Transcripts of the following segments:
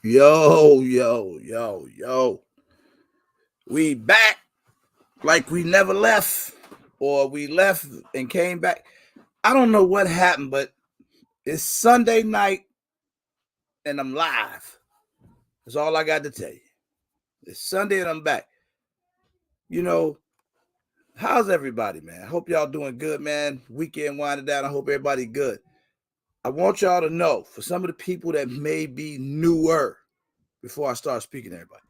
Yo, yo, yo, yo. We back like we never left, or we left and came back. I don't know what happened, but it's Sunday night and I'm live. That's all I got to tell you. It's Sunday and I'm back. You know, how's everybody, man? I hope y'all doing good, man. Weekend winding down. I hope everybody good. I want y'all to know, for some of the people that may be newer, before I start speaking to everybody,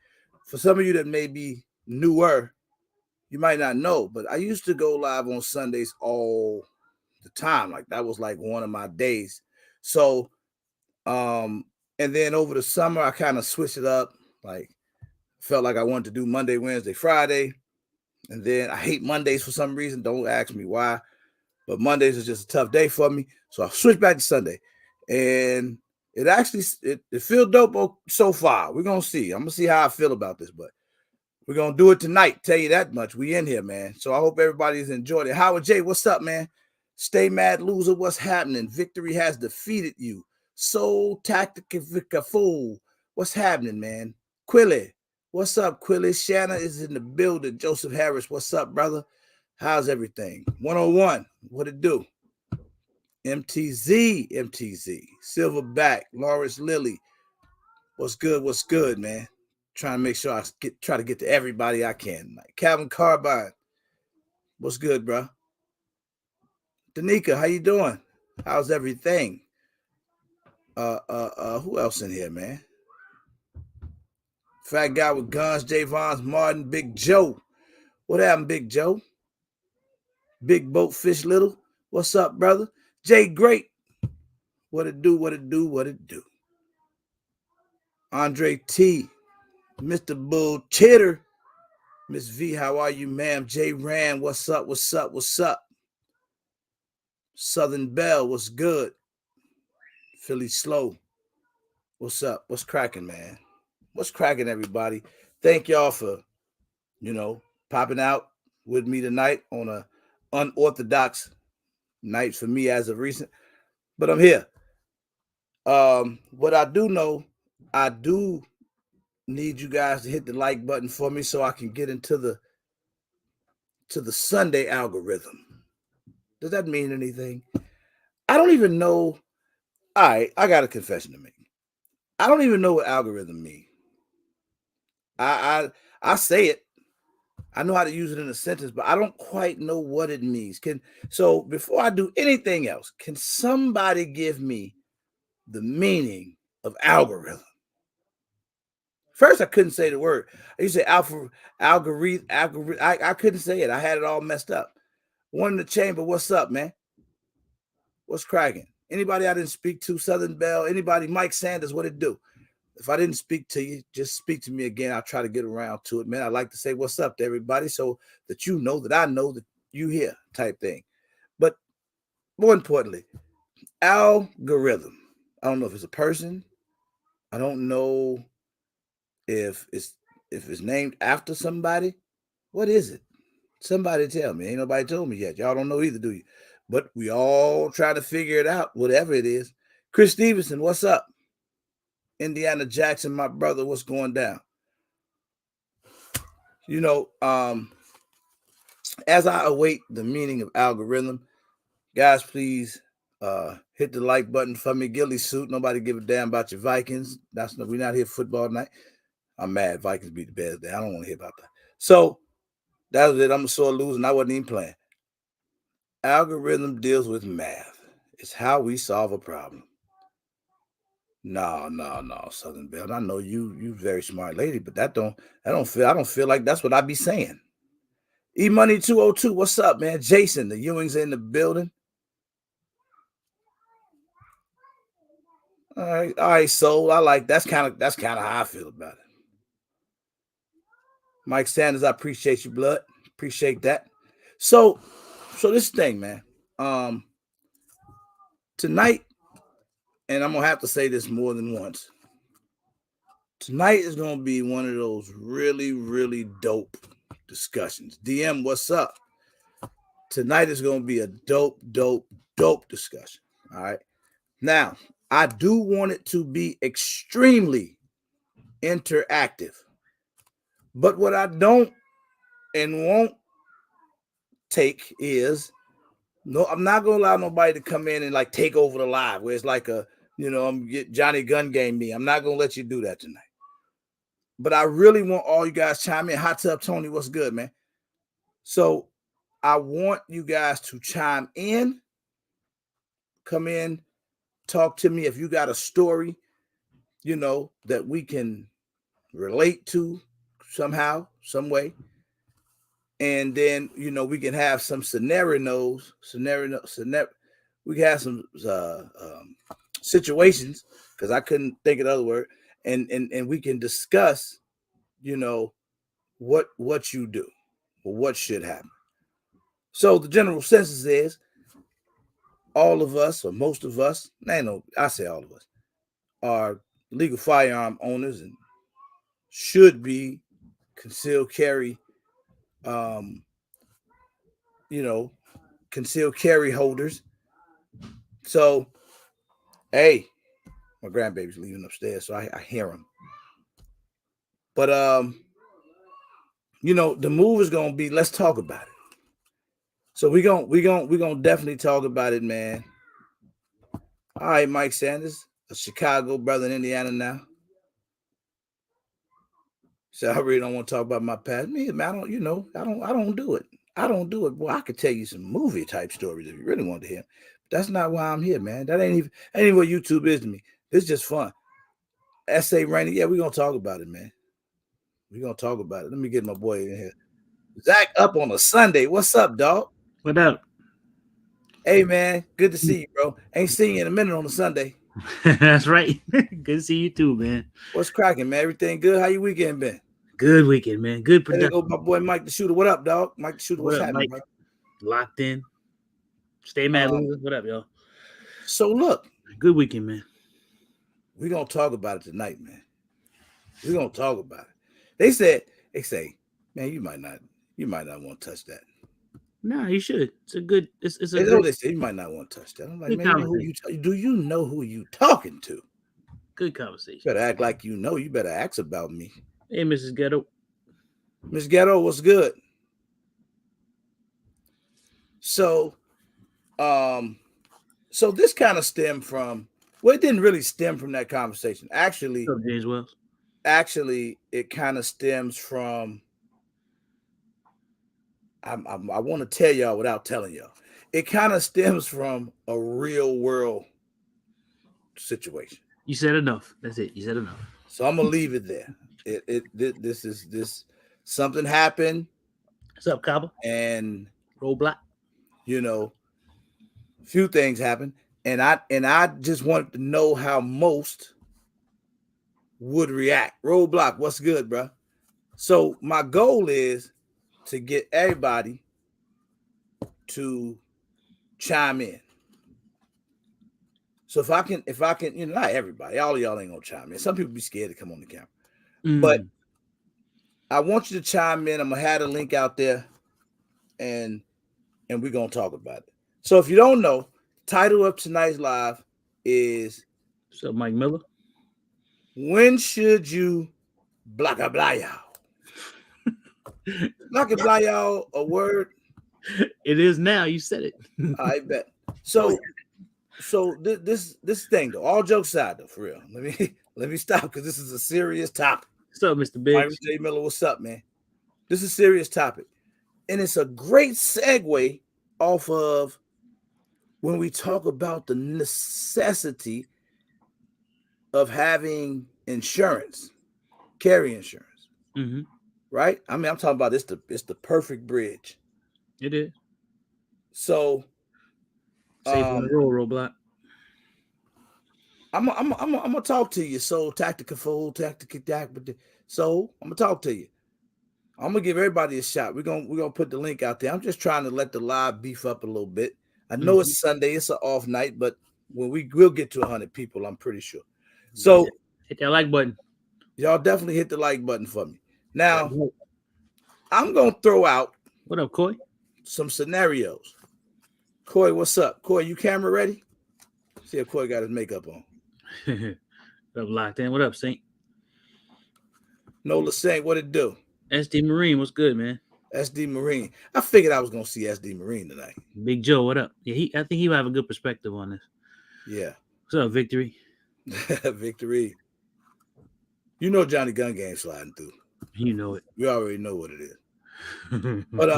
for some of you that may be newer, you might not know, but I used to go live on Sundays all the time. Like that was like one of my days. So, and then over the summer, I kind of switched it up. Like, felt like I wanted to do Monday, Wednesday, Friday. And then I hate Mondays for some reason. Don't ask me why. But Mondays is just a tough day for me. So I switched back to Sunday. And it actually, it feels dope so far. We're going to see. I'm going to see how I feel about this. But we're going to do it tonight. Tell you that much. We in here, man. So I hope everybody's enjoyed it. Howard J, what's up, man? Stay mad, loser. What's happening? Victory has defeated you. So tactical fool. What's happening, man? Quilly, what's up, Quilly? Shanna is in the building. Joseph Harris, what's up, brother? How's everything? 101, what it do? MTZ. Silverback, Lawrence Lilly. What's good, man? Trying to make sure I try to get to everybody I can. Like Calvin Carbine. What's good, bro? Danica, how you doing? How's everything? Who else in here, man? Fat guy with guns, Javon's Martin, Big Joe. What happened, Big Joe? Big Boat Fish Little. What's up, brother? Jay Great. What it do? Andre T. Mr. Bull Chitter. Miss V, how are you, ma'am? J Rand, what's up? Southern Belle, what's good? Philly Slow, what's up? What's cracking, man? What's cracking, everybody? Thank y'all for, popping out with me tonight on a unorthodox night for me as of recent. But I'm here. What I do know, I do need you guys to hit the like button for me so I can get into the Sunday algorithm. Does that mean anything? I don't even know. All right, I got a confession to make. I don't even know what algorithm means. I say it. I know how to use it in a sentence, but I don't quite know what it means. So before I do anything else, can somebody give me the meaning of algorithm? First, I couldn't say the word. I used to say algorithm. I couldn't say it. I had it all messed up. One in the chamber. What's up, man? What's cracking? Anybody I didn't speak to? Southern Belle? Anybody? Mike Sanders? What it do? If I didn't speak to you, just speak to me again. I'll try to get around to it, man. I like to say what's up to everybody so that you know that I know that you here type thing. But more importantly, algorithm. I don't know if it's a person. I don't know if it's named after somebody. What is it? Somebody tell me. Ain't nobody told me yet. Y'all don't know either, do you? But we all try to figure it out, whatever it is. Chris Stevenson, what's up? Indiana Jackson, my brother, what's going down? As I await the meaning of algorithm, guys, please hit the like button for me. Gilly suit. Nobody give a damn about your Vikings. We're not here football night. I'm mad. Vikings beat the Bears. I don't want to hear about that. So that was it. I'm a sore loser, and I wasn't even playing. Algorithm deals with math. It's how we solve a problem. No, Southern Belle. I know you very smart lady, but I don't feel like that's what I be saying. E Money 202, what's up, man? Jason, the Ewings in the building. All right, Soul. I like that's kind of how I feel about it. Mike Sanders, I appreciate you, blood. Appreciate that. So this thing, man. Tonight, and I'm gonna have to say this more than once. Tonight is gonna be one of those really, really dope discussions. DM, what's up? Tonight is gonna be a dope discussion. All right. Now, I do want it to be extremely interactive. But what I don't and won't take is no, I'm not gonna allow nobody to come in and like take over the live where it's like a, I'm get Johnny Gun game me. I'm not gonna let you do that tonight. But I really want all you guys chime in. Hot Tub Tony, what's good, man? So I want you guys to chime in, come in, talk to me if you got a story, that we can relate to somehow, some way. And then, we can have some scenarios. We can have some situations, because I couldn't think of the other word. And we can discuss, what you do or what should happen. So the general census is all of us, or most of us, I say all of us, are legal firearm owners and should be concealed carry, concealed carry holders. So, hey, my grandbaby's leaving upstairs, so I hear him. But the move is gonna be, let's talk about it. So we're gonna definitely talk about it, man. All right, Mike Sanders, a Chicago brother in Indiana now. So I really don't want to talk about my past. Me, man, I don't do it. I don't do it. Boy, I could tell you some movie type stories if you really want to hear. But that's not why I'm here, man. That ain't even what YouTube is to me. It's just fun. S.A. Rainey, yeah, we're gonna talk about it, man. We're gonna talk about it. Let me get my boy in here. Zach up on a Sunday. What's up, dog? What up? Hey, man, good to see you, bro. Ain't seen you in a minute on a Sunday. That's right. Good to see you too, man. What's cracking, man? Everything good? How your weekend been? Good weekend, man. Good There production. go my boy Mike the Shooter. What up, dog? Mike the Shooter, What what's up, happening, Mike? bro? Locked in. Stay mad. What up, y'all? So look, good weekend, man. We're gonna talk about it tonight, man. We're gonna talk about it. They say, man, you might not want to touch that. Nah, you should. It's a good. It's a They know good, they say you might not want to touch that. I'm like, good man, do you know who you talking to? Good conversation. You better act like you know. You better ask about me. Hey, Mrs. Ghetto. Miss Ghetto, what's good? So, so this kind of stemmed from. Well, it didn't really stem from that conversation. Actually, What's up, James Wells? It kind of stems from. I want to tell y'all without telling y'all. It kind of stems from a real world situation. You said enough. That's it. You said enough. So I'm gonna leave it there. This something happened. What's up, Cobble? And Roadblock. A few things happened, and I just wanted to know how most would react. Roadblock, what's good, bro? So my goal is to get everybody to chime in. So if I can, not everybody, all of y'all ain't gonna chime in. Some people be scared to come on the camera, but I want you to chime in. I'm gonna have a link out there, and we're gonna talk about it. So if you don't know, title of tonight's live is What's up, Mike Miller? When should you block a blah y'all? Block a blah y'all a word? It is now. You said it. I bet. So this thing though, all jokes aside though, for real. Let me stop because this is a serious topic. What's up, Mr. Biggs? J. Miller, what's up, man? This is a serious topic. And it's a great segue off of when we talk about the necessity of having insurance, carry insurance. Mm-hmm. Right? I mean, I'm talking about it's the perfect bridge. It is. So safe on the road, Roadblock. I'm gonna talk to you. So tactical fool, tactical so I'm gonna talk to you. I'm gonna give everybody a shot. We're gonna put the link out there. I'm just trying to let the live beef up a little bit. I know it's Sunday, it's an off night, but when we'll get to 100 people, I'm pretty sure. So hit that like button. Y'all definitely hit the like button for me. Now, I'm gonna throw out what up, Coy? Some scenarios. Coy, what's up? Coy, you camera ready? See if Coy got his makeup on. What up, Locked In? What up, Saint? Nola Saint, what it do? SD Marine, what's good, man? SD Marine. I figured I was gonna see SD Marine tonight. Big Joe, what up? Yeah, I think he will have a good perspective on this. Yeah. What's up, Victory? Victory. You know Johnny Gun Game sliding through. You know it. You already know what it is. But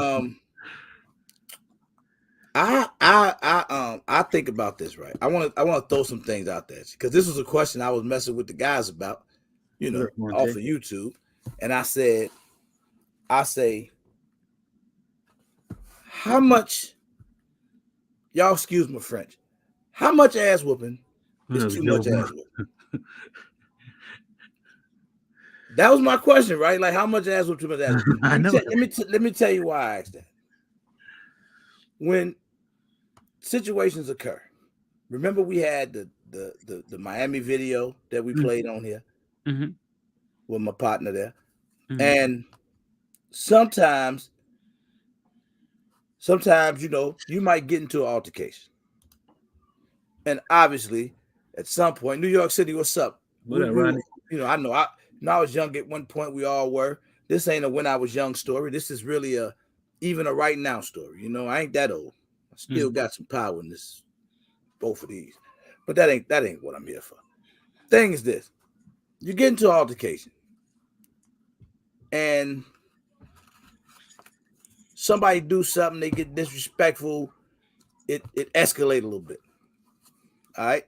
I think about this, right? I want to throw some things out there because this was a question I was messing with the guys about, you know, off of YouTube, and I say, how much? Y'all excuse my French. How much ass whooping is too much ass whooping? That was my question, right? Like, how much ass whooping, too much ass whooping? I know. Let me tell you why I asked that. When situations occur, remember we had the Miami video that we played on here with my partner there, and sometimes you know you might get into an altercation, and obviously at some point, New York City, what's up? What up, Ronnie? You know, I know. When I was young at one point, we all were. This ain't a when I was young story. This is really even a right now story. You know, I ain't that old. I still got some power in this, both of these. But that ain't what I'm here for. Thing is this: you get into an altercation, and somebody do something, they get disrespectful, it escalate a little bit. All right.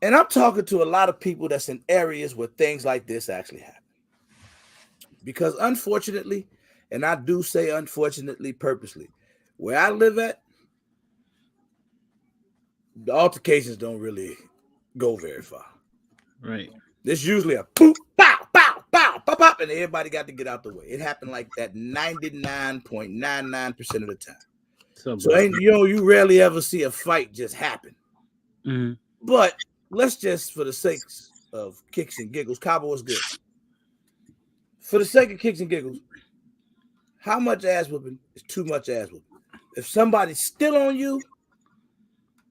And I'm talking to a lot of people that's in areas where things like this actually happen. Because unfortunately, and I do say unfortunately purposely, where I live at, the altercations don't really go very far. Right. There's usually a poop, pow, pow, pow, pop, pop, and everybody got to get out the way. It happened like that 99.99% of the time. So you rarely ever see a fight just happen. But let's just, for the sake of kicks and giggles, Cabo is good. For the sake of kicks and giggles, how much ass whooping is too much ass whooping? If somebody's still on you,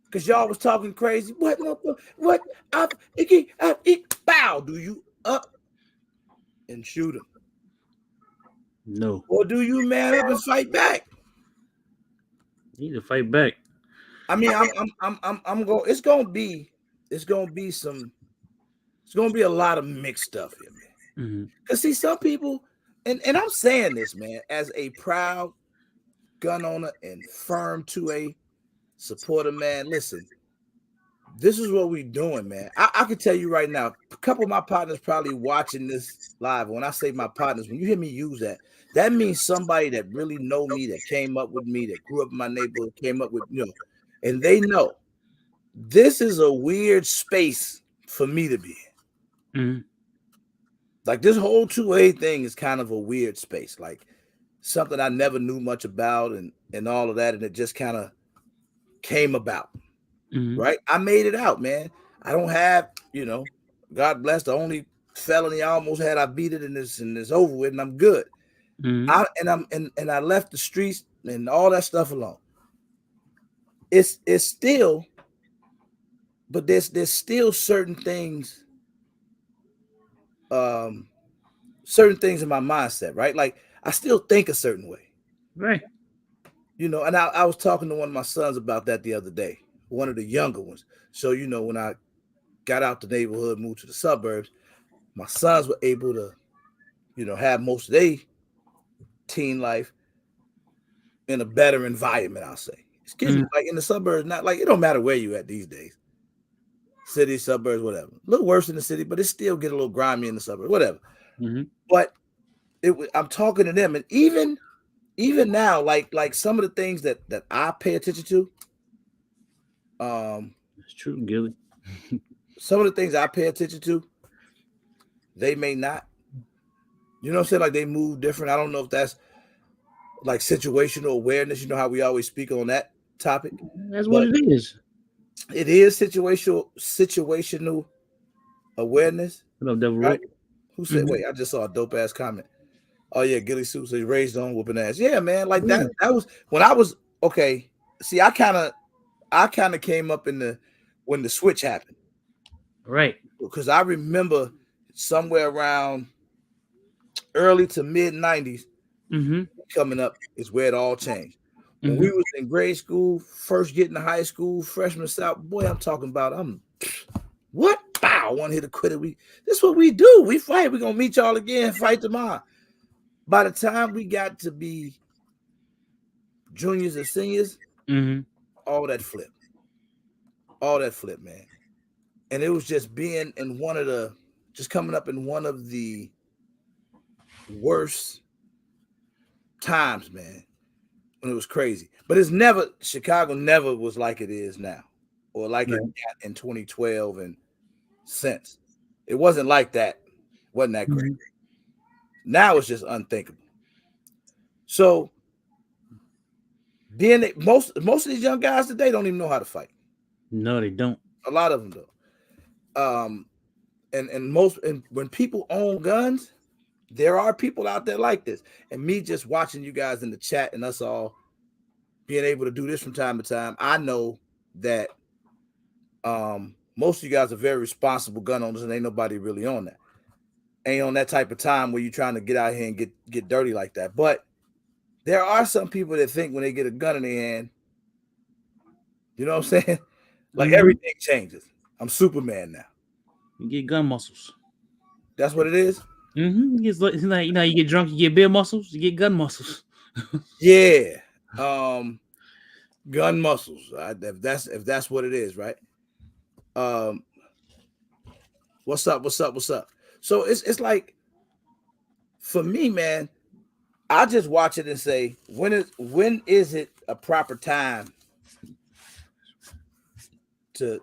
because y'all was talking crazy, what, bow, do you up and shoot him? No. Or do you man up and fight back? You need to fight back. I mean, I'm going. It's gonna be a lot of mixed stuff here, man. Because see, some people, and I'm saying this, man, as a proud gun owner and firm 2A supporter, man. Listen, this is what we doing, man. I can tell you right now, a couple of my partners probably watching this live. When I say my partners, when you hear me use that, that means somebody that really know me, that came up with me, that grew up in my neighborhood, came up with, you know, and they know this is a weird space for me to be in. Like this whole 2A thing is kind of a weird space, like something I never knew much about and all of that, and it just kind of came about. Right? I made it out, man. I don't have, you know, God bless, the only felony I almost had, I beat it and it's over with, and I'm good. I left the streets and all that stuff alone. It's still, but there's still certain things in my mindset, right? Like I still think a certain way. Right. You know, and I was talking to one of my sons about that the other day, one of the younger ones. So, you know, when I got out the neighborhood, moved to the suburbs, my sons were able to, you know, have most of their teen life in a better environment, I'll say. Excuse me, like in the suburbs, not like, it don't matter where you at these days. City, suburbs, whatever. A little worse in the city, but it still get a little grimy in the suburbs, whatever. But I'm talking to them, and even now, like some of the things that I pay attention to, it's true, Gilly. Some of the things I pay attention to, they may not. You know what I'm saying? Like they move different. I don't know if that's like situational awareness. You know how we always speak on that topic. That's what it is. It is situational awareness. What up, Devil right? Who said? Wait, I just saw a dope ass comment. Oh yeah, Gilly Soup says raised on whooping ass. Yeah, man. Like that was when I was okay. See, I kind of came up in when the switch happened. Right. Because I remember somewhere around early to mid 90s Mm-hmm. coming up is where it all changed. When Mm-hmm. we was in grade school, first getting to high school, freshman South, boy, I'm talking about what? Bow, one hit a quitter. This is what we do. We fight. We're gonna meet y'all again, fight tomorrow. By the time we got to be juniors and seniors, Mm-hmm. all that flip. All that flip, man. And it was just being in just coming up in one of the worst times, man. When it was crazy. But Chicago never was like it is now. Or like it got in 2012 and since. It wasn't like that. Wasn't that great. Mm-hmm. Now it's just unthinkable. So most of these young guys today don't even know how to fight. No, they don't. A lot of them do. And when people own guns, there are people out there like this. And me just watching you guys in the chat and us all being able to do this from time to time, I know that most of you guys are very responsible gun owners, and ain't nobody really on that. Ain't on that type of time where you're trying to get out here and get dirty like that. But there are some people that think when they get a gun in their hand, you know what I'm saying? Like everything changes. I'm Superman now. You get gun muscles. That's what it is? Mm-hmm. It's like, you know, you get drunk, you get beer muscles, you get gun muscles. Yeah. Gun muscles. If that's what it is, right? What's up? So it's like, for me, man, I just watch it and say, when is it a proper time to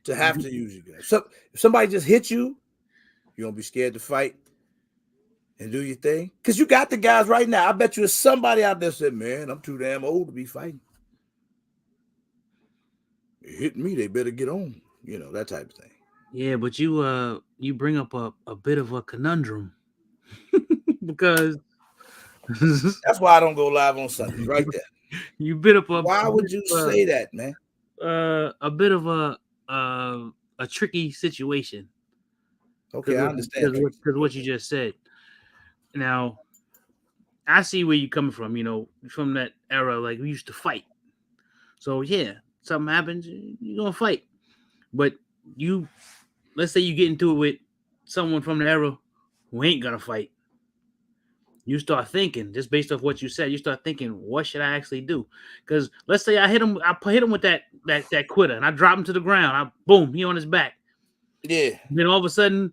have to use your gun? So if somebody just hit you, you don't be scared to fight and do your thing. Because you got the guys right now. I bet you there's somebody out there said, man, I'm too damn old to be fighting. They hit me, they better get on. You know, that type of thing. Yeah, but you bring up a bit of a conundrum. Because that's why I don't go live on Sundays, right there. You bit up why would you say that, man? A bit of a tricky situation. Okay, I understand. Because what you just said. Now, I see where you're coming from, you know, from that era, like we used to fight. So yeah, something happens, you're gonna fight. But let's say you get into it with someone from the era who ain't gonna fight. You start thinking, just based off what you said, you start thinking, what should I actually do? Because let's say I hit him with that quitter, and I drop him to the ground. Boom, he on his back. Yeah. And then all of a sudden,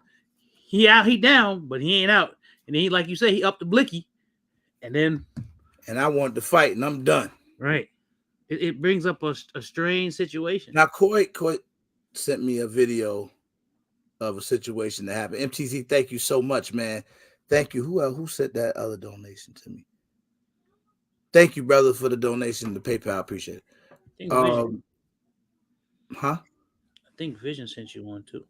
he down, but he ain't out. And then, like you say, he up the blicky, and I want to fight, and I'm done. Right. It brings up a strange situation. Now, Coy sent me a video of a situation that happened. MTZ, thank you so much, man. Thank you. Who sent that other donation to me? Thank you, brother, for the donation to PayPal. I appreciate it. I think Vision sent you one too.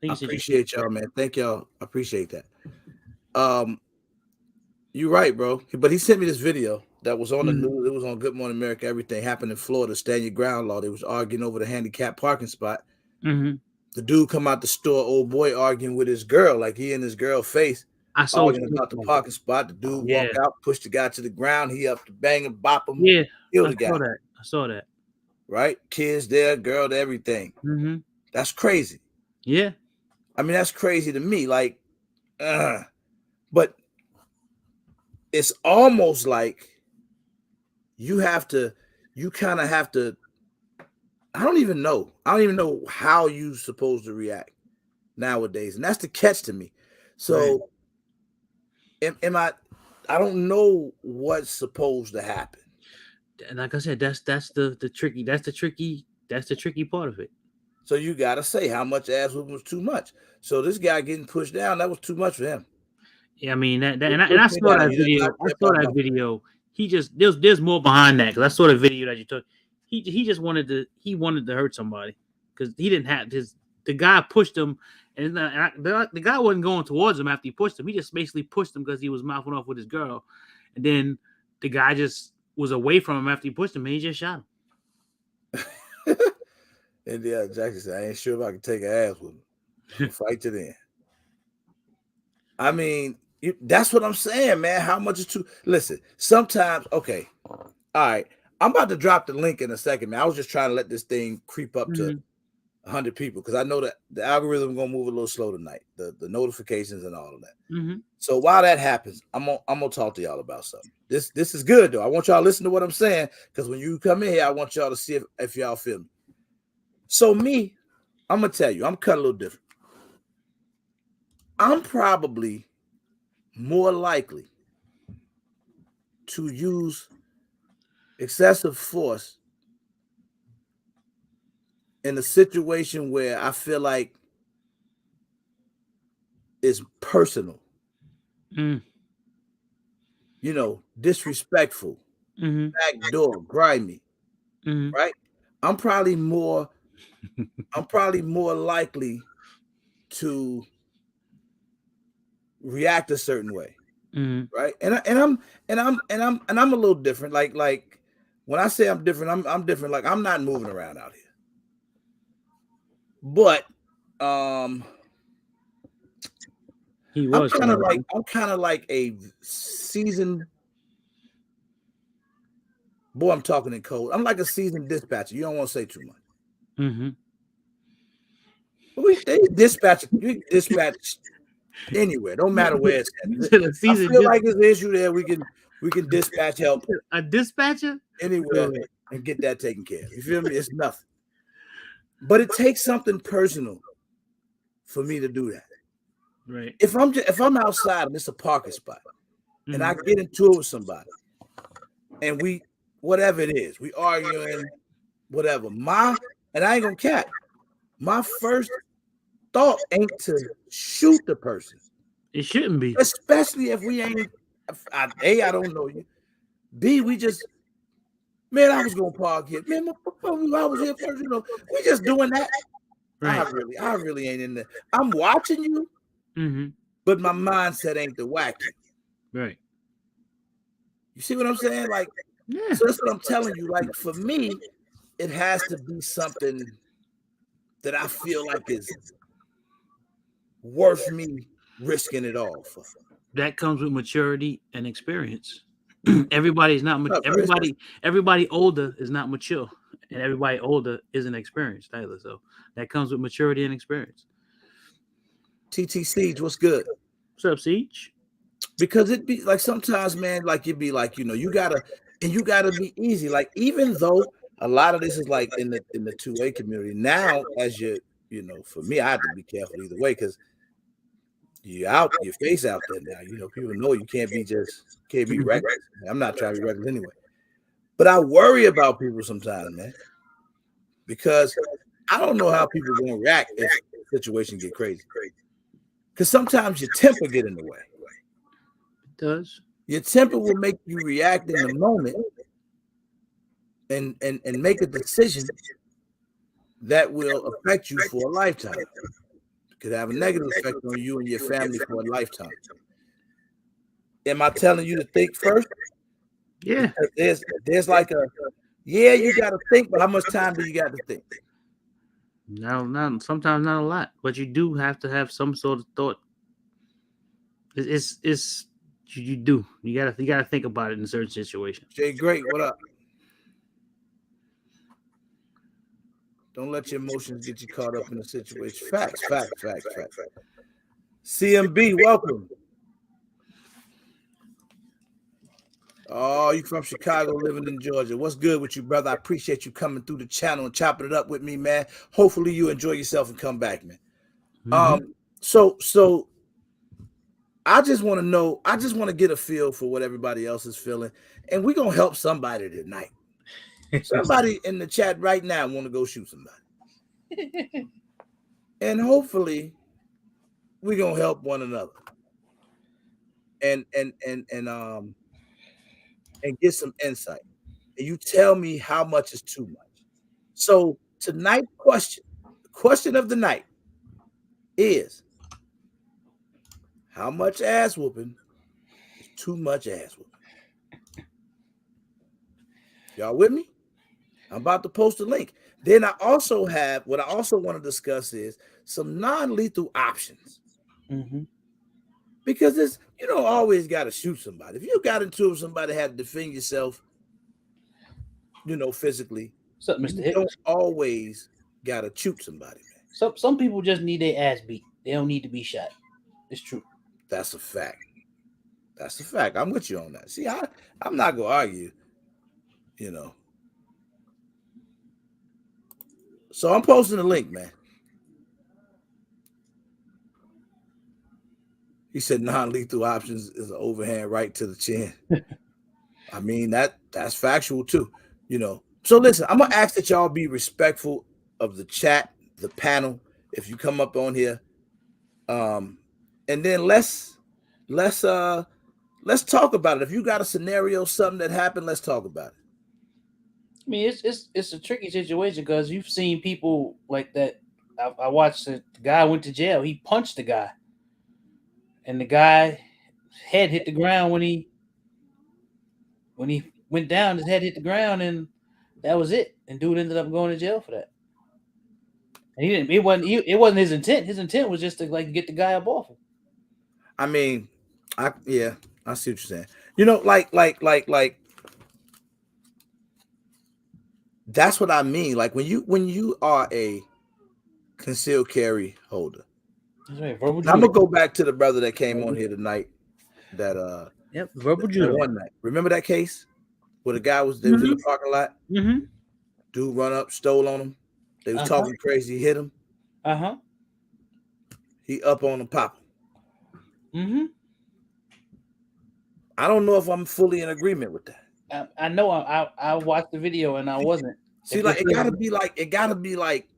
I appreciate y'all, man. Thank y'all. I appreciate that. You're right, bro. But he sent me this video that was on the news. It was on Good Morning America. Everything happened in Florida. Stand your ground law. They was arguing over the handicapped parking spot. Mm-hmm. The dude come out the store, old boy arguing with his girl, like he in his girl face. I saw arguing about the parking spot. The dude walk out, push the guy to the ground. He up to bang and bop him. Yeah, kill the guy. I saw that. Right, kids there, girl there, everything. Mm-hmm. That's crazy. Yeah, I mean that's crazy to me. Like, but it's almost like you kind of have to. I don't even know how you're supposed to react nowadays, and that's the catch to me. So, am I? I don't know what's supposed to happen. And like I said, that's the tricky part of it. So you gotta say how much ass whooping was too much. So this guy getting pushed down, that was too much for him. Yeah, I mean and I saw that video. I saw that video. He just there's more behind that because I saw the video that you took. He just wanted to hurt somebody because he didn't have the guy pushed him and the guy wasn't going towards him after he pushed him. He just basically pushed him because he was mouthing off with his girl, and then the guy just was away from him after he pushed him and he just shot him. Indiana Jackson said, I ain't sure if I can take an ass with him. I'm gonna fight to the end. I mean, that's what I'm saying, man. How much is too? Listen, sometimes, okay, all right. I'm about to drop the link in a second, man. I was just trying to let this thing creep up to 100 people because I know that the algorithm gonna move a little slow tonight. The notifications and all of that. So while that happens, I'm gonna talk to y'all about something. This is good though. I want y'all to listen to what I'm saying because when you come in here, I want y'all to see if y'all feel me. So me, I'm gonna tell you, I'm cut a little different. I'm probably more likely to use excessive force in a situation where I feel like it's personal, disrespectful, backdoor, grimy, right? I'm probably more likely to react a certain way, right? And I'm a little different. Like when I say I'm different, I'm different. Like I'm not moving around out here, but I'm kind of like a seasoned. Boy, I'm talking in code. I'm like a seasoned dispatcher. You don't want to say too much. They dispatch. You dispatch anywhere. Don't matter where it's at. I feel like there's an issue there. We can dispatch help. A dispatcher anywhere and get that taken care of. You feel me? It's nothing. But it takes something personal for me to do that. Right. If I'm outside and it's a parking spot and I get into it with somebody and we whatever it is, we arguing, whatever. And I ain't gonna cap. My first thought ain't to shoot the person. It shouldn't be. Especially if we ain't A, I don't know you. B, we just man, I was gonna park here. Man, I was here first, we just doing that. Right. I really ain't in there. I'm watching you, but my mindset ain't the wacky. Right. You see what I'm saying? Like, yeah. So that's what I'm telling you. Like, for me, it has to be something that I feel like is worth me risking it all for. That comes with maturity and experience. Everybody's not everybody older is not mature, and everybody older isn't experienced either. So that comes with maturity and experience. TT Siege, what's good? What's up, Siege? Because it'd be like sometimes, man, like you'd be like, you gotta be easy. Like, even though a lot of this is like in the 2A community now, as for me, I have to be careful either way because your face out there now. People know you can't be reckless. I'm not trying to be reckless anyway. But I worry about people sometimes, man. Because I don't know how people are gonna react if the situation get crazy. Because sometimes your temper get in the way. It does. Your temper will make you react in the moment and make a decision that will affect you for a lifetime. Could have a negative effect on you and your family for a lifetime. Am I telling you to think first? Yeah. Because there's like you got to think, but how much time do you got to think? No, sometimes not a lot, but you do have to have some sort of thought. It's you do. You gotta think about it in certain situations. Jay, great. What up? Don't let your emotions get you caught up in the situation. Facts. CMB, welcome. Oh, you from Chicago, living in Georgia. What's good with you, brother? I appreciate you coming through the channel and chopping it up with me, man. Hopefully you enjoy yourself and come back, man. So I just want to know, I just want to get a feel for what everybody else is feeling. And we're gonna help somebody tonight. Somebody in the chat right now want to go shoot somebody. And hopefully we're gonna help one another. And get some insight. And you tell me how much is too much. So tonight's question, the question of the night is, how much ass whooping is too much ass whooping? Y'all with me? I'm about to post a link. Then I also have what I also want to discuss is some non-lethal options. Mm-hmm. Because it's you don't always got to shoot somebody. If you got into it with somebody, had to defend yourself, physically, What's up, Mr. you don't Hicks? always got to shoot somebody, man. Some people just need their ass beat. They don't need to be shot. It's true. That's a fact. That's a fact. I'm with you on that. See, I'm not gonna argue, you know. So I'm posting the link, man. He said non-lethal options is an overhand right to the chin. I mean that's factual too, So listen, I'm gonna ask that y'all be respectful of the chat, the panel. If you come up on here, and then let's talk about it. If you got a scenario, something that happened, let's talk about it. I mean, it's a tricky situation because you've seen people like that. I watched the guy went to jail. He punched the guy, and the guy head hit the ground when he went down. His head hit the ground, and that was it. And dude ended up going to jail for that. And he didn't. It wasn't his intent. His intent was just to get the guy up off him. I mean, I see what you're saying. Like that's what I mean. Like when you are a concealed carry holder. That's right. Verbal I'm judo. gonna go back to the brother that came on here tonight. That Yep. Verbal that judo. one night. Remember that case where the guy was in the parking lot. Mm-hmm. Dude run up, stole on him. They was talking crazy. Hit him. Uh-huh. He up on him, pop him. Mm-hmm. I don't know if I'm fully in agreement with that. I know. I watched the video and I wasn't. See, like it gotta be like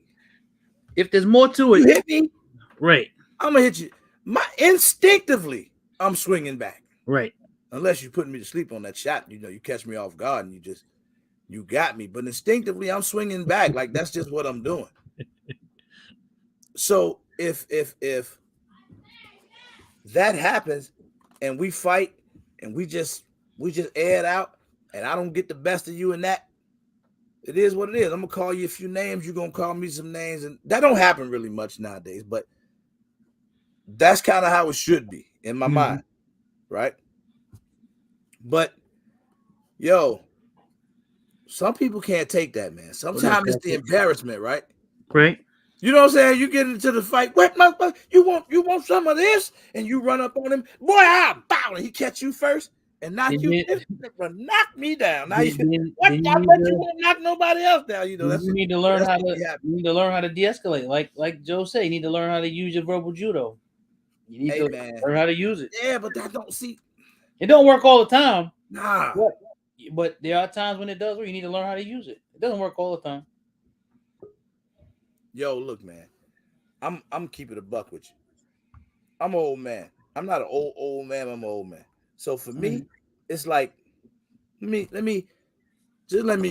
if there's more to it. You hit me, right? I'm gonna hit you. Instinctively, I'm swinging back. Right. Unless you put me to sleep on that shot, you catch me off guard and you got me. But instinctively, I'm swinging back. Like that's just what I'm doing. So if that happens and we fight and we just air it out and I don't get the best of you in that, it is what it is. I'm gonna call you a few names, you're gonna call me some names, and that don't happen really much nowadays, but that's kind of how it should be in my mind, right? But some people can't take that, man. Sometimes it's the embarrassment, right? Right. You know what I'm saying? You get into the fight. What, you want some of this? And you run up on him. Boy, bow, and he catch you first and knock you. Knock me down. Now you won't knock nobody else down. You need to learn how to. You need to learn how to de-escalate. Like Joe said, you need to learn how to use your verbal judo. You need to learn how to use it. Yeah, but that don't see. It don't work all the time. Nah. But there are times when it does where you need to learn how to use it. It doesn't work all the time. Yo, look, man. I'm keeping a buck with you. I'm an old man. I'm not an old man. I'm an old man. So for me, it's like let me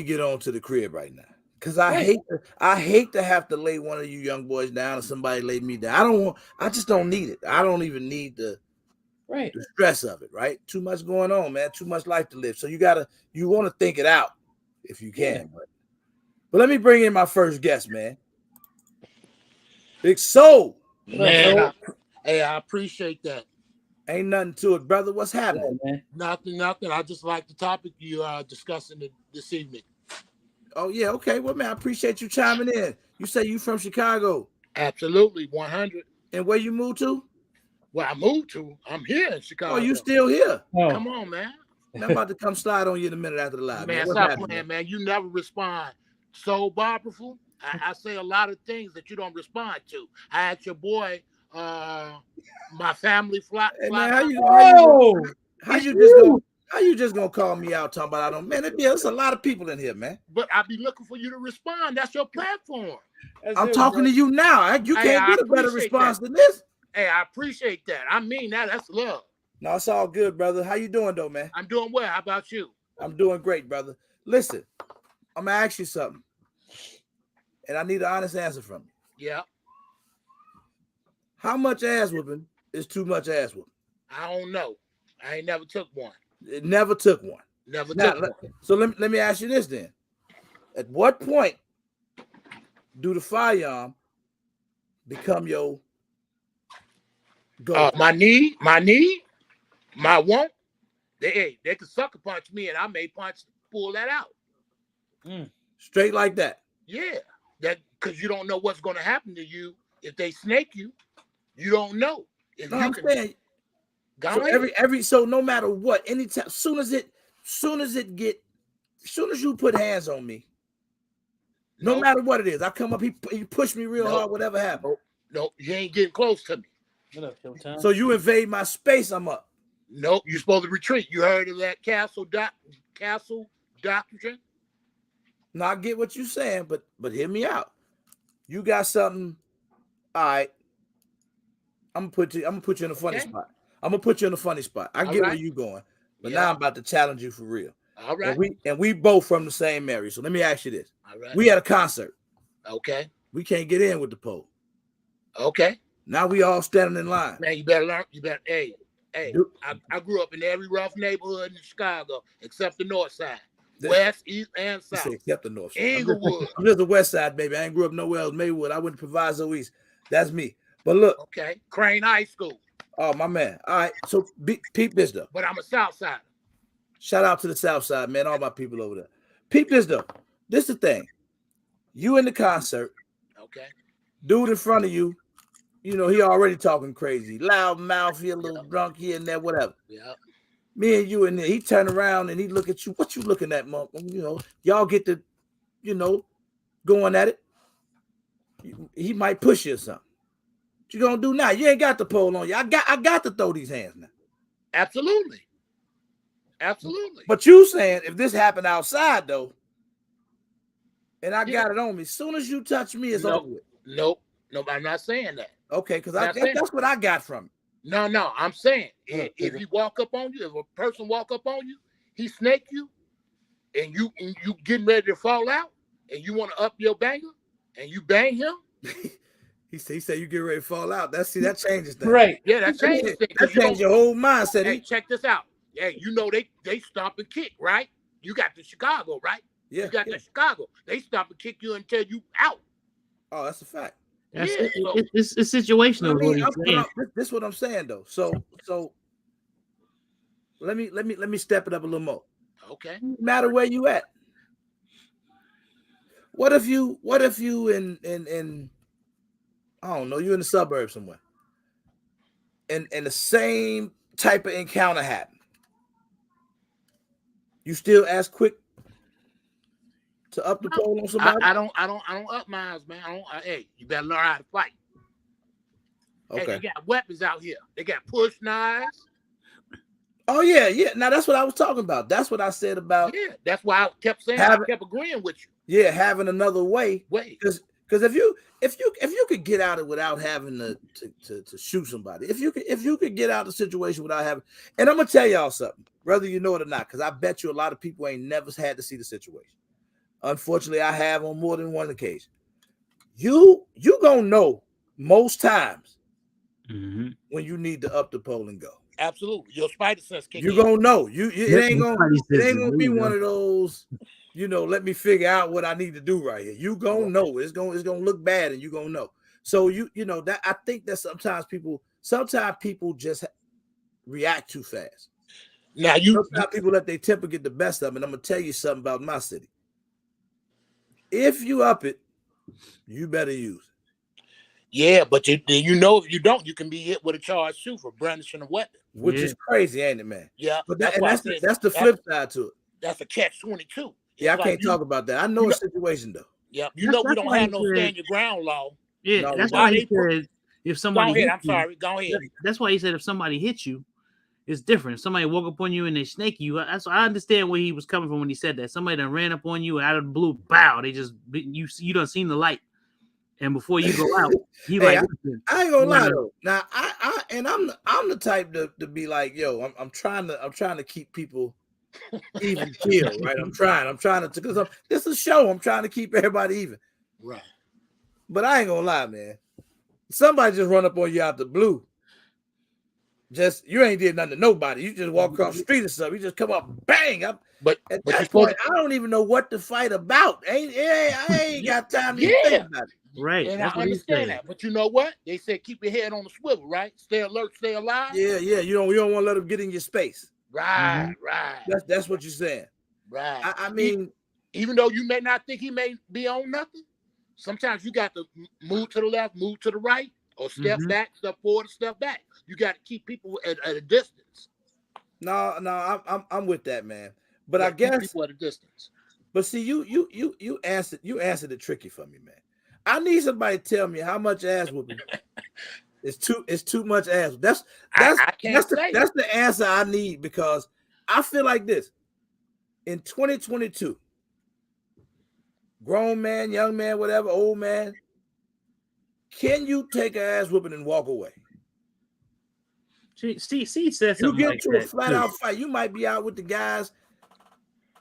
get on to the crib right now. Cause I hate to have to lay one of you young boys down or somebody lay me down. I just don't need it. I don't even need the stress of it, right? Too much going on, man. Too much life to live. So you want to think it out if you can. Yeah. But let me bring in my first guest, man. Big Soul. Man, I appreciate that. Ain't nothing to it, brother. What's happening? Yeah, nothing. I just like the topic you are discussing this evening. Oh, yeah. Okay. Well, man, I appreciate you chiming in. You say you from Chicago? Absolutely, 100. And where you moved to? Where I moved to? I'm here in Chicago. Oh, you still here? Oh. Come on, man. I'm about to come slide on you in a minute after the live. Man, stop playing, man. You never respond. So, Barbara, I say a lot of things that you don't respond to. I asked your boy, my family fly. Hey, man, how you just gonna call me out talking about I don't? Man, there's a lot of people in here, man. But I be looking for you to respond. That's your platform. I'm talking to you now. You can't get a better response than this. Hey, I appreciate that. I mean that. That's love. No, it's all good, brother. How you doing, though, man? I'm doing well. How about you? I'm doing great, brother. Listen, I'm gonna ask you something, and I need an honest answer from you. Yeah. How much ass whooping is too much ass whooping? I don't know. I ain't never took one. It never took one. Never took one. So let me ask you this then. At what point do the firearm become your goal? My need, my want. They can sucker punch me, and I may pull that out. Straight like that. Yeah, that because you don't know what's going to happen to you if they snake you. You don't know. If No, you I'm can, saying. go So ahead. so no matter what, anytime, soon as you put hands on me, no matter what it is, I come up, he push me real hard, whatever happens. No, you ain't getting close to me. What up, Showtime? So you invade my space, I'm up. Nope, you're supposed to retreat. You heard of that castle doctrine? Now I get what you're saying, but hear me out. You got something. All right. I'm gonna put you in a funny spot. I'm gonna put you in a funny spot. I get where you going, but now I'm about to challenge you for real. All right. And we both from the same area. So let me ask you this. All right. We at a concert. Okay. We can't get in with the pole. Okay. Now we all standing in line. Man, you better learn. You better. Hey. I grew up in every rough neighborhood in Chicago except the north side. West, east, and south. Except the north side. Inglewood. I'm just the west side, baby. I ain't grew up nowhere else. Maywood. I went to Proviso East. That's me. But look. Okay. Crane High School. Oh, my man. All right. So peep this though. But I'm a south side. Shout out to the south side, man. All my people over there. Peep this though. This the thing. You in the concert. Okay. Dude in front of you, you know, he already talking crazy. Loud mouth, he a little drunk here and there, whatever. Yeah. Me and you in there. He turn around and he look at you. What you looking at, mom? You know, y'all get to, you know, going at it. He might push you or something. What you gonna do now? You ain't got the pole on you. I got to throw these hands now. Absolutely. Absolutely. But you saying if this happened outside though, and I got it on me, as soon as you touch me, it's over with. Nope. I'm not saying that. Okay, because that's what I got from it. No, I'm saying if he walk up on you, if a person walk up on you, he snake you, and you getting ready to fall out, and you want to up your banger, and you bang him. He said you get ready to fall out. That changes things. Right. Yeah, that changes things. That changes your whole mindset. Hey, check this out. Hey, you know they stomp and kick, right? You got the Chicago, right? Yeah. You got the Chicago. They stomp and kick you until you out. Oh, that's a fact. It's situational. This is what I'm saying though. So let me step it up a little more. Okay. No matter where you at. What if you in I don't know, you're in the suburbs somewhere. And the same type of encounter happened. You still ask quick to up the pole on somebody? I don't up mines, man. Hey, you better learn how to fight. Okay. Hey, they got weapons out here. They got push knives. Oh yeah. Now that's what I was talking about. That's what I said about. Yeah, that's why I kept saying I kept agreeing with you. Yeah, having another way. Because if you could get out of it without having to shoot somebody, if you could get out of the situation without having, and I'm gonna tell y'all something, whether you know it or not, because I bet you a lot of people ain't never had to see the situation. Unfortunately, I have on more than one occasion. You gonna know most times when you need to up the pole and go. Absolutely, your spider sense kicks. You gonna know. It ain't gonna be one of those. You know, let me figure out what I need to do right here. You gonna know. It's gonna look bad, and you gonna know. So you know that I think that sometimes people just react too fast. Now sometimes people let their temper get the best of them. And I'm gonna tell you something about my city. If you up it, you better use it. Yeah, but you know if you don't, you can be hit with a charge too for brandishing a weapon. Which is crazy, ain't it, man? Yeah. But that's the flip side to it. That's a catch-22. Yeah, I can't talk about that. I know a situation though. Yeah, you know we don't have no stand your ground law. Yeah, that's why he said if somebody go ahead. Go ahead. That's why he said if somebody hits you, it's different. If somebody walk up on you and they snake you, I understand where he was coming from when he said that. Somebody that ran up on you out of the blue, bow, they just you done seen the light. And before you go out, he I ain't gonna lie though. Now I'm the type to be like, yo, I'm trying to keep people even keel, right? I'm trying to because this is a show. I'm trying to keep everybody even. Right. But I ain't gonna lie, man. Somebody just run up on you out the blue. just you ain't did nothing to nobody. You just walk across the street or something. You just come up, bang. But At you're that supposed point, I don't even know what to fight about. I ain't got time to even Yeah. think about it. Right. And I That's what he's understand saying. that. But you know what? They said keep your head on the swivel, right? Stay alert, stay alive. Yeah. You don't want to let them get in your space. Right. That's what you're saying. Right. I mean, even though you may not think he may be on nothing, sometimes you got to move to the left, move to the right, or step back, step forward, step back. You got to keep people at a distance. No, I'm with that, man. But Yeah, I guess people at a distance. But see, you answered it tricky for me, man. I need somebody to tell me how much ass whooping is too much ass. That's the answer I need, because I feel like this. In 2022, grown man, young man, whatever, old man, can you take an ass whooping and walk away? Steve said something. You get like to that a flat too. out fight. You might be out with the guys.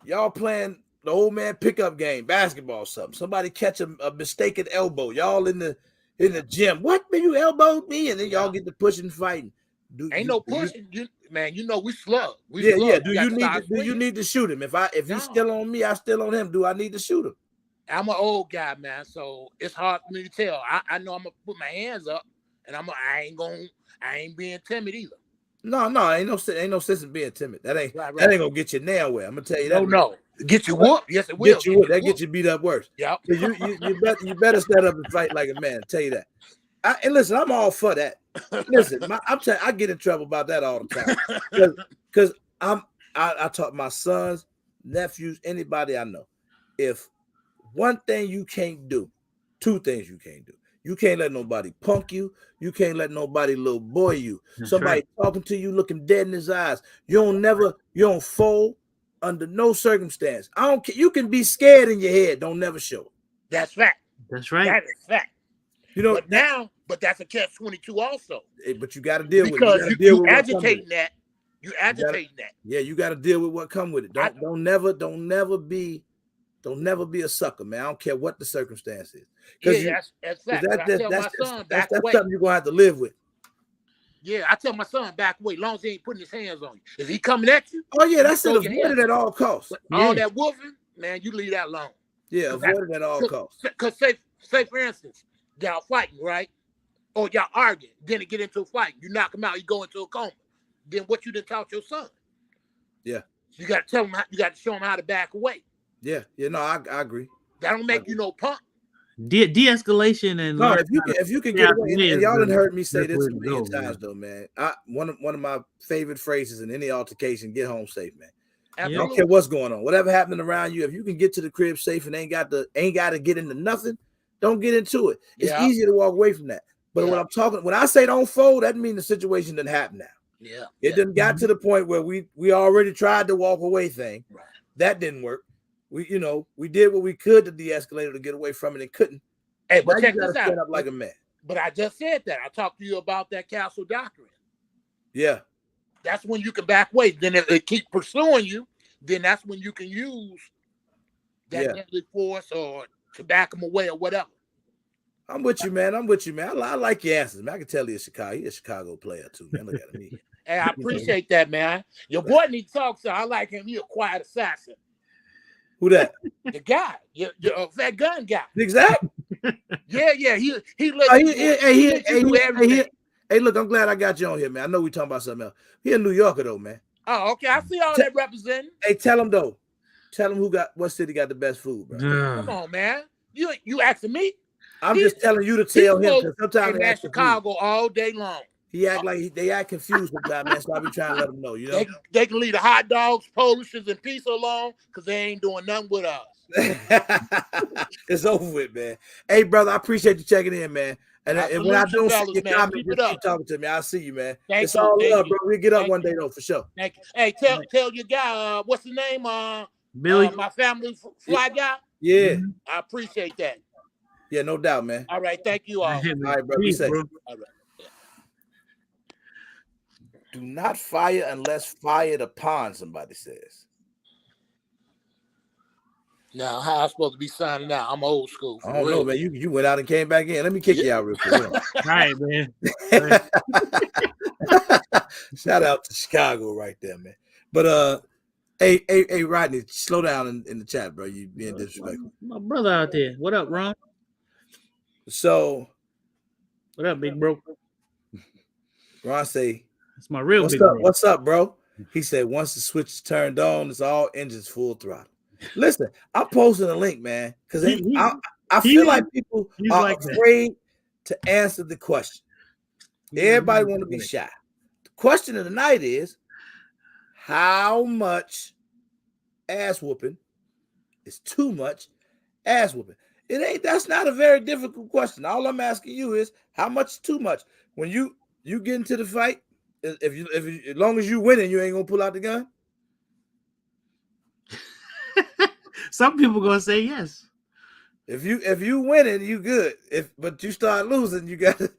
Y'all playing the old man pickup game, basketball or something. Somebody catch a mistaken elbow. Y'all in the gym. What, man, you elbowed me? And then y'all get to pushing and fighting. Ain't no pushing. Man, you know we slug. Yeah. Do you need to shoot him? If he's still on me, I still on him. Do I need to shoot him? I'm an old guy, man, so it's hard for me to tell. I know I'm gonna put my hands up, and I ain't being timid either. No, ain't no sense in being timid. That ain't gonna get you nail where. I'm gonna tell you that. No. Get you whooped. Yes, it will. Get you whooped. That get you beat up worse. Yep. You better set up and fight like a man. I'll tell you that. And listen, I'm all for that. Listen, I get in trouble about that all the time, because I taught my sons, nephews, anybody I know. If one thing you can't do, two things you can't do. You can't let nobody punk you. You can't let nobody little boy you. That's Somebody talking to you, looking dead in his eyes. You don't fold under no circumstance. I don't care. You can be scared in your head. Don't never show it. That's fact. That's right. That is fact. You know, but that's a catch-22 also. But you got to deal with it. Because you agitating that. You agitating that. Yeah, you got to deal with what come with it. Don't never be a sucker, man. I don't care what the circumstance is. Yeah, that's fact. I tell my son back away. That's something you're gonna have to live with. Yeah, I tell my son back away, as long as he ain't putting his hands on you. Is he coming at you? Oh yeah, that's it. Avoid it at all costs. All that wolfing, man, you leave that alone. Yeah, avoid it at all costs. Because say for instance, y'all fighting, right? Or y'all arguing, then it get into a fight. You knock him out, you go into a coma. Then what you done taught your son? Yeah. You got to tell him. You got to show him how to back away. Yeah. No, I agree. That don't make you no punk. De-escalation and no, if you can get away, and y'all done heard me say this a million times though, man. One of my favorite phrases in any altercation: get home safe, man. Absolutely. I don't care what's going on, whatever happening around you. If you can get to the crib safe and ain't got to get into nothing, don't get into it. It's easier to walk away from that. But when I say don't fold, that means the situation didn't happen now. Yeah, it didn't got to the point where we already tried the walk away thing. Right. That didn't work. We did what we could to de-escalate or to get away from it and couldn't. Hey, but check this out. Stand up like a man. But I just said that. I talked to you about that castle doctrine. Yeah. That's when you can back away. Then if they keep pursuing you, then that's when you can use that deadly force or to back them away or whatever. I'm with you, man. I like your answers, man. I can tell you're a Chicago player too, man. Look at me. Hey, I appreciate that, man. Your boy needs to talk, so I like him. He a quiet assassin. Who that? The guy, your that gun guy. Exactly. Yeah. He do everything. Hey, look, I'm glad I got you on here, man. I know we talking about something else. He a New Yorker though, man. Oh, okay. I see all that representing. Hey, tell him though. Tell him what city got the best food, bro. Come on, man. You asking me? I'm just telling you to tell him, because sometimes in Chicago all day long. He act like they act confused sometimes, man. So I be trying to let them know, you know. They can leave the hot dogs, Polishes, and pizza alone because they ain't doing nothing with us. It's over with, man. Hey, brother, I appreciate you checking in, man. And when I don't see your comment, just keep talking to me. I'll see you, man. It's all love, bro. We'll get up one day, though, for sure. Thank you. Hey, tell your guy, what's the name? Billy. My family fly guy. Yeah. I appreciate that. Yeah, no doubt, man. All right, thank you all. All right, bro. Be safe. All right. Do not fire unless fired upon, somebody says. Now, how am I supposed to be signing out? I'm old school. I don't know, man. You went out and came back in. Let me kick you out real quick. All right, man. Shout out to Chicago right there, man. But hey, Rodney, slow down in the chat, bro. You being disrespectful. My brother out there. What up, Ron? So What up, big bro? Ron say, It's my real "What's big up? bro. What's up, bro?" He said, "Once the switch is turned on, it's all engines full throttle." Listen, I'm posting a link, man, because I feel like people are like afraid to answer the question. Everybody want to be shy. The question of the night is, how much ass whooping is too much ass whooping? That's not a very difficult question. All I'm asking you is, how much is too much? When you get into the fight, as long as you winning, you ain't gonna pull out the gun. Some people gonna say yes. If you winning, you good. But you start losing, you gotta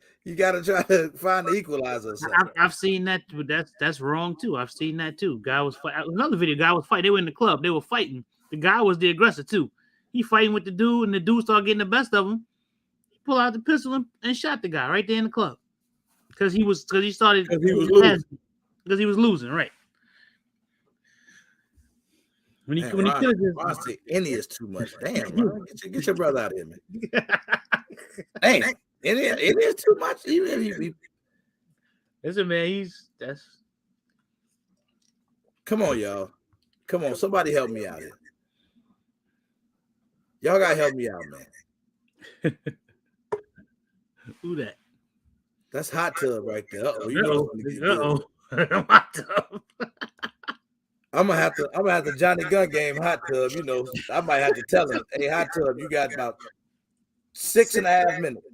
try to find the equalizer or something. I've seen that, but that's wrong too. I've seen that too. Guy was another video. Guy was fighting. They were in the club. They were fighting. The guy was the aggressor too. He fighting with the dude, and the dude started getting the best of him. He pulled out the pistol and shot the guy right there in the club because he was losing. Because he was losing, right? When he Ron say any is too much. Damn, Ron, get your brother out of here, man. Damn, it is too much. Listen, man, Come on, y'all. Come on, somebody help me out here. Y'all gotta help me out, man. Who that? That's Hot Tub right there. Hot Tub. I'm gonna have to Johnny Gun game Hot Tub. I might have to tell him, hey, Hot Tub, you got about 6.5 minutes.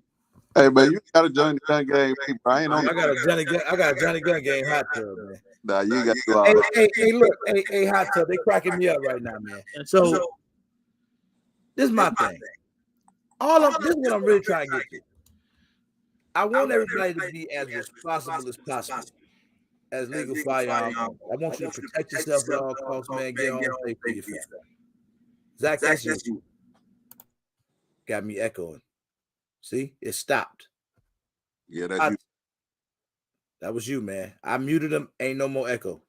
Hey, man, you got to join the gun game. I got a Johnny Gun game Hot Tub, man. Nah, you got to do all that. Hey, look, hey, Hot Tub, they cracking me up right now, man. So this is my thing. This is what I'm really trying to get to. I want everybody to be as responsible as possible as legal firearm. I want you to protect yourself at all costs, man. Get home safe for your family. Zach, that's you. Got me echoing. See, it stopped. Yeah, that's you. That was you, man. I muted him. Ain't no more echo.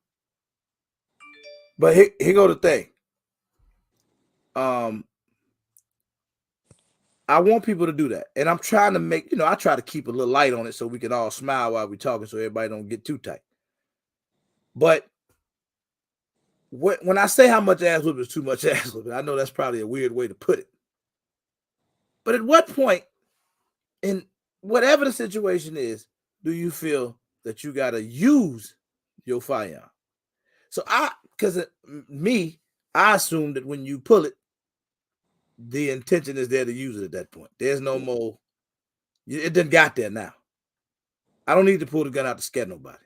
But here go the thing. I want people to do that. And I'm trying to make, I try to keep a little light on it so we can all smile while we're talking so everybody don't get too tight. But when I say how much ass whooping is too much ass whooping, I know that's probably a weird way to put it. But at what point, in whatever the situation is, do you feel that you got to use your firearm? So I assume that when you pull it, the intention is there to use it at that point. There's no more. It done got there now. I don't need to pull the gun out to scare nobody.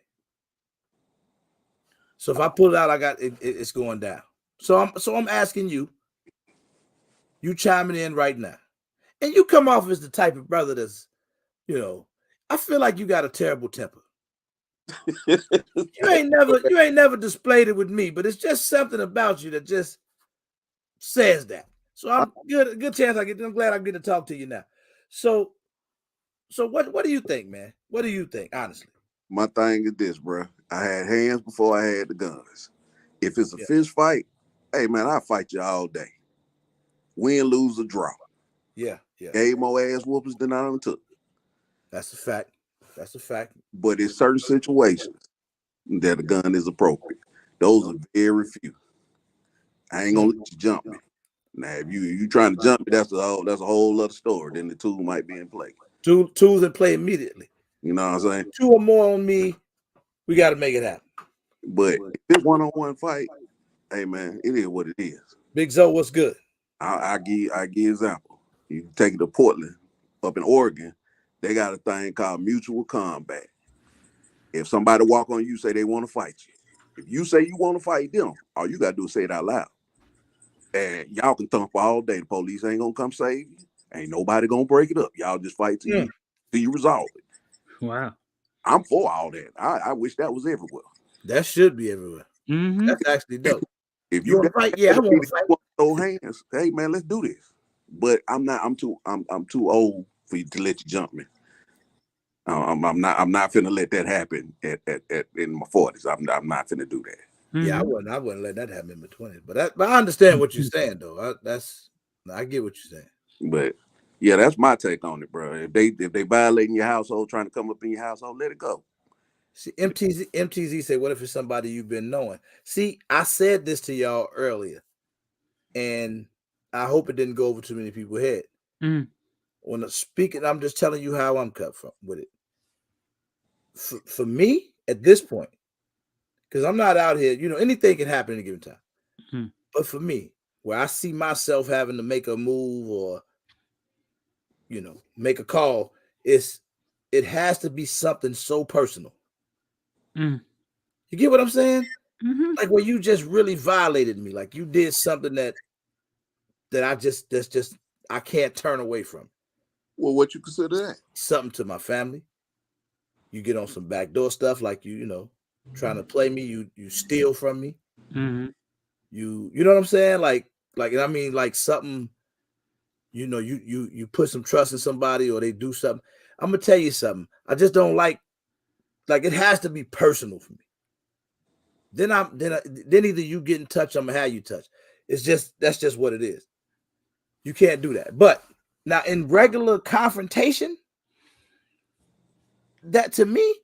So if I pull it out, it's going down. So I'm asking you chiming in right now. And you come off as the type of brother that's, I feel like you got a terrible temper. You ain't never displayed it with me, but it's just something about you that just says that. So I'm good chance I'm glad I get to talk to you now. So what do you think, man? What do you think, honestly? My thing is this, bro. I had hands before I had the guns. If it's a fist fight, hey, man, I'll fight you all day. Win, lose, or draw. Yeah. Gave more ass whoopers than I done took. That's a fact. But in certain situations that a gun is appropriate. Those are very few. I ain't gonna let you jump me. Now, if you trying to jump me, that's a whole other story. Then the tool might be in play. Tools in play immediately. You know what I'm saying? 2 or more on me, we got to make it happen. But if it's one-on-one fight, hey man, it is what it is. Big Zoe, what's good? I give example. You take it to Portland, up in Oregon, they got a thing called mutual combat. If somebody walk on you, say they want to fight you. If you say you want to fight them, all you gotta do is say it out loud. And y'all can thump all day. The police ain't gonna come save you. Ain't nobody gonna break it up. Y'all just fight till you resolve it. Wow. I'm for all that. I wish that was everywhere. That should be everywhere. Mm-hmm. That's actually dope. If you fight, I want to fight. Throw hands. Hey man, let's do this. But I'm too old for you to let you jump me. I'm not finna let that happen at in my 40s. I'm not finna do that. Yeah, I wouldn't let that happen in my 20s. But I understand what you're saying though. I get what you're saying. But yeah, that's my take on it, bro. If they violating your household, trying to come up in your household, let it go. See, MTZ say, what if it's somebody you've been knowing? See, I said this to y'all earlier, and I hope it didn't go over too many people's head. When speaking, I'm just telling you how I'm cut from with it. For me, at this point, because I'm not out here, anything can happen at a given time. But for me, where I see myself having to make a move or, make a call, it has to be something so personal. You get what I'm saying? Like where you just really violated me, like you did something that I can't turn away from. Well, what you consider that? Something to my family. You get on some backdoor stuff, like you trying to play me. You steal from me. You know what I'm saying? Like I mean, like something. You put some trust in somebody, or they do something. I'm gonna tell you something. I just don't like it has to be personal for me. Then either you get in touch, I'm gonna have you touch. That's just what it is. You can't do that. But now in regular confrontation, that to me,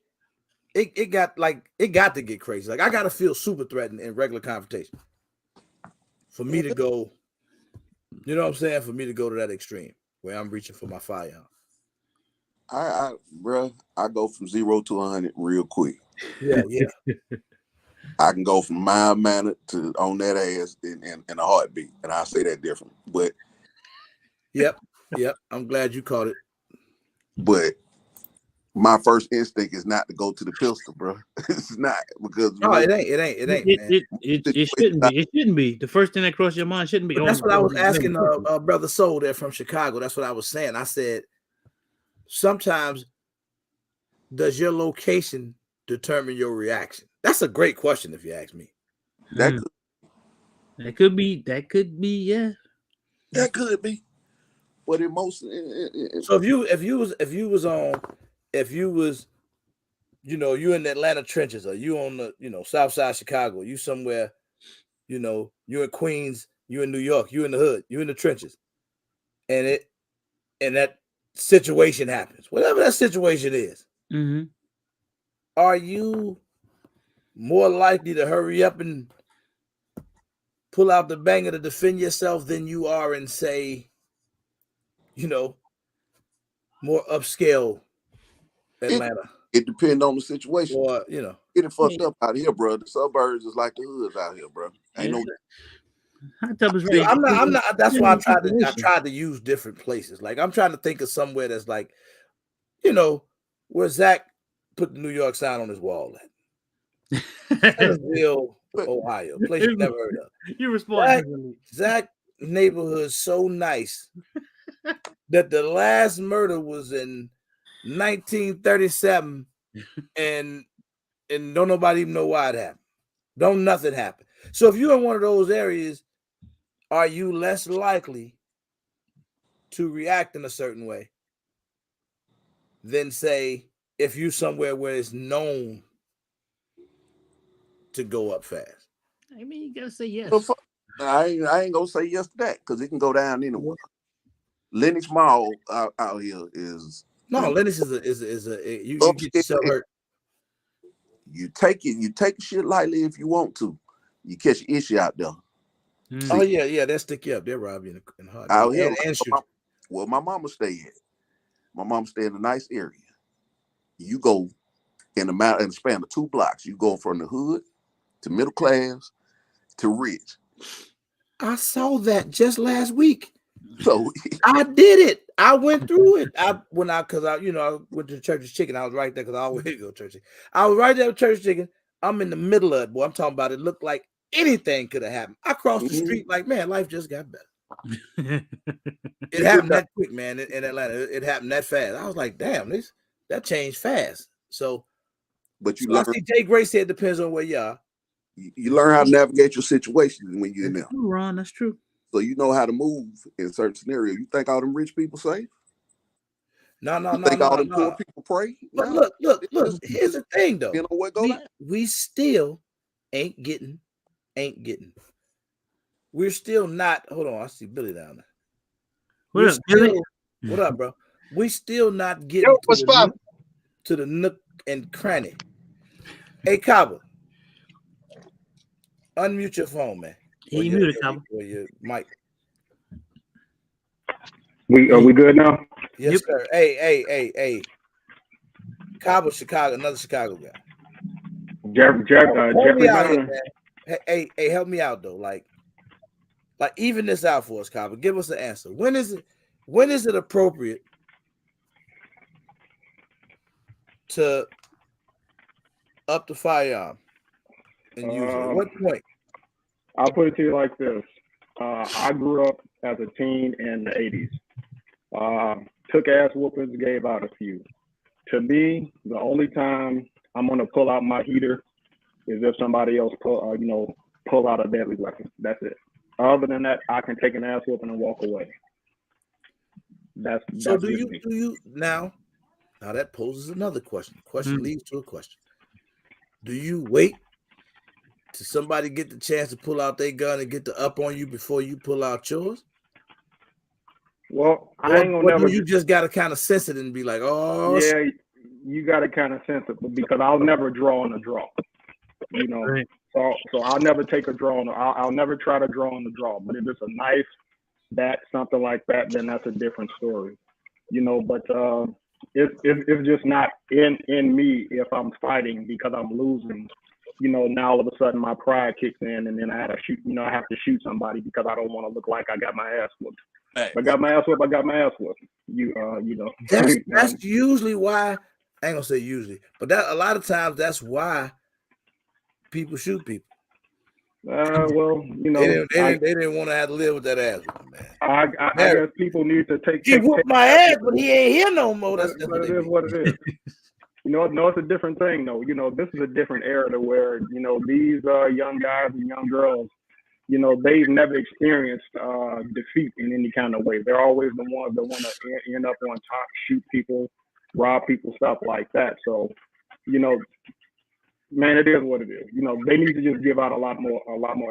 it got to get crazy. Like I gotta feel super threatened in regular confrontation for me to go. You know what I'm saying? For me to go to that extreme where I'm reaching for my firearm. Bro, I go from 0 to 100 real quick. Yeah. I can go from mild mannered to on that ass in a heartbeat, and I say that different. But yep. I'm glad you caught it. But my first instinct is not to go to the pistol, bro. It's not, because no, it ain't, man. It shouldn't be. It shouldn't be. The first thing that crosses your mind shouldn't be. But that's what I was asking Brother Soul there from Chicago. That's what I was saying. I said, sometimes does your location determine your reaction? That's a great question if you ask me. That could be. That could be. Yeah. That could be. But so if you was you in the Atlanta trenches, or you on the South Side Chicago, you somewhere, you in Queens, you in New York, you in the hood, you in the trenches, and that situation happens, whatever that situation is, are you more likely to hurry up and pull out the banger to defend yourself than you are in, say, more upscale Atlanta? It depends on the situation. Or, getting fucked up out here, bro. The suburbs is like the hoods out here, bro. Ain't no. I'm not. That's why I tried to use different places. Like I'm trying to think of somewhere that's like, where Zach put the New York sign on his wall at. Centerville, Ohio, place you never heard of. You respond. Zach neighborhood so nice that the last murder was in 1937, and don't nobody even know why it happened. Don't nothing happen. So if you're in one of those areas, are you less likely to react in a certain way than, say, if you somewhere where it's known to go up fast? I mean, you gotta say yes. I ain't gonna say yes to that, because it can go down anywhere. Lenox Mall out here is Lenox is a you get yourself hurt. You take shit lightly if you want to. You catch an issue out there. Oh yeah, they'll stick you up. They'll rob you in the heart. Out here, well, my mama stay at. My mama stay in a nice area. You go in the span of 2 blocks. You go from the hood to middle class to rich. I saw that just last week. So I did it. I went through it. I went to Church's Chicken. I was right there because I always go to Church's Chicken. I was right there with Church's Chicken. I'm in the middle of it, boy. I'm talking about it looked like anything could have happened. I crossed the street like, man, life just got better. It happened that quick, man, in Atlanta. It happened that fast. I was like, damn, that changed fast. So, but you learn. I see Jay Gray said it depends on where you are. You learn how to navigate your situation when you're in there. Ron, that's true. So you know how to move in certain scenarios. You think all them rich people safe? No. You think all the poor people pray? But No. look. Here's the thing, though. You know what go down? We still ain't getting. We're still not. Hold on, I see Billy down there. What up, Billy? What up, bro? We still not getting to the nook and cranny. Hey, Kaba, unmute your phone, man. He muted, Kaba. Or your mic. Are we good now? Yes, sir. Hey. Kaba, Chicago, another Chicago guy. Jeffrey Brown. Hey, help me out though. Like even this out for us, Kaba. Give us an answer. When is it appropriate to up the firearm and use it? At what point? I'll put it to you like this. I grew up as a teen in the 80s. Took ass whoopings, gave out a few. To me, the only time I'm gonna pull out my heater is if somebody else pull out a deadly weapon. That's it. Other than that, I can take an ass whooping and walk away. So do you now that poses another question. The question leads to a question. Do you wait till somebody get the chance to pull out their gun and get the up on you before you pull out yours? Well, I ain't gonna never. You just gotta kind of sense it and be like, oh yeah, you gotta kind of sense it because I'll never draw on a draw. You know, Right. So I'll never take a draw. I'll never try to draw on the draw. But if it's a knife, bat, something like that, then that's a different story. You know, but it's just not in me if I'm fighting because I'm losing. You know, now all of a sudden my pride kicks in, and then I have to shoot. You know, I have to shoot somebody because I don't want to look like I got my ass whooped. Hey. I got my ass whooped. I got my ass whooped. You know. That's usually why. I ain't gonna say usually, but that a lot of times that's why people shoot people. Well, you know, they didn't want to have to live with that ass, man. I guess people need to take. He whooped my ass, but he ain't here no more. That's but it is what it is. You know, no, it's a different thing, though. You know, this is a different era to where, you know, these young guys and young girls, you know, they've never experienced defeat in any kind of way. They're always the ones that want to end up on top, shoot people, rob people, stuff like that. So, you know, man, it is what it is. You know, they need to just give out a lot more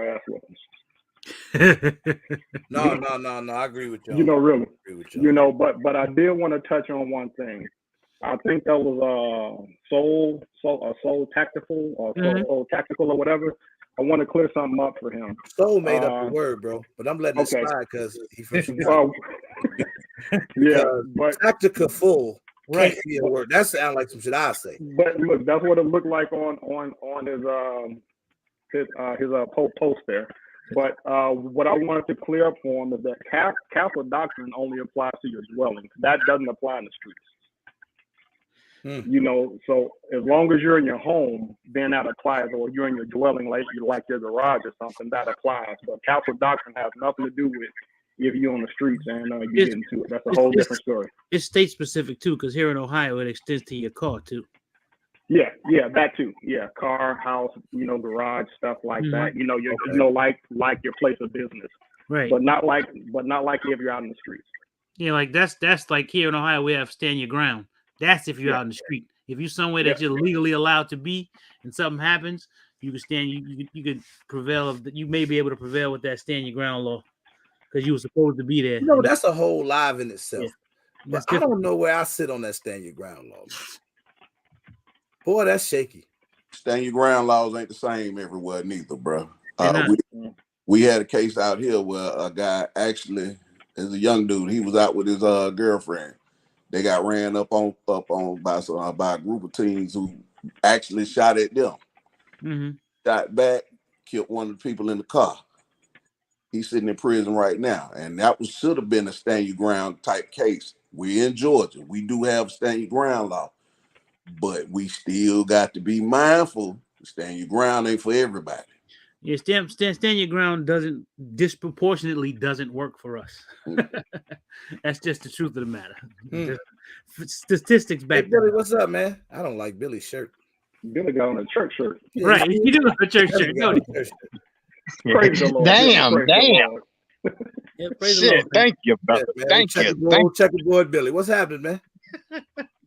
ass weapons. No, I agree with you. You know, really. You know, but I did want to touch on one thing. I think that was Soul Tactical or Soul Tactical or whatever. I want to clear something up for him. Soul made up the word, bro, but I'm letting it slide because he's from Chicago. Yeah, but tactical can't be a word. That sounds like some shit I say. But look, that's what it looked like on his post there. But what I wanted to clear up for him is that castle doctrine only applies to your dwelling. That doesn't apply in the streets. You know, so as long as you're in your home, then that applies, or you're in your dwelling, like your garage or something, that applies. But castle doctrine has nothing to do with if you're on the streets and you get into it. That's a whole different story. It's state specific too, because here in Ohio it extends to your car too. Yeah, that too. Yeah, car, house, you know, garage, stuff like that. You know, you know, like your place of business, right? But not like if you're out in the streets. Yeah, like that's like here in Ohio we have stand your ground. That's if you're out in the street. If you're somewhere that you're legally allowed to be, and something happens, you can stand. You could prevail. You may be able to prevail with that stand your ground law because you were supposed to be there. You know, that's a whole live in itself. Yeah. But I don't know where I sit on that stand your ground law. Boy, that's shaky. Stand your ground laws ain't the same everywhere neither, bro. We had a case out here where a guy actually, as a young dude, he was out with his girlfriend. They got ran up on by a group of teens who actually shot at them. Shot back, killed one of the people in the car. He's sitting in prison right now, and that should have been a stand your ground type case. We're in Georgia. We do have a stand your ground law, but we still got to be mindful. Stand your ground ain't for everybody. Yeah, stand your ground disproportionately doesn't work for us. That's just the truth of the matter. Statistics back. Hey, Billy, what's up, man? I don't like Billy's shirt. Billy got on a church shirt. Right, you do have a church shirt. Praise the Lord. Damn. Yeah, praise Shit, the Lord. thank you, brother. Yeah, thank you. Checkerboard Billy. What's happening, man?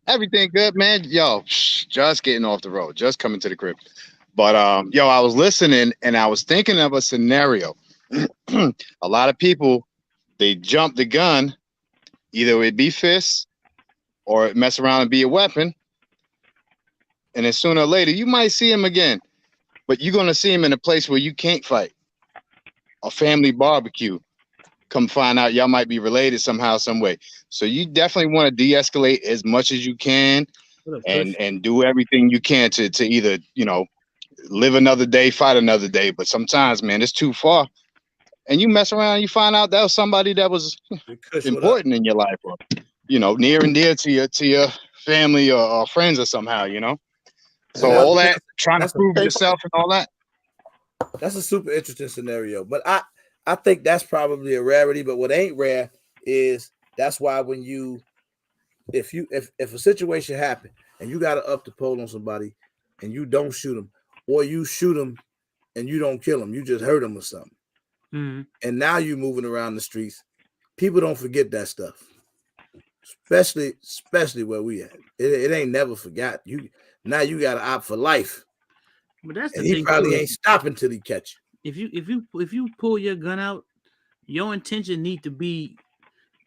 Everything good, man. Yo, just getting off the road, just coming to the crib. But yo, I was listening and I was thinking of a scenario. A lot of people, they jump the gun, either it be fists or it mess around and be a weapon. And then sooner or later, you might see him again, but you're gonna see him in a place where you can't fight. A family barbecue. Come find out y'all might be related somehow, some way. So you definitely want to de-escalate as much as you can, and do everything you can to either, you know, live another day, fight another day. But sometimes, man, it's too far. And you mess around, you find out that was somebody that was important in your life, or, you know, near and dear to your family or friends or somehow, you know. So all that trying to prove yourself and all that. That's a super interesting scenario. But I think that's probably a rarity. But what ain't rare is that's why when you if a situation happen and you got to up the pole on somebody and you don't shoot them, or you shoot them and you don't kill them, you just hurt them or something. Mm-hmm. And now you moving around the streets. People don't forget that stuff, especially where we at. It ain't never forgot. You got to opt for life. But that's the and thing. He probably too. ain't stopping till he catch you. If you pull your gun out, your intention need to be.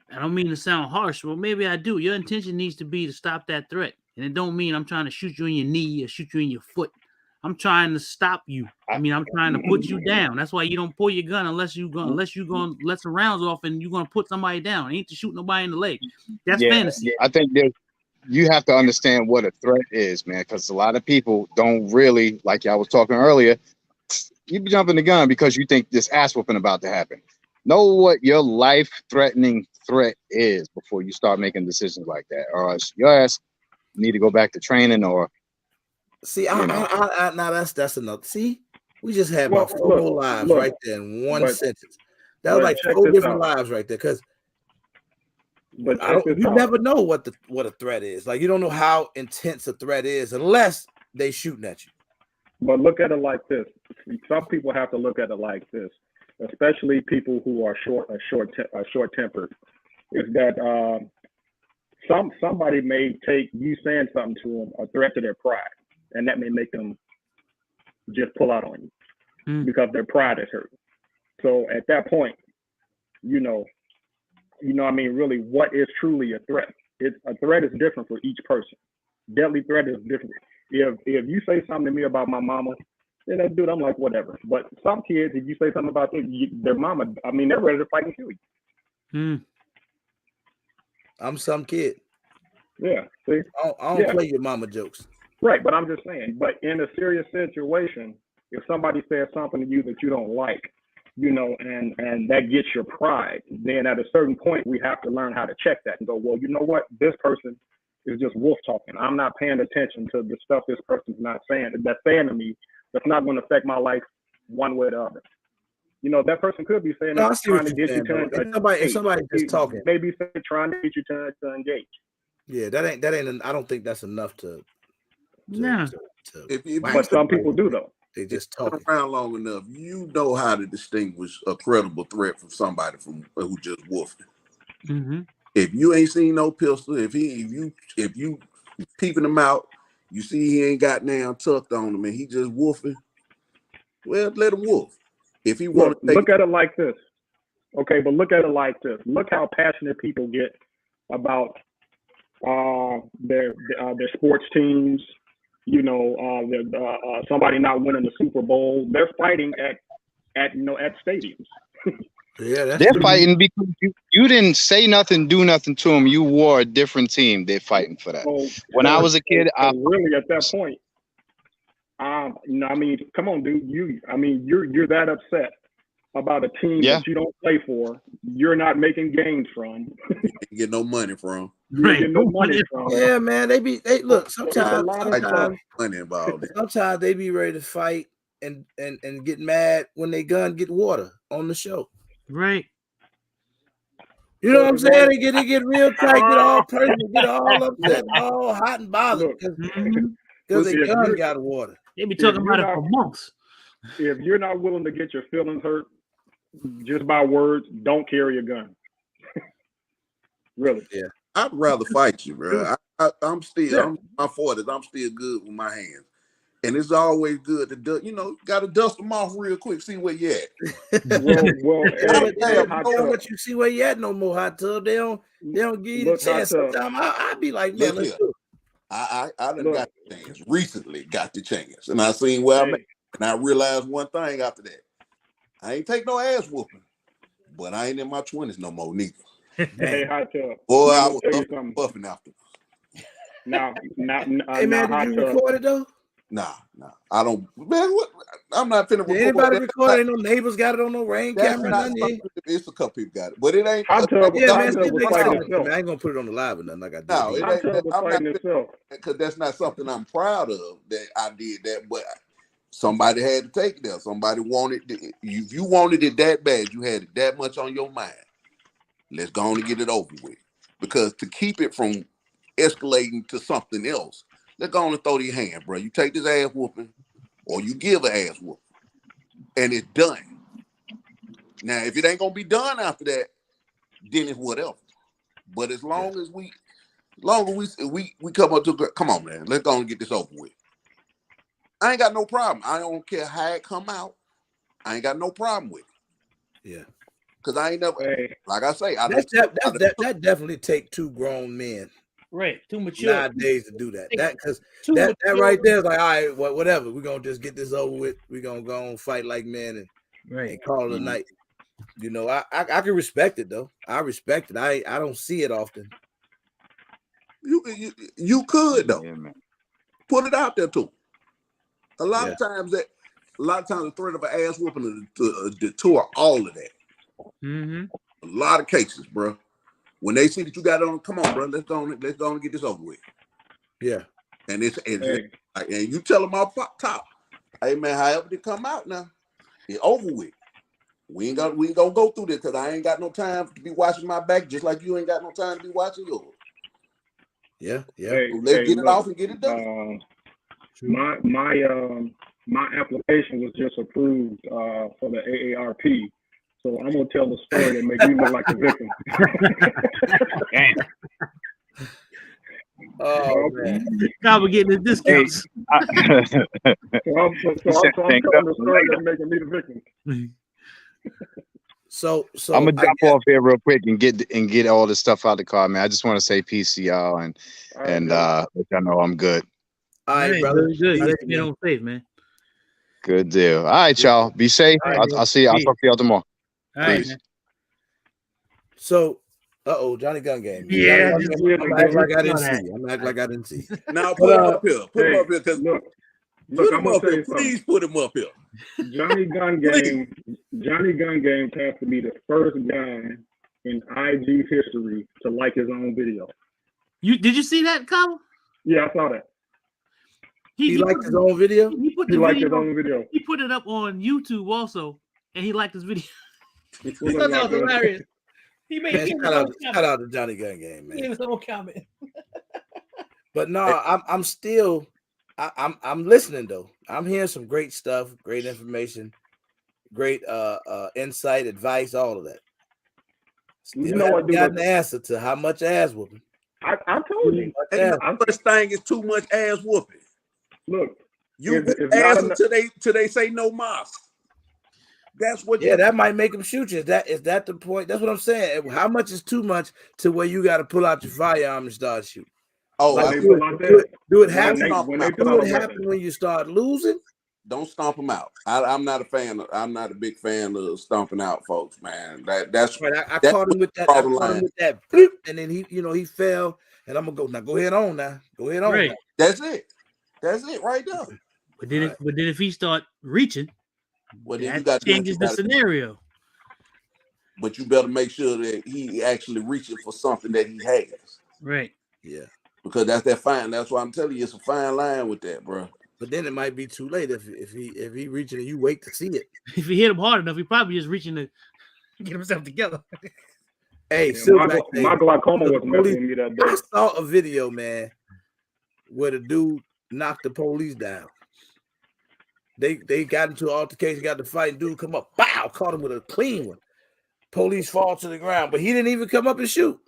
I don't mean to sound harsh, but maybe I do. Your intention needs to be to stop that threat, and it don't mean I'm trying to shoot you in your knee or shoot you in your foot. I'm trying to stop you. I mean, I'm trying to put you down. That's why you don't pull your gun unless you gonna let some rounds off and you're gonna put somebody down. You ain't to shoot nobody in the leg. That's fantasy. I think you have to understand what a threat is, man, because a lot of people don't really, like y'all was talking earlier, you be jumping the gun because you think this ass whooping about to happen. Know what your life-threatening threat is before you start making decisions like that, or else your ass need to go back to training. Or see, now that's enough. See, we just had about 4 more lives right there in one sentence. That was like 4 different lives right there. Because you never know what a threat is. Like, you don't know how intense a threat is unless they shooting at you. But look at it like this. Some people have to look at it like this, especially people who are short-tempered. Is that somebody may take you saying something to them a threat to their pride, and that may make them just pull out on you because their pride is hurt. So at that point, you know, I mean, really, what is truly a threat? A threat is different for each person. Deadly threat is different. If you say something to me about my mama, then dude, I'm like, whatever. But some kids, if you say something about their mama, I mean, they're ready to fight and kill you. I'm some kid. Yeah. See? I don't play your mama jokes. Right, but I'm just saying. But in a serious situation, if somebody says something to you that you don't like, you know, and that gets your pride, then at a certain point, we have to learn how to check that and go, well, you know what? This person is just wolf talking. I'm not paying attention to the stuff this person's not saying. That's saying to me, that's not going to affect my life one way or the other. You know, that person could be saying that trying to get you to if somebody just talking, maybe trying to get you to engage. Yeah, that ain't. I don't think that's enough to but some people do though. They just talk around long enough. You know how to distinguish a credible threat from somebody who just woofed it. Mm-hmm. If you ain't seen no pistol, if you peeping him out, you see he ain't got now tucked on him and he just woofing, well, let him woof. If he want to look at it like this, okay, but look at it like this. Look how passionate people get about their sports teams. You know, somebody not winning the Super Bowl, they're fighting at stadiums. Yeah, they're fighting because you didn't say nothing, do nothing to them. You wore a different team. They're fighting for that. When I was a kid, really at that point, you know, I mean, come on, dude. You're that upset about a team that you don't play for. You're not making gains from. You get no money from. Yeah, man. They look sometimes. Money involved. Sometimes they be ready to fight and get mad when they gun get water on the show. Right. You know what I'm saying? They get real tight, get all personal, get all upset, all hot and bothered because they gun got water. They be talking about it for months. If you're not willing to get your feelings hurt just by words, don't carry a gun. Really? Yeah. I'd rather fight you, bro. I'm in my 40s. I'm still good with my hands. And it's always good to got to dust them off real quick, see where you at. Well, They don't let you see where you at no more, Hot Tub. They don't give you the chance. Sometimes I'd be like, man, let's do it. I done got the chance. Recently got the chance. And I seen where I'm at. And I realized one thing after that. I ain't take no ass whooping. But I ain't in my 20s no more, neither. Hey, Hot Tub. Boy, I was buffing after. Hey, man, did you record it, though? Nah. I don't. Man, what? I'm not finna record. Anybody record? Ain't no neighbors got it on no rain camera. It's a couple people got it, but it ain't. Hot Tub was fighting itself. I ain't gonna put it on the live or nothing. I got it ain't. I'm not itself because that's not something I'm proud of that I did that, but somebody had to take it there. Somebody wanted it. If you wanted it that bad, you had it that much on your mind. Let's go on and get it over with. Because to keep it from escalating to something else, let's go on and throw your hand, bro. You take this ass whooping, or you give an ass whooping, and it's done. Now, if it ain't gonna be done after that, then it's whatever. But as long as we come up to, come on, man, let's go on and get this over with. I ain't got no problem. I don't care how it come out. I ain't got no problem with it. Yeah. Because I ain't never, like I say, that definitely take two grown men. Right. Too mature. Nowadays to do that. That right there is like, all right, whatever. We're going to just get this over with. We're going to go and fight like men and call it a night. You know, I can respect it, though. I respect it. I don't see it often. You could, though. Yeah, man. Put it out there, too. A lot of times the threat of an ass whooping to detour all of that. Mm-hmm. A lot of cases, bro. When they see that you got it on, come on, bro. Let's go and get this over with. Yeah. And and you tell them off top, hey man, however they come out now, it's over with. We ain't gonna go through this because I ain't got no time to be watching my back, just like you ain't got no time to be watching yours. Yeah. Let's get it off and get it done. My application was just approved for the AARP. So I'm gonna tell the story that makes me look like a victim. Oh man, God, we're getting the discounts. So I'm telling the story that's making me the victim. So I'm gonna jump off here real quick and get all this stuff out of the car, man. I just want to say peace to y'all and let y'all know I'm good. All right, brother. Good. You guys on safe, man. Good deal. All right, y'all. Be safe. I'll see you. I'll talk to y'all tomorrow. All right, man. So, Johnny Gun Game. Yeah, I'm act like I didn't see. I'm act like I didn't see. Now put him up here. Put him up here because look, I'm gonna tell you something. Please put him up here. Johnny Gun Game has to be the first guy in IG history to like his own video. Did you see that, Kyle? Yeah, I saw that. He liked his own video. He liked his own video. He put it up on YouTube also, and he liked his video. That was hilarious. He made shout out to Johnny Gun Game, man. He gave his own comment. But no, I'm still listening though. I'm hearing some great stuff, great information, great insight, advice, all of that. Still you know what? Got an answer to how much ass whooping. I told you. The first thing is too much ass whooping. Look, you ass till they say no mas. That's what. Yeah, that might make them shoot you. Is that the point? That's what I'm saying. How much is too much to where you got to pull out your firearm and start shooting? Oh, like, do it happen? Do it happen when you start losing? Don't stomp them out. I'm not a fan. I'm not a big fan of stomping out folks, man. That's right. I caught him with that. I caught him with that, and then he fell. And I'm gonna go now. Go ahead on now. Go ahead on. Right. Now. That's it. That's it right there. But then, if he start reaching, well, then that changes the scenario. But you better make sure that he actually reaching for something that he has. Right. Yeah. Because that's that fine. That's why I'm telling you, it's a fine line with that, bro. But then it might be too late if he reaching and you wait to see it. If he hit him hard enough, he probably just reaching to get himself together. Hey, my glaucoma was messing me that day. I saw a video, man, where the dude knocked the police down. They got into an altercation, got to fight, and dude come up, bow, caught him with a clean one. Police fall to the ground, but he didn't even come up and shoot.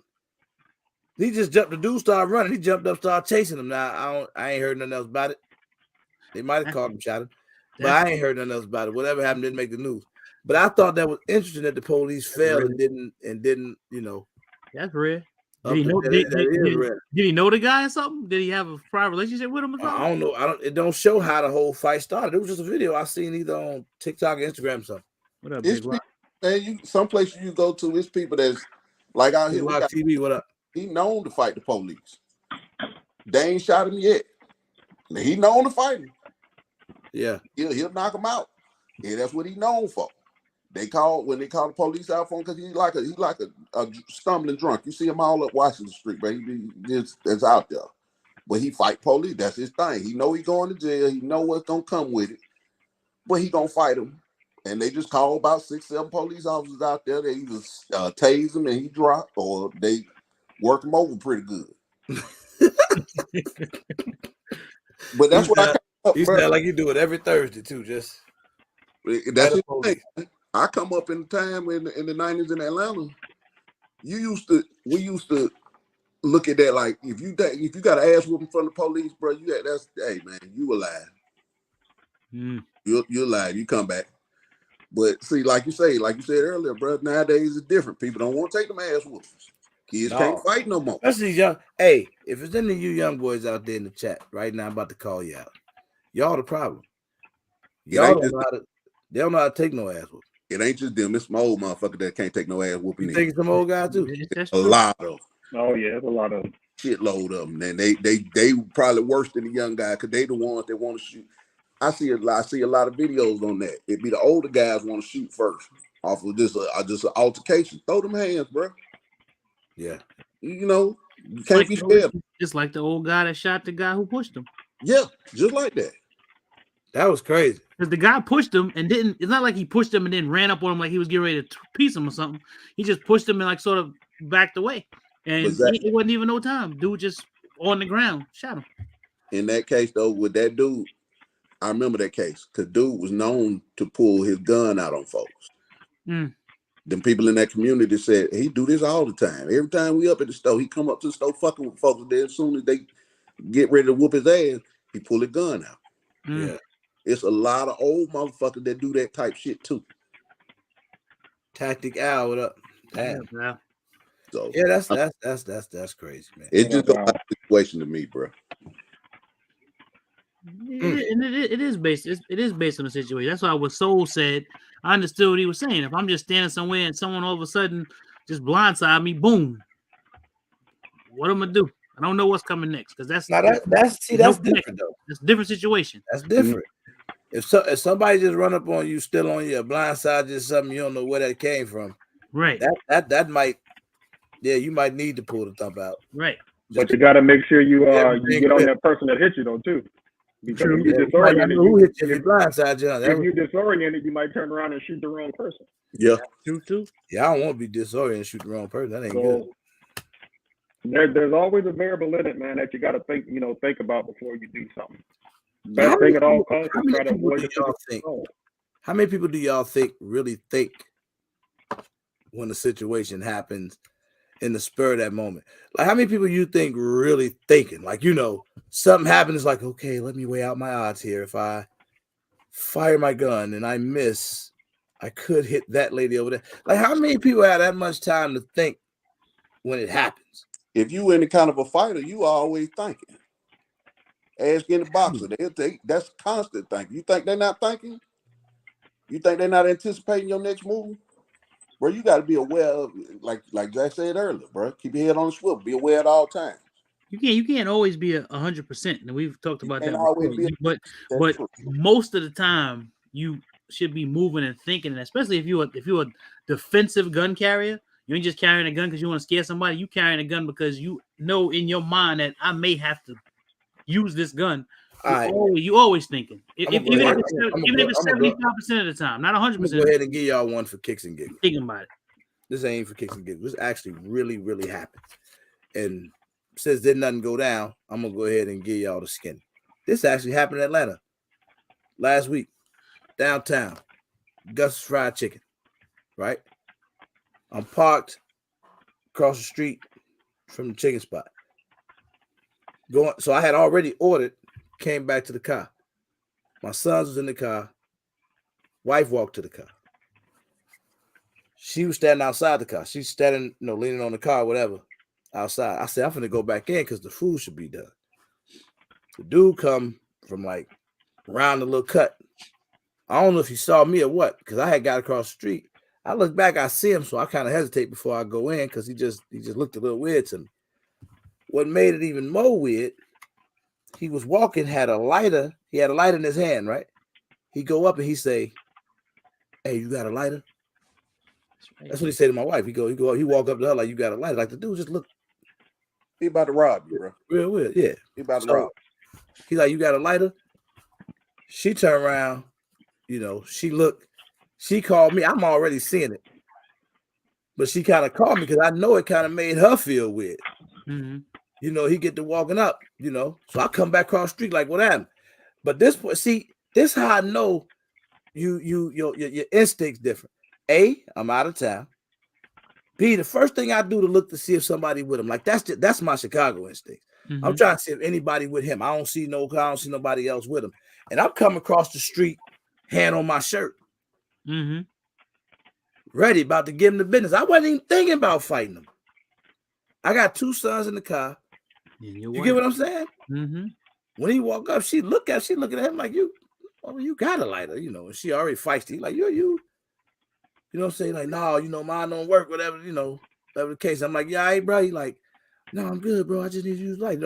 He just jumped. The dude started running. He jumped up, started chasing him. Now I ain't heard nothing else about it. They might have caught him, shot him, but I ain't heard nothing else about it. Whatever happened didn't make the news. But I thought that was interesting that the police fell and didn't, you know. That's rare. Did he know? Did he know the guy or something? Did he have a prior relationship with him or something? I don't know. It don't show how the whole fight started. It was just a video I seen either on TikTok or Instagram or something. What up, Big Rock? Man, some places you go to, it's people that's like out here. TV, what up? He known to fight the police. They ain't shot him yet. He known to fight him. Yeah, he'll knock him out. Yeah, that's what he known for. When they call the police out for him because he's like a stumbling drunk. You see him all up Washington Street, but that's out there. But he fight police. That's his thing. He know he going to jail. He know what's gonna come with it. But he gonna fight him. And they just call about 6-7 police officers out there. They either tase him and he drop, or they work him over pretty good. But that's what you sound like you do it every Thursday too. Just that's his thing. I come up in the time in the 90s in Atlanta. We used to look at that like if you got an ass whooping from the police, bro, hey man, you alive. You're alive. You come back. But see, like you said earlier, bro, nowadays it's different. People don't want to take them ass whoopings. Kids can't fight no more. Especially young. Hey, if it's any of you young boys out there in the chat right now, I'm about to call you out. Y'all the problem. They don't know how to take no ass whooping. It ain't just them. It's some old motherfucker that can't take no ass whooping. You think it's some old guys too? A lot of them. Oh yeah, it's a lot of them. Shitload of them. And they probably worse than the young guy because they the ones that want to shoot. I see a lot of videos on that. It be the older guys want to shoot first off of just an altercation. Throw them hands, bro. Yeah. You know, you can't be scared. Just like the old guy that shot the guy who pushed him. Yeah, just like that. That was crazy. Because the guy pushed him and didn't. It's not like he pushed him and then ran up on him like he was getting ready to piece him or something. He just pushed him and like sort of backed away, and it wasn't even no time. Dude just on the ground shot him. In that case, though, with that dude, I remember that case because dude was known to pull his gun out on folks. Them people in that community said he do this all the time. Every time we up at the store, he come up to the store fucking with folks. Then as soon as they get ready to whoop his ass, he pull his gun out. Yeah. It's a lot of old motherfuckers that do that type shit too. Tactic Al, what up? Damn. Yeah. So yeah, that's crazy, man. It's just a situation to me, bro. And it is based on the situation. That's why what Soul said. I understood what he was saying. If I'm just standing somewhere and someone all of a sudden just blindside me, boom. What am I gonna do? I don't know what's coming next because that's different though. It's a different situation. That's different. If somebody just run up on you, still on you, blindside just something you don't know where that came from, right? That might, you might need to pull the thump out, right? But you got to make sure you get on that person that hit you though too. Because if you're disoriented, who hit you? If blindside you, if you're disoriented, you might turn around and shoot the wrong person. Yeah, true. Yeah, I don't want to be disoriented and shoot the wrong person. That ain't good. There's always a variable in it, man, that you got to think about before you do something. Best thing at all costs is try to avoid it. How many people do y'all think really think when a situation happens in the spur of that moment? Like, how many people you think really thinking? Like, something happens, it's like, okay, let me weigh out my odds here. If I fire my gun and I miss, I could hit that lady over there. Like, how many people have that much time to think when it happens? If you any kind of a fighter, you always thinking. Ask any boxer, that's constant thinking. You think they're not thinking? You think they're not anticipating your next move? Bro, you got to be aware of, like Jack said earlier, bro. Keep your head on the swivel. Be aware at all times. You can't always be 100%, and we've talked about that before. But most of the time, you should be moving and thinking, and especially if you're a defensive gun carrier. You ain't just carrying a gun because you want to scare somebody. You carrying a gun because you know in your mind that I may have to use this gun. You always thinking. Even if it's 75% of the time, not 100%. Go ahead and give y'all one for kicks and giggles. Thinking about it. This ain't for kicks and giggles. This actually really, really happened. And since did nothing go down, I'm gonna go ahead and give y'all the skin. This actually happened in Atlanta last week, downtown. Gus Fried Chicken, right? I'm parked across the street, from the chicken spot. So I had already ordered, came back to the car. My sons was in the car. Wife walked to the car. She was standing outside the car. She's standing, leaning on the car, whatever, outside. I said, I'm finna go back in because the food should be done. The dude come from like around the little cut. I don't know if he saw me or what, because I had got across the street. I look back, I see him, so I kind of hesitate before I go in because he just looked a little weird to me. What made it even more weird, he was walking, had a lighter. He had a lighter in his hand, right? He go up and he say, "Hey, you got a lighter?" That's what he said to my wife. He walk up to her like, "You got a lighter?" Like the dude just looked. He about to rob you, bro. Real weird, yeah. He about to rob. He's like, "You got a lighter?" She turned around, she looked. She called me. I'm already seeing it. But she kind of called me because I know it kind of made her feel weird. Mm-hmm. He get to walking up, So I come back across the street like, what happened? But this is how I know your instinct's different. A, I'm out of town. B, the first thing I do to look to see if somebody with him. Like that's my Chicago instinct. Mm-hmm. I'm trying to see if anybody with him. I don't see nobody else with him. And I'm coming across the street, hand on my shirt. Mm-hmm. Ready, about to give him the business. I wasn't even thinking about fighting him. I got 2 sons in the car. You get what I'm saying? Mm-hmm. When he walk up, she looking at him like, you got a lighter, and she already feisty. Like, you know what I'm saying? Like, no, mine don't work, whatever, whatever the case. I'm like, yeah, hey, bro. He like, no, I'm good, bro. I just need to use light.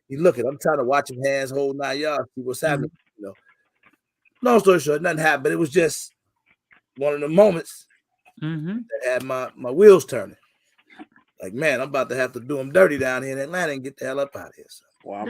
He looking. I'm trying to watch him hands, hold 9 yards, see what's happening. Long story short, nothing happened, but it was just one of the moments that had my wheels turning. Like, man, I'm about to have to do them dirty down here in Atlanta and get the hell up out of here. So. Well,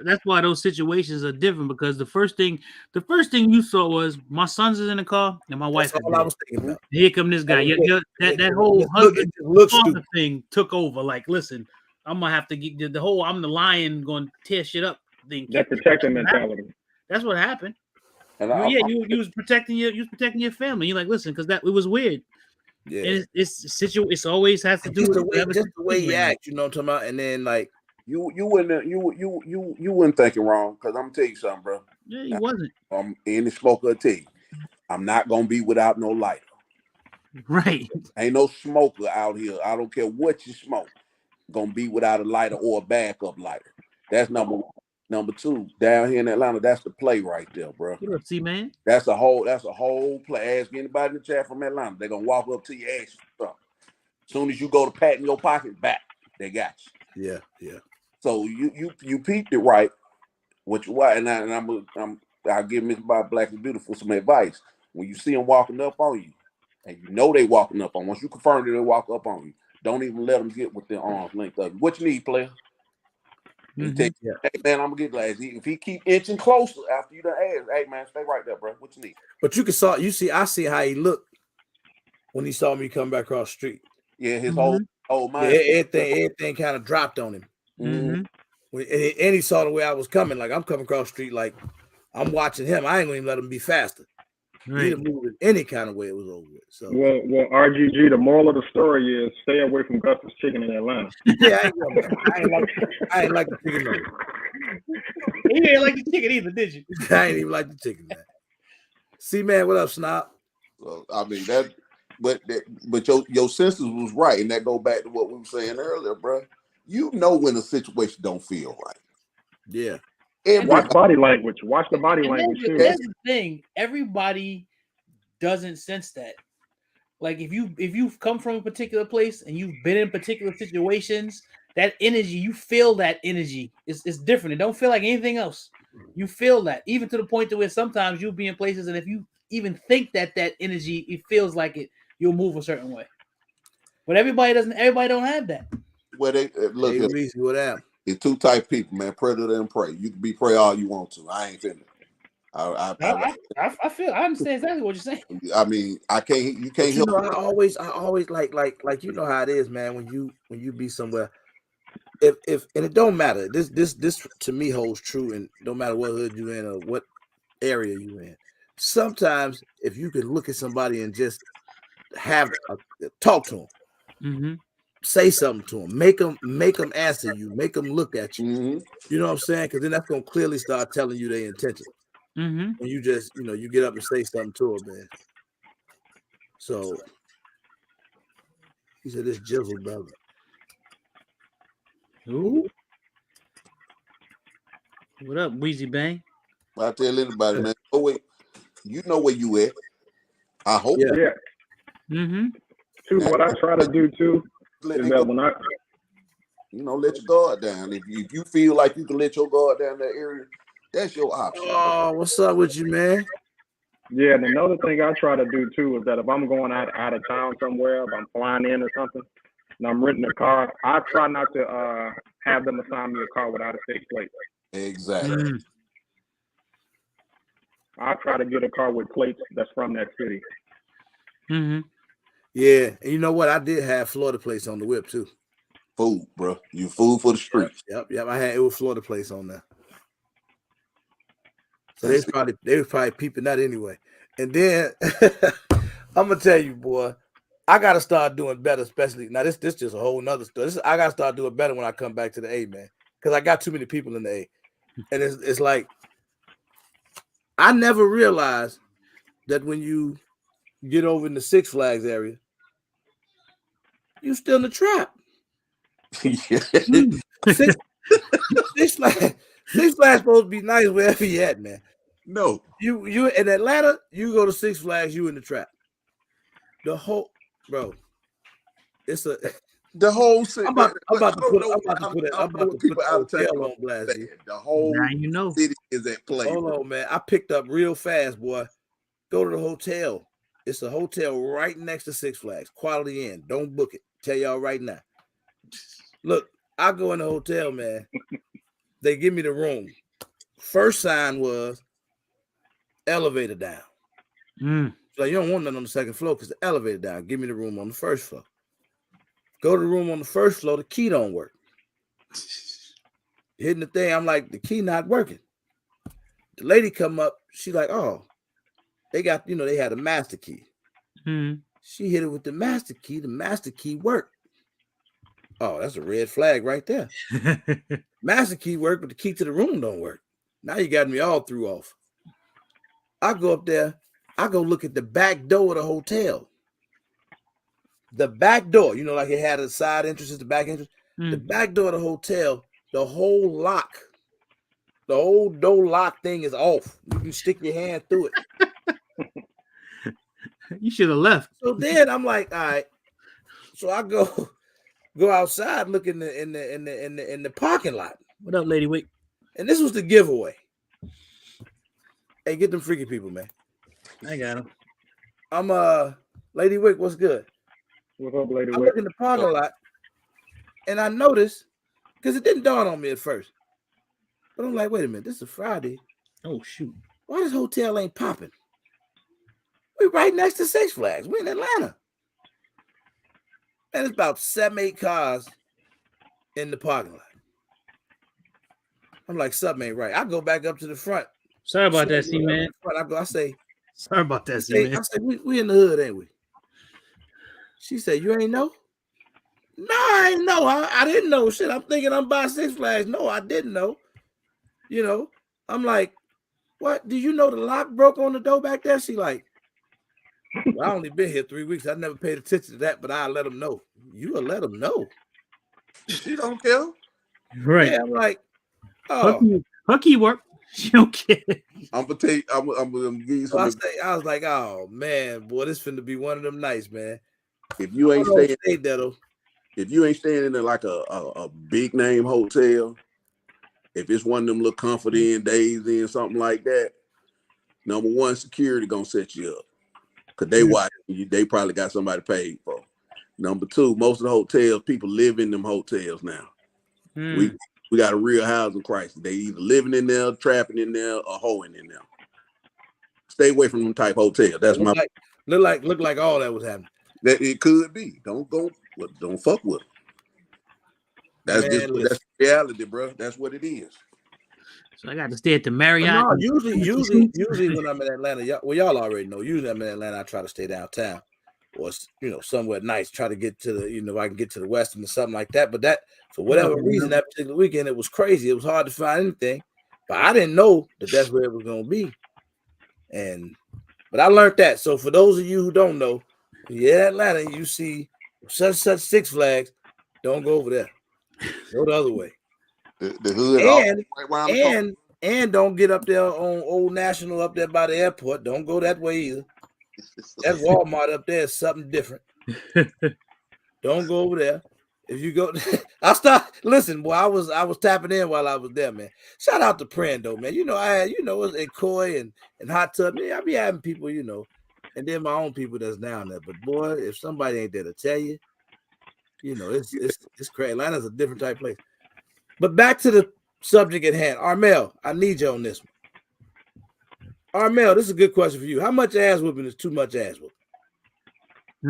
that's why those situations are different, because the first thing you saw was my sons is in the car and my wife. That's all I was thinking about. Here come this guy. That whole husband father thing took over. Like, listen, I'm gonna have to get the whole "I'm the lion, going to tear shit up" thing. That protecting mentality. That's what happened. And you was protecting your family. You're like, listen, because it was weird. Yeah, and it's always has to do just with the way he acts. You know what I'm talking about? And then like. You weren't thinking wrong, because I'm gonna tell you something, bro. Yeah, he wasn't. Any smoker will tell you, I'm not gonna be without no lighter. Right. Ain't no smoker out here. I don't care what you smoke, gonna be without a lighter or a backup lighter. That's number one. Number 2, down here in Atlanta, that's the play right there, bro. What up, C-Man? That's a whole play. Ask anybody in the chat from Atlanta. They're gonna walk up to you, ask you something. As soon as you go to pat in your pocket, back, they got you. Yeah. So you peeped it right, I'll give Miss Bob Black is Beautiful some advice. When you see them walking up on you, and they walking up on, once you confirm that they walk up on you, don't even let them get with their arms length up. What you need, player? Hey man, I'm gonna get glass. If he keep inching closer after you done asked, hey man, stay right there, bro. What you need? But I see how he looked when he saw me come back across the street. Yeah, his whole mind. Yeah, everything kind of dropped on him. Mm-hmm. And he saw the way I was coming. Like, I'm coming across the street, like I'm watching him. I ain't gonna even let him be faster. Right. He'd have moved it any kind of way it was over with. So well, RGG, the moral of the story is stay away from Gus's Chicken in Atlanta. Yeah, I ain't like the chicken. No. You ain't like the chicken either, did you? I ain't even like the chicken, man. See, man, what up, Snob? Well, I mean but your senses was right, and that go back to what we were saying earlier, bro. You know when a situation don't feel right. Yeah. Watch body language. Watch the body language too. That's the thing. Everybody doesn't sense that. Like if you've come from a particular place and you've been in particular situations, that energy, you feel that energy. It's different. It don't feel like anything else. You feel that, even to the point to where sometimes you'll be in places, and if you even think that energy, it feels like it, you'll move a certain way. But everybody don't have that. Well, they look. Hey, Reese, what happened? It's 2 type of people, man. Predator and prey. You can be prey all you want to. I ain't finna. I feel. I understand exactly what you're saying. I mean, I can't. You can't help. I always like you know how it is, man. When you be somewhere, if and it don't matter. This to me holds true, and no matter what hood you in or what area you in. Sometimes if you can look at somebody and just have talk to them. Mm-hmm. say something to them. Make them answer you. Make them look at you. Mhm. You know what I'm saying? Because then that's gonna clearly start telling you their intention. Mm-hmm. When you just, you get up and say something to them, man. So he said, "This Jizzle brother." Ooh. What up, Wheezy Bang? I tell anybody, man. Oh wait, you know where you at. I hope. Yeah. Yeah. Mm-hmm. Too. What I try to do too Let is it that go. when I Let your guard down. If you feel like you can let your guard down in that area, that's your option. Oh, what's up with you, man? Yeah, and another thing I try to do too is that if I'm going out of town somewhere, if I'm flying in or something, and I'm renting a car, I try not to have them assign me a car with out-of-state plates. Exactly. Mm. I try to get a car with plates that's from that city. Mm-hmm. Yeah, and you know what? I did have Florida plates on the whip too. Food, bro. You food for the streets. Yep. I had it was Florida plates on there. So they was probably peeping that anyway. And then I'm gonna tell you, boy, I gotta start doing better, especially now. This just a whole nother story. I gotta start doing better when I come back to the A, man, because I got too many people in the A, and it's like I never realized that when you get over in the Six Flags area, you still in the trap. Mm. Six Flags supposed to be nice wherever you at, man. No. You in Atlanta, you go to Six Flags, you in the trap. The whole it's a The whole city. I'm about to put what people the out of town hotel don't on blast. understand. The whole Now you know. city is at play. Hold on, man. I picked up real fast, boy. Go to the hotel. It's a hotel right next to Six Flags. Quality Inn. Don't book it. Tell y'all right now. Look, I go in the hotel, man. They give me the room. First sign was elevator down. Mm. So you don't want nothing on the second floor because the elevator down. Give me the room on the first floor. Go to the room on the first floor. The key don't work. Hitting the thing, I'm like, the key not working. The lady come up. She like, oh, they got, they had a master key. Mm. She hit it with the master key. The master key worked. Oh, that's a red flag right there. Master key worked, but the key to the room don't work. Now you got me all threw off. I go up there. I go look at the back door of the hotel. The back door, like it had a side entrance, the back entrance. Mm. The back door of the hotel, the whole door lock thing is off. You can stick your hand through it. You should have left. So then I'm like, all right. So I go outside, look in the parking lot. What up, Lady Wick? And this was the giveaway. Hey, get them freaky people, man. I got him. I'm Lady Wick, what's good? What's up, Lady I Wick? look in the parking lot and I noticed, because it didn't dawn on me at first. But I'm like, wait a minute, this is a Friday. Oh shoot. Why this hotel ain't popping? We right next to Six Flags. We're in Atlanta. And it's about 7-8 cars in the parking lot. I'm like, something ain't right. I go back up to the front. Sorry about that, C-Man. I say, Sorry about that, C-Man. I said, we in the hood, ain't we? She said, you ain't know? No, I ain't know. I didn't know. Shit, I'm thinking I'm by Six Flags. No, I didn't know. I'm like, what? Do you know the lock broke on the door back there? She like, well, I only been here 3 weeks. I never paid attention to that, but I'll let them know. You will let them know. She don't care. Right. Yeah, I'm like, oh. Her key work. She don't care. I'm gonna tell you. I'm gonna give you So some. I was like, oh man, boy, this finna be one of them nights, man. If you ain't staying, though. If you ain't staying in like a big name hotel, if it's one of them little Comfort Inn, Days Inn, something like that, number one, security gonna set you up because they watch you. They probably got somebody paid for. Number two, most of the hotels, people live in them hotels now. We got a real housing crisis. They either living in there, trapping in there, or hoeing in there. Stay away from them type hotels. That's look like all that was happening. That it could be. Don't fuck with them. That's that's reality, bro. That's what it is. So I got to stay at the Marriott. No, usually when I'm in Atlanta, y'all already know. Usually I'm in Atlanta, I try to stay downtown. or somewhere nice. Try to get to the I can get to the Western or something like that. But that for whatever reason that particular weekend it was crazy. It was hard to find anything, but I didn't know that that's where it was going to be. But I learned that. So for those of you who don't know, when you're in Atlanta, you see such Six Flags, don't go over there. Go the other way. The hood And don't get up there on Old National up there by the airport. Don't go that way either. That Walmart up there is something different. Don't go over there. If you go, listen, boy, I was tapping in while I was there, man. Shout out to Prando, man. I had, and Coy and Hot Tub. I be having people, and then my own people that's down there. But boy, if somebody ain't there to tell you, it's crazy. Atlanta's a different type of place. But back to the subject at hand. Armel, I need you on this one. Armel, this is a good question for you. How much ass whooping is too much ass whooping?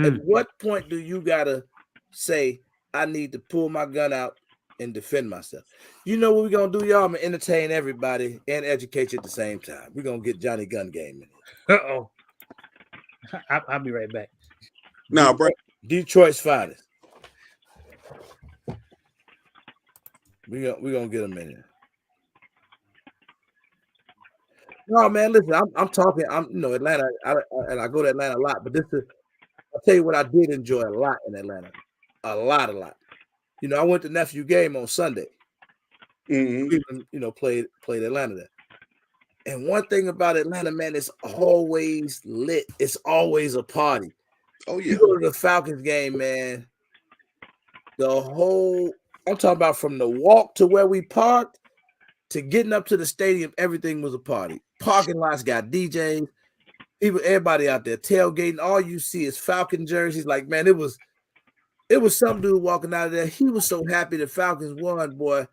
At what point do you gotta say, I need to pull my gun out and defend myself? You know what we're gonna do, y'all? I'm gonna entertain everybody and educate you at the same time. We're gonna get Johnny Gun Game in here. Uh-oh. I'll be right back. Now, bro. Detroit's finest. We're gonna get him in here. No, man, listen, I'm talking, Atlanta, and I go to Atlanta a lot, but I'll tell you what I did enjoy a lot in Atlanta. A lot. I went to nephew game on Sunday. Mm-hmm. Played Atlanta there. And one thing about Atlanta, man, it's always lit. It's always a party. Oh, yeah. You go to the Falcons game, man. I'm talking about from the walk to where we parked to getting up to the stadium, everything was a party. Parking lots got DJs, people, everybody out there tailgating. All you see is Falcon jerseys. Like, man, it was some dude walking out of there. He was so happy the Falcons won, boy.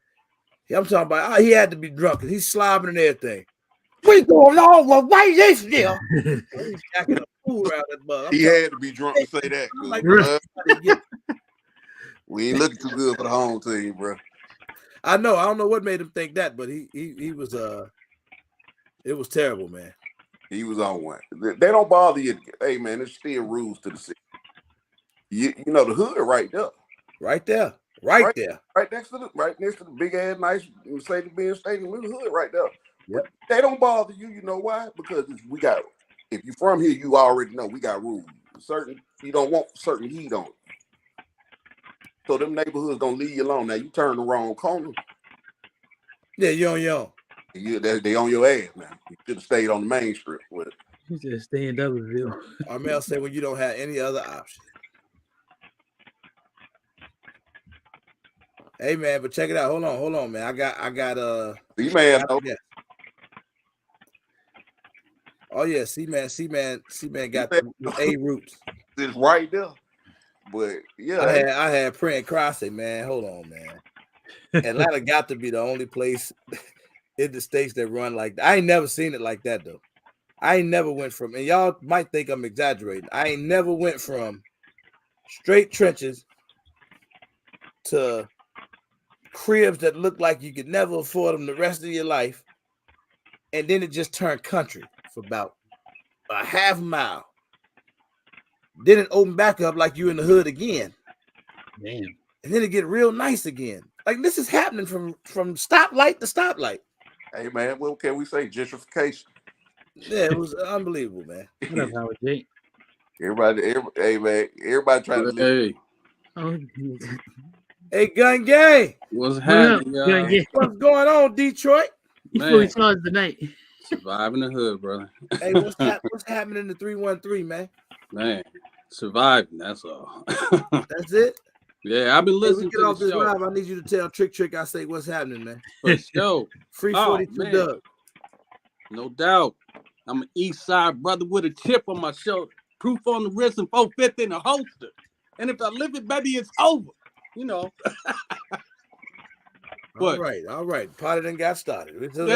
I'm talking about, he had to be drunk because he's slobbing and everything. We going on with white this deal. He's jacking a fool around that bug. He had to be drunk to say that. Like, we ain't looking too good for the home team, bro. I know. I don't know what made him think that, but he was it was terrible, man. He was on one. They don't bother you. Hey, man, there's still rules to the city. The hood right there. Right there. Right there. Right next to the big ass nice Mercedes-Benz stadium in the hood right there. Yep. They don't bother you. You know why? Because if you're from here, you already know we got rules. You don't want certain heat on it. So them neighborhoods don't leave you alone. Now you turn the wrong corner. Yeah, you on your own. They on your ass now. You should have stayed on the main strip with it. You just stay in Douglasville. Armel said when you don't have any other option. Hey man, but check it out. Hold on, man. I got C-Man. Oh yeah, C-Man got the A roots. It's right there. But yeah, I had Pray and Cry say, man, hold on, man. Atlanta got to be the only place in the States that run like that. I ain't never seen it like that though. I ain't never went from, and y'all might think I'm exaggerating, I ain't never went from straight trenches to cribs that look like you could never afford them the rest of your life, and then it just turned country for about a half mile. Then it opened back up like you in the hood again. Damn. And then it get real nice again. Like this is happening from stoplight to stoplight. Hey man, what can we say? Gentrification. Yeah, it was unbelievable, man. What up, Howard J? Everybody trying to live. Hey, Gun Gang. What's happening, y'all? What's going on, Detroit? You fully charged tonight. Surviving the hood, brother. Hey, what's happening in the 313, man? Man, surviving, that's all. That's it? Yeah, I've been listening to the show. drive, I need you to tell Trick I say what's happening, man. For sure. Free 42 Doug. No doubt. I'm an East Side brother with a chip on my shoulder. Proof on the wrist and 450 in a holster. And if I live it, baby, it's over. You know. All right. Party done got started. Shout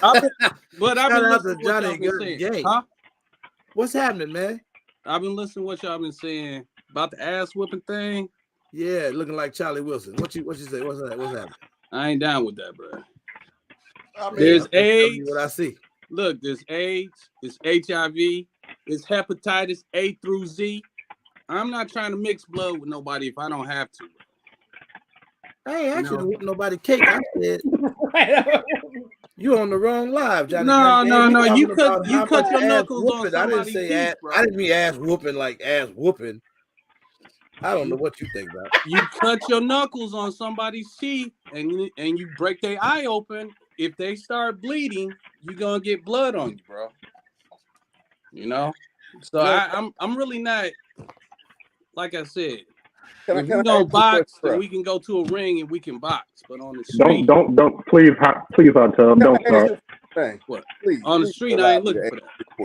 out to Johnny Gang. Huh? What's happening, man? I've been listening to what y'all been saying about the ass whooping thing. Yeah, looking like Charlie Wilson. What you say? What's happening? I ain't down with that, bro. I mean, there's AIDS. What I see. Look, there's AIDS. There's HIV. It's hepatitis A through Z. I'm not trying to mix blood with nobody if I don't have to. I ain't actually whoop nobody cake. I said you on the wrong live, Johnny. No. You cut your knuckles on whooping. I didn't somebody's say teeth, bro. I didn't mean ass whooping like ass whooping. I don't know what you think about. You cut your knuckles on somebody's teeth and you break their eye open. If they start bleeding, you're gonna get blood on you, bro. You know? So I'm really not, like I said, if we don't box, then we can go to a ring and we can box. But on the street, don't please, hot tub, don't start. What? Please, on the street, I ain't looking for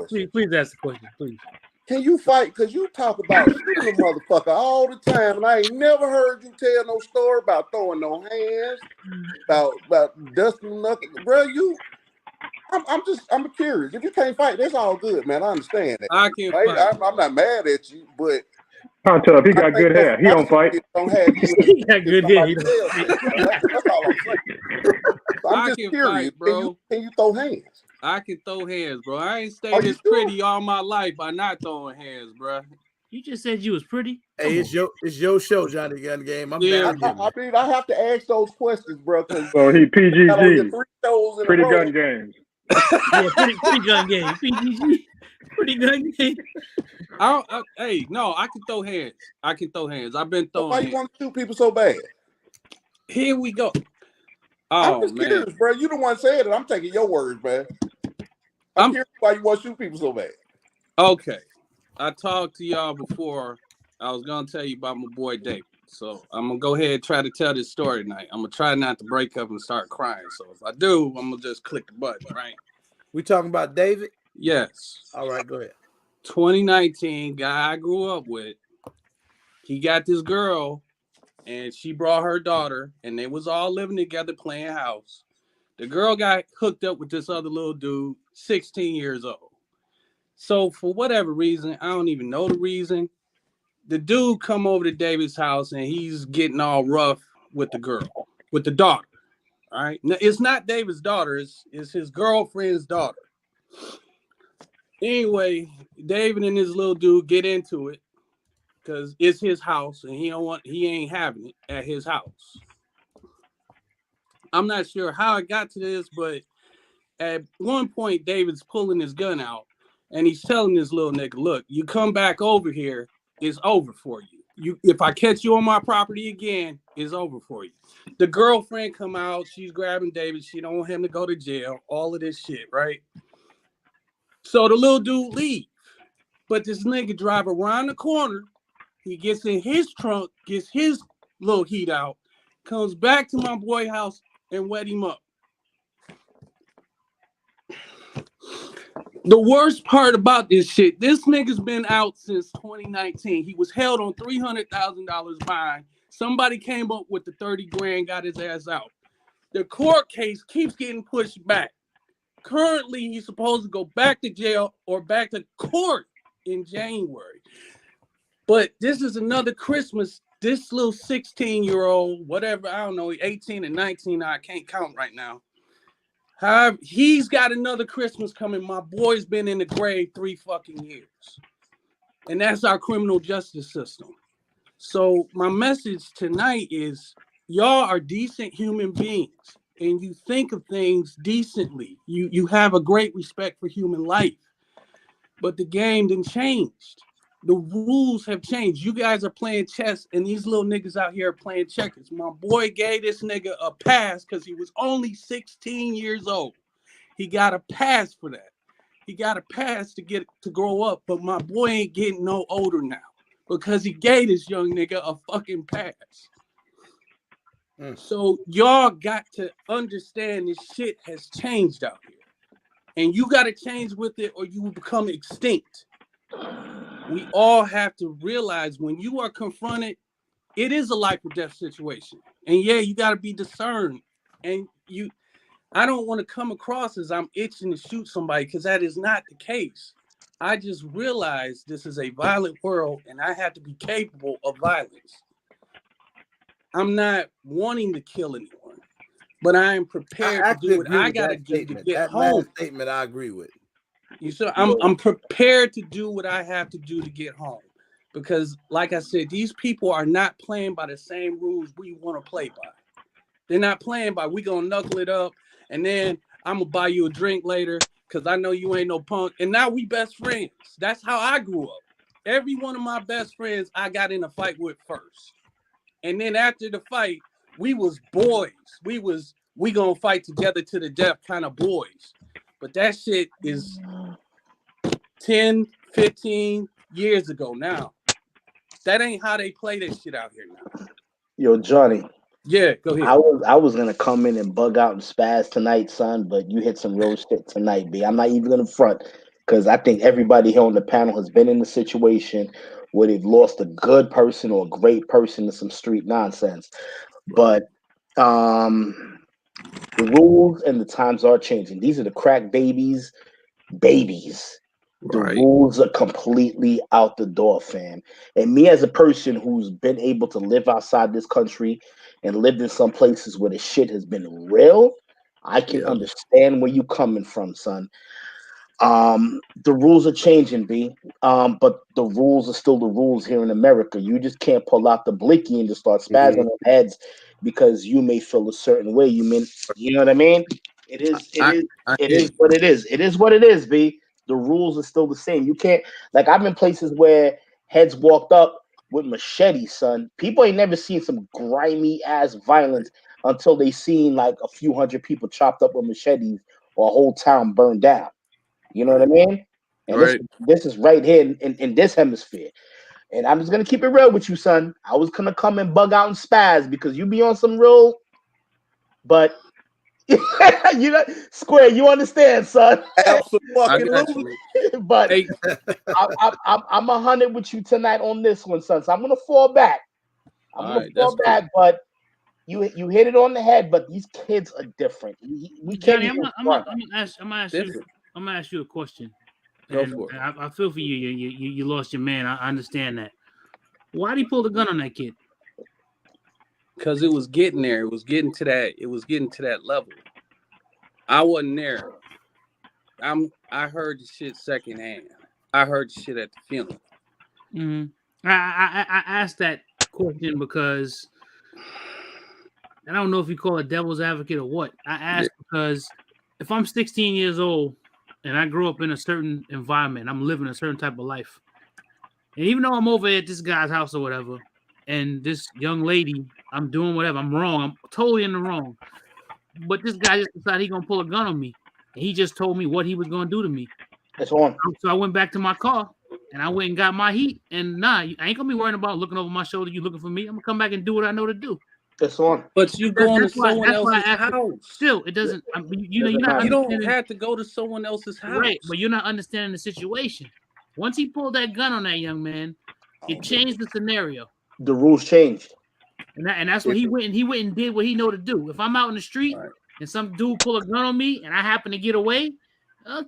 that. Please ask the question, please. Can you fight? Because you talk about shooting a motherfucker all the time, and I ain't never heard you tell no story about throwing no hands, about dusting knuckles, bro. I'm curious. If you can't fight, that's all good, man. I understand that. I can't fight. I'm not mad at you, but Hot tub, he got good hair. He don't fight. Don't have you. He got good hair. That's all I'm saying. So I'm just curious, fight, bro. Can you throw hands? I can throw hands, bro. I ain't stayed this pretty all my life by not throwing hands, bro. You just said you was pretty. Hey, it's your show, Johnny Gun Game. I'm down. I mean, I have to ask those questions, bro. So he PGG. Pretty gun games. Yeah, pretty gun game. PGG. Pretty gun game. Hey, no, I can throw hands. I've been throwing. Why you want to shoot people so bad? Here we go. I'm just curious, bro. You the one said it. I'm taking your words, man. I'm curious why you want to shoot people so bad. Okay. I talked to y'all before. I was going to tell you about my boy David. So I'm going to go ahead and try to tell this story tonight. I'm going to try not to break up and start crying. So if I do, I'm going to just click the button, right? We talking about David? Yes. All right, go ahead. 2019, guy I grew up with. He got this girl, and she brought her daughter, and they was all living together playing house. The girl got hooked up with this other little dude, 16 years old. So for whatever reason, I don't even know the reason, the dude come over to David's house and he's getting all rough with the girl, with the daughter. All right. Now, it's not David's daughter, it's his girlfriend's daughter. Anyway, David and this little dude get into it because it's his house and he ain't having it at his house. I'm not sure how I got to this, but at one point, David's pulling his gun out. And he's telling this little nigga, look, you come back over here, it's over for you. If I catch you on my property again, it's over for you. The girlfriend come out, she's grabbing David, she don't want him to go to jail, all of this shit, right? So the little dude leave. But this nigga drive around the corner, he gets in his trunk, gets his little heat out, comes back to my boy house and wet him up. The worst part about this shit, this nigga's been out since 2019. He was held on $300,000 fine. Somebody came up with the 30 grand, got his ass out. The court case keeps getting pushed back. Currently, he's supposed to go back to jail or back to court in January. But this is another Christmas. This little 16-year-old, whatever, I don't know, 18 and 19, I can't count right now. However, he's got another Christmas coming. My boy's been in the grave 3 fucking years. And that's our criminal justice system. So my message tonight is y'all are decent human beings and you think of things decently. You have a great respect for human life. But the game done changed. The rules have changed. You guys are playing chess and these little niggas out here are playing checkers. My boy gave this nigga a pass because he was only 16 years old. He got a pass for that. He got a pass to grow up, but my boy ain't getting no older now because he gave this young nigga a fucking pass. So y'all got to understand this shit has changed out here. And you got to change with it or you will become extinct. We all have to realize when you are confronted, it is a life or death situation. And yeah, you got to be discerned. And I don't want to come across as I'm itching to shoot somebody because that is not the case. I just realized this is a violent world and I have to be capable of violence. I'm not wanting to kill anyone, but I am prepared to do what I got to do to get home. That statement I agree with. You said I'm prepared to do what I have to do to get home. Because, like I said, these people are not playing by the same rules we want to play by. They're not playing by, we gonna knuckle it up, and then I'm gonna buy you a drink later because I know you ain't no punk. And now we best friends. That's how I grew up. Every one of my best friends I got in a fight with first. And then after the fight, we was boys. We gonna fight together to the death kind of boys. But that shit is 10, 15 years ago now. That ain't how they play this shit out here now. Yo, Johnny. Yeah, go ahead. I was gonna come in and bug out and spaz tonight, son, but you hit some real shit tonight, B. I'm not even gonna front because I think everybody here on the panel has been in a situation where they've lost a good person or a great person to some street nonsense. But the rules and the times are changing. These are the crack babies. The rules are completely out the door, fam. And me as a person who's been able to live outside this country and lived in some places where the shit has been real, I can understand where you coming from, son. The rules are changing, B. But the rules are still the rules here in America. You just can't pull out the blicky and just start spazzing on heads because you may feel a certain way. You know what I mean? It is what it is. It is what it is, B. The rules are still the same. You can't, like, I've been places where heads walked up with machetes, son. People ain't never seen some grimy ass violence until they seen like a few hundred people chopped up with machetes or a whole town burned down. You know what I mean? And this is right here in this hemisphere. And I'm just gonna keep it real with you, son. I was gonna come and bug out and spaz because you be on some real, but you know, Square, you understand, son. Absolutely. But I'm 100 with you tonight on this one, son. So I'm gonna fall back. But you hit it on the head. But these kids are different. We can't. Johnny, I'm gonna ask you a question. Go for it. I feel for you. You lost your man. I understand that. Why did he pull the gun on that kid? Because it was getting there. It was getting to that level. I wasn't there. I heard the shit secondhand. I heard the shit at the funeral. Mm-hmm. I asked that question because I don't know if you call it devil's advocate or what. I asked because if I'm 16 years old and I grew up in a certain environment, I'm living a certain type of life, and even though I'm over at this guy's house or whatever, and this young lady, I'm doing whatever, I'm wrong, I'm totally in the wrong, but this guy just decided he's gonna pull a gun on me, and he just told me what he was gonna do to me. That's on. So I went back to my car and I went and got my heat, and I ain't gonna be worrying about looking over my shoulder. You looking for me? I'm gonna come back and do what I know to do. That's on. But you going to someone else's house. Still, it doesn't. You're not. You don't have to go to someone else's house, right? But you're not understanding the situation. Once he pulled that gun on that young man, it changed the scenario. The rules changed, and that's what he went and did what he know to do. If I'm out in the street and some dude pull a gun on me and I happen to get away,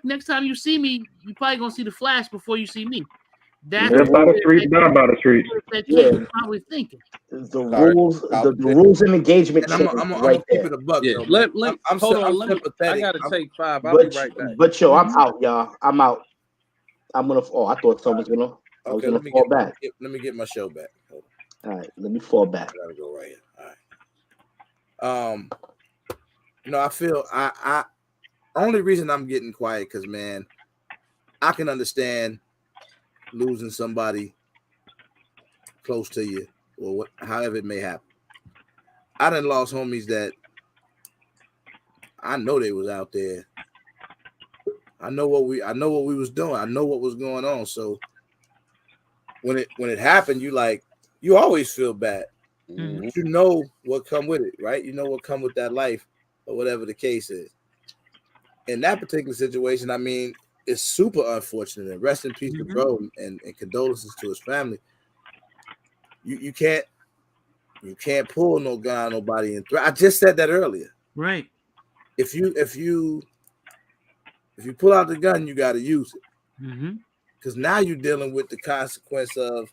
next time you see me, you probably gonna see the flash before you see me. That's by the street, down by the street. That kid was probably thinking. The rules and engagement. I'm gonna keep it a buck. Yeah. Though, I'm sympathetic. I gotta take 5. I'll be right back. But yo, I'm out, y'all. I'm out. I'm gonna. Oh, I thought someone was gonna. I was gonna fall back. Let me get my show back. All right, let me fall back. I gotta go right here. All right. I feel I only reason I'm getting quiet because, man, I can understand losing somebody close to you or however it may happen. I done lost homies that I know they was out there. I know what we was doing. I know what was going on. So when it happened, you always feel bad. Mm-hmm. You know what come with it, right? You know what come with that life or whatever the case is. In that particular situation, I mean, it's super unfortunate. And rest in peace to bro, and condolences to his family. You can't pull no gun on nobody and I just said that earlier. Right. If you pull out the gun, you got to use it. Because now you're dealing with the consequence of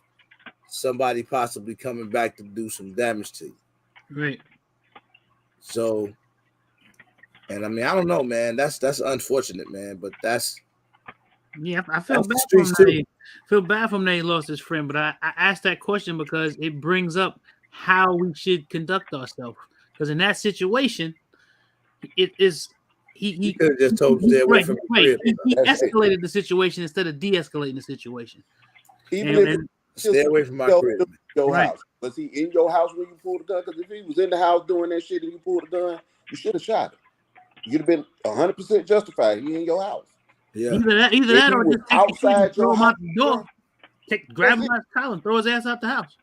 somebody possibly coming back to do some damage to you. Right. So, and I mean, I don't know, man. That's unfortunate, man. But that's Yeah, I feel That's the bad for streets him too. that he lost his friend, but I asked that question because it brings up how we should conduct ourselves. Because in that situation, it is You he could have just told him stay away right, from the right. crib. He That's it. escalated the situation instead of de-escalating the situation. Even And, if and it's Stay just away from my your crib. your right, house. Was he in your house when you pulled the gun? Because if he was in the house doing that shit and you pulled the gun, you should have shot him. You'd have been 100% justified. He in your house. Yeah. either If that he or was just take the kid and outside throw your him house, out the door, bro, grab that's him it. by his collar and throw his ass out the house.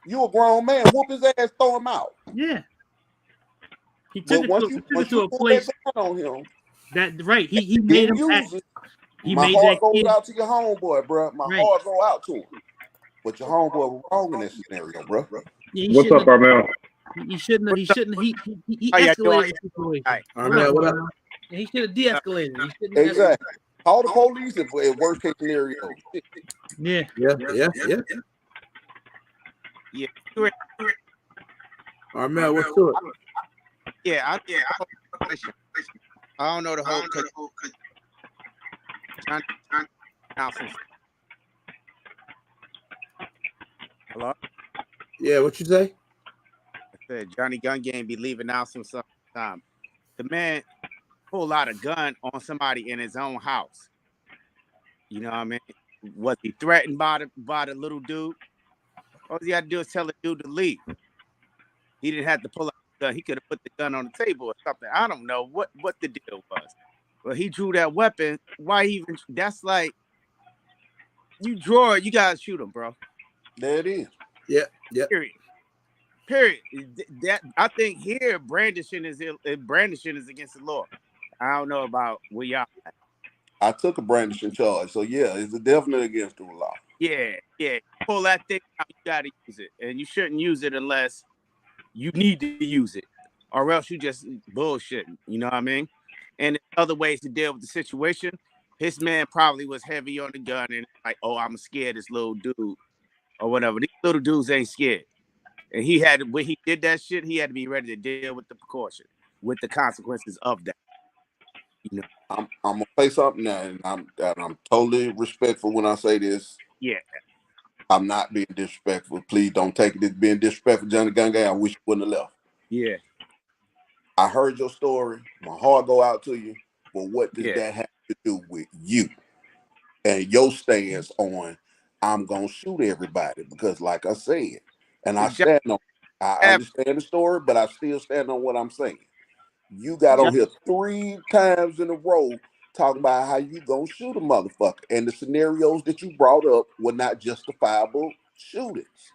You a grown man. Whoop his ass, throw him out. Yeah, he took But it once to you a pull that place gun on him, that right. He made didn't him act. use it. He My made that heart goes kid out to your homeboy, bro. My right. heart go out to him. But your homeboy was wrong in that scenario, bro. Yeah, What's up, Armel? he shouldn't have. He shouldn't. He How y'all doing? escalated the situation. All right. What up, What up? Armand? Yeah, he should have de-escalated. He shouldn't have escalated. Exactly. Call the police if worst case scenario. Shit. Yeah. Yeah. Yeah. Armel, what's to it? Yeah. I don't know the whole. Hello? Yeah, what you say? I said Johnny Gun Game be leaving out some time. The man pulled out a gun on somebody in his own house. You know what I mean? Was he threatened by the little dude? All he had to do is tell the dude to leave. He didn't have to pull out the gun. He could have put the gun on the table or something. I don't know what the deal was. But he drew that weapon. Why even? That's like, you draw it, you gotta shoot him, bro. There it is. Yeah. Period. That I think here brandishing is against the law. I don't know about where y'all. I took a brandishing charge, so yeah, it's definitely against the law. Yeah. Pull that thing out, you gotta use it, and you shouldn't use it unless you need to use it, or else you just bullshitting. You know what I mean? And there's other ways to deal with the situation. His man probably was heavy on the gun and like, oh, I'm scared this little dude or whatever. These little dudes ain't scared. And when he did that shit, he had to be ready to deal with the precaution, with the consequences of that. You know? I'm gonna say something now, and I'm totally respectful when I say this. Yeah. I'm not being disrespectful. Please don't take it as being disrespectful, Johnny Gun Gang. I wish you wouldn't have left. Yeah. I heard your story. My heart go out to you. But what does that have to do with you and your stance on I'm gonna shoot everybody? Because like I said, and I understand the story, but I still stand on what I'm saying. You got on here 3 times in a row talking about how you gonna shoot a motherfucker, and the scenarios that you brought up were not justifiable shootings.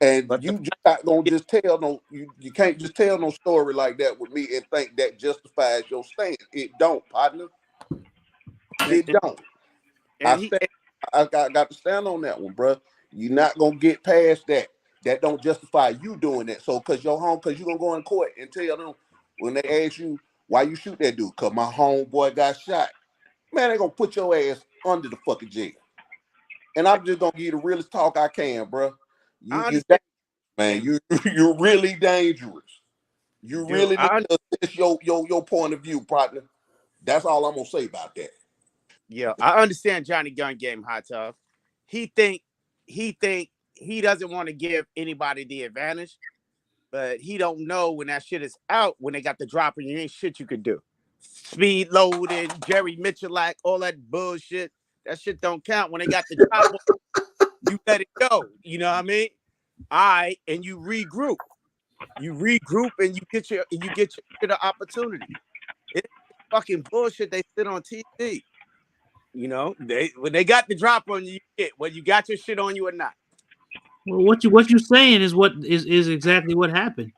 And you just not gonna just tell no, you can't just tell no story like that with me and think that justifies your stand. It don't, partner. It don't. I got to stand on that one, bro. You're not gonna get past that. That don't justify you doing that. So because you're gonna go in court and tell them when they ask you why you shoot that dude, because my homeboy got shot. Man, they gonna put your ass under the fucking jail. And I'm just gonna give you the realest talk I can, bro. You're really dangerous. You really need to assess your point of view, partner. That's all I'm gonna say about that. Yeah, I understand Johnny Gun Game, Hot Tub. He think he doesn't want to give anybody the advantage, but he don't know when that shit is out, when they got the drop and you ain't shit you could do. Speed loading, Jerry Mitchell-like, all that bullshit. That shit don't count. When they got the drop, you let it go. You know what I mean? And you regroup. You regroup and you get your shit an opportunity. It's fucking bullshit they sit on TV. You know, when they got the drop on you, whether you got your shit on you or not. Well, what you saying is exactly what happened.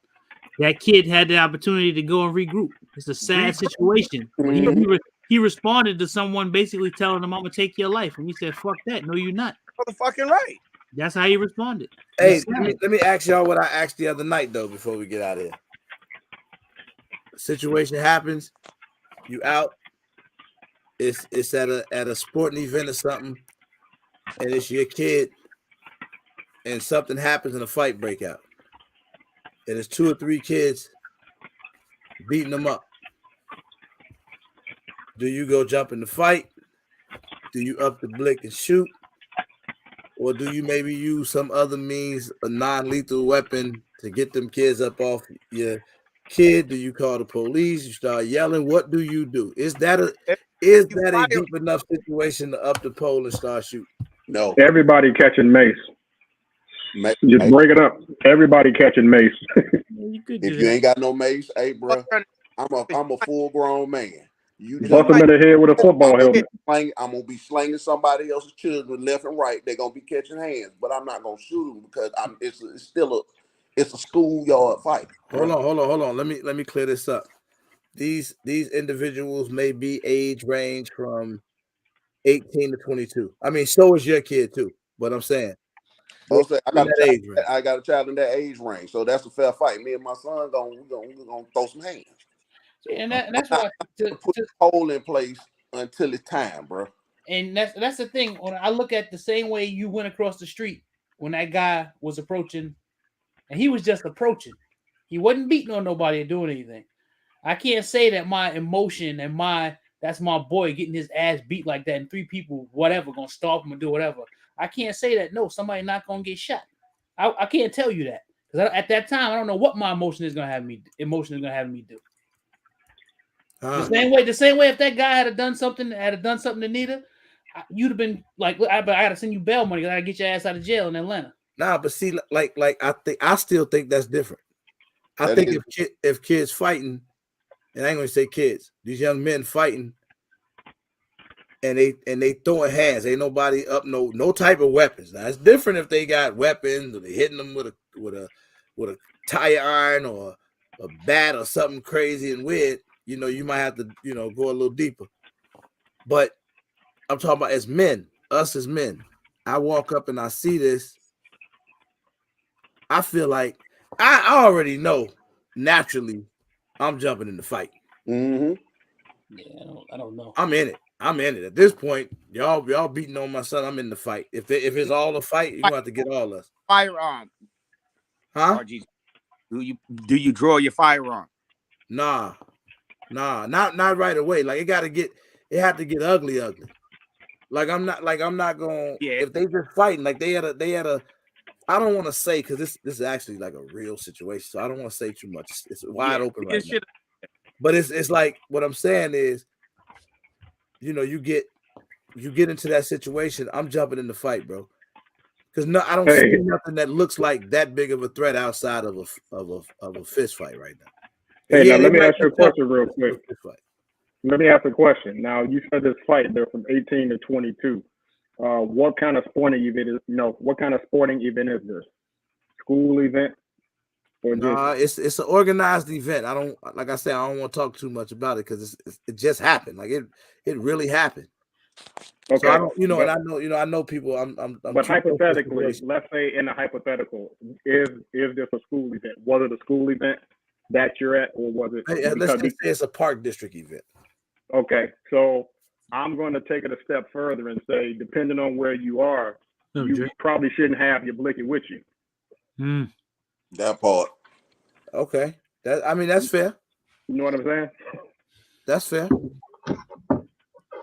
That kid had the opportunity to go and regroup. It's a sad situation. But he responded to someone basically telling him, "I'm gonna take your life," and he said, "Fuck that, no, you're not." Motherfucking right. That's how he responded. Hey, let me ask y'all what I asked the other night though before we get out of here. A situation happens, you out. It's at a sporting event or something, and it's your kid, and something happens and a fight break out, and it's 2 or 3 kids beating them up. Do you go jump in the fight? Do you up the blick and shoot? Or do you maybe use some other means, a non-lethal weapon to get them kids up off your kid? Do you call the police? You start yelling? What do you do? Is that a deep enough situation to up the pole and start shooting? No. Everybody catching mace. Just break it up. Everybody catching mace. If you ain't got no mace, hey, bro, I'm a full grown man. You bust them in the head with a football helmet. I'm gonna be slinging somebody else's children left and right. They're gonna be catching hands, but I'm not gonna shoot them because it's still a schoolyard fight. Hold on. Let me clear this up. These individuals may be age range from 18 to 22. I mean, so is your kid too. But I'm saying, I got a child in that age range, so that's a fair fight. Me and my son gonna throw some hands. And that's why to put the pole in place until it's time, bro. And that's the thing. When I look at the same way you went across the street when that guy was approaching, and he was just approaching. He wasn't beating on nobody or doing anything. I can't say that my emotion and that's my boy getting his ass beat like that, and 3 people, whatever, gonna stop him and do whatever. I can't say that. No, somebody not gonna get shot. I can't tell you that because at that time I don't know what my emotion is gonna have me do. The same way if that guy had done something to Nita, you'd have been like, I gotta send you bail money. I gotta get your ass out of jail in Atlanta. Nah, but see, I still think that's different. I think if kids fighting, and I ain't gonna say kids, these young men fighting, and they throwing hands, ain't nobody up no type of weapons. Now it's different if they got weapons or they hitting them with a tire iron or a bat or something crazy and weird. You know, you might have to, go a little deeper. But I'm talking about as men, us as men. I walk up and I see this. I feel like I already know naturally I'm jumping in the fight. Mm-hmm. Yeah, I don't know. I'm in it. At this point, y'all beating on my son. I'm in the fight. If it's all a fight, you're gonna have to get all us. Firearm. Huh? Do you draw your firearm? Nah, not right away. Like it had to get ugly. Like I'm not going. Yeah. If they just fighting, like they had a. I don't want to say because this is actually like a real situation, so I don't want to say too much. It's wide open right now. But it's like what I'm saying is, you get into that situation. I'm jumping in the fight, bro, because I don't see nothing that looks like that big of a threat outside of a fist fight right now. Hey, now let me ask you a question real quick. Let me ask a question. Now you said this fight they're from 18 to 22. What kind of sporting event is? What kind of sporting event is this? School event? It's an organized event. I don't want to talk too much about it because it just happened. Like it really happened. Okay. So I don't, and I know people. I'm but hypothetically, let's say in a hypothetical, is this a school event? Was it a school event that you're at, or was it? Let's just say it's a park district event. Okay, so I'm going to take it a step further and say, depending on where you are, you probably shouldn't have your blicky with you. That part. Okay. That's fair. You know what I'm saying? That's fair.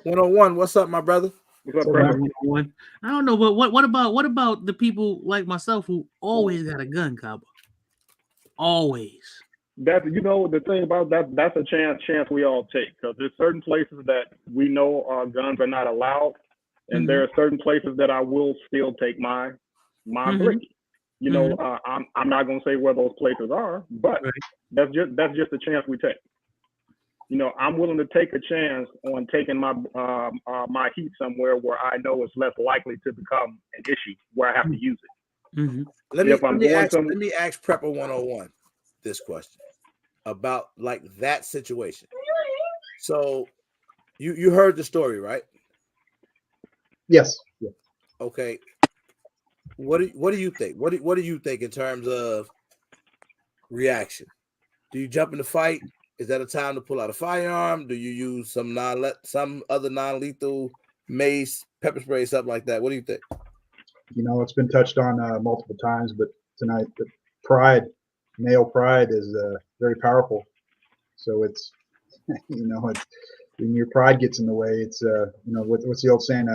101, what's up, my brother? What's up, brother? 101. I don't know, but what about the people like myself who always got a gun, Cabo? Always. That's the thing about that's a chance we all take, because there's certain places that we know guns are not allowed, and there are certain places that I will still take my blicky. I'm not gonna say where those places are, but that's just a chance we take. I'm willing to take a chance on taking my my heat somewhere where I know it's less likely to become an issue where I have to use it. Mm-hmm. Let me ask Prepper 101 this question about like that situation. So you heard the story, right? Yes. Okay. What do you think? What do you think in terms of reaction? Do you jump in the fight? Is that a time to pull out a firearm? Do you use some other non-lethal mace, pepper spray, something like that? What do you think? It's been touched on multiple times, but tonight, the male pride is very powerful. So it's, when your pride gets in the way, it's what's the old saying?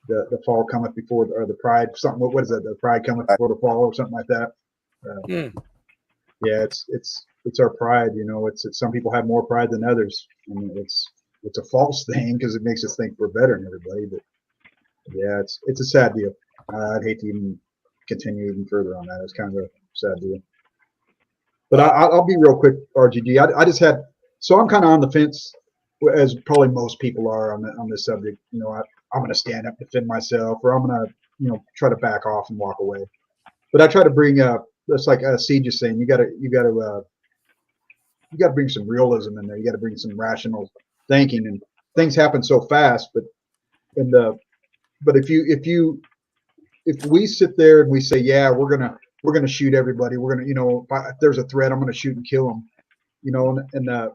The fall cometh before, or the pride something. What is it? The pride cometh before the fall, or something like that. Yeah, it's our pride. It's some people have more pride than others, and it's a false thing because it makes us think we're better than everybody. But yeah, it's a sad deal. I'd hate to even continue even further on that. It's kind of a sad deal. But I'll be real quick, RGG. I just had, so I'm kind of on the fence, as probably most people are on this subject. I'm going to stand up, defend myself, or I'm going to try to back off and walk away. But I try to bring up, that's like Siege is saying, you got to bring some realism in there. You got to bring some rational thinking, and things happen so fast. But if we sit there and we say, yeah, we're gonna shoot everybody, we're gonna, if there's a threat, I'm gonna shoot and kill them, and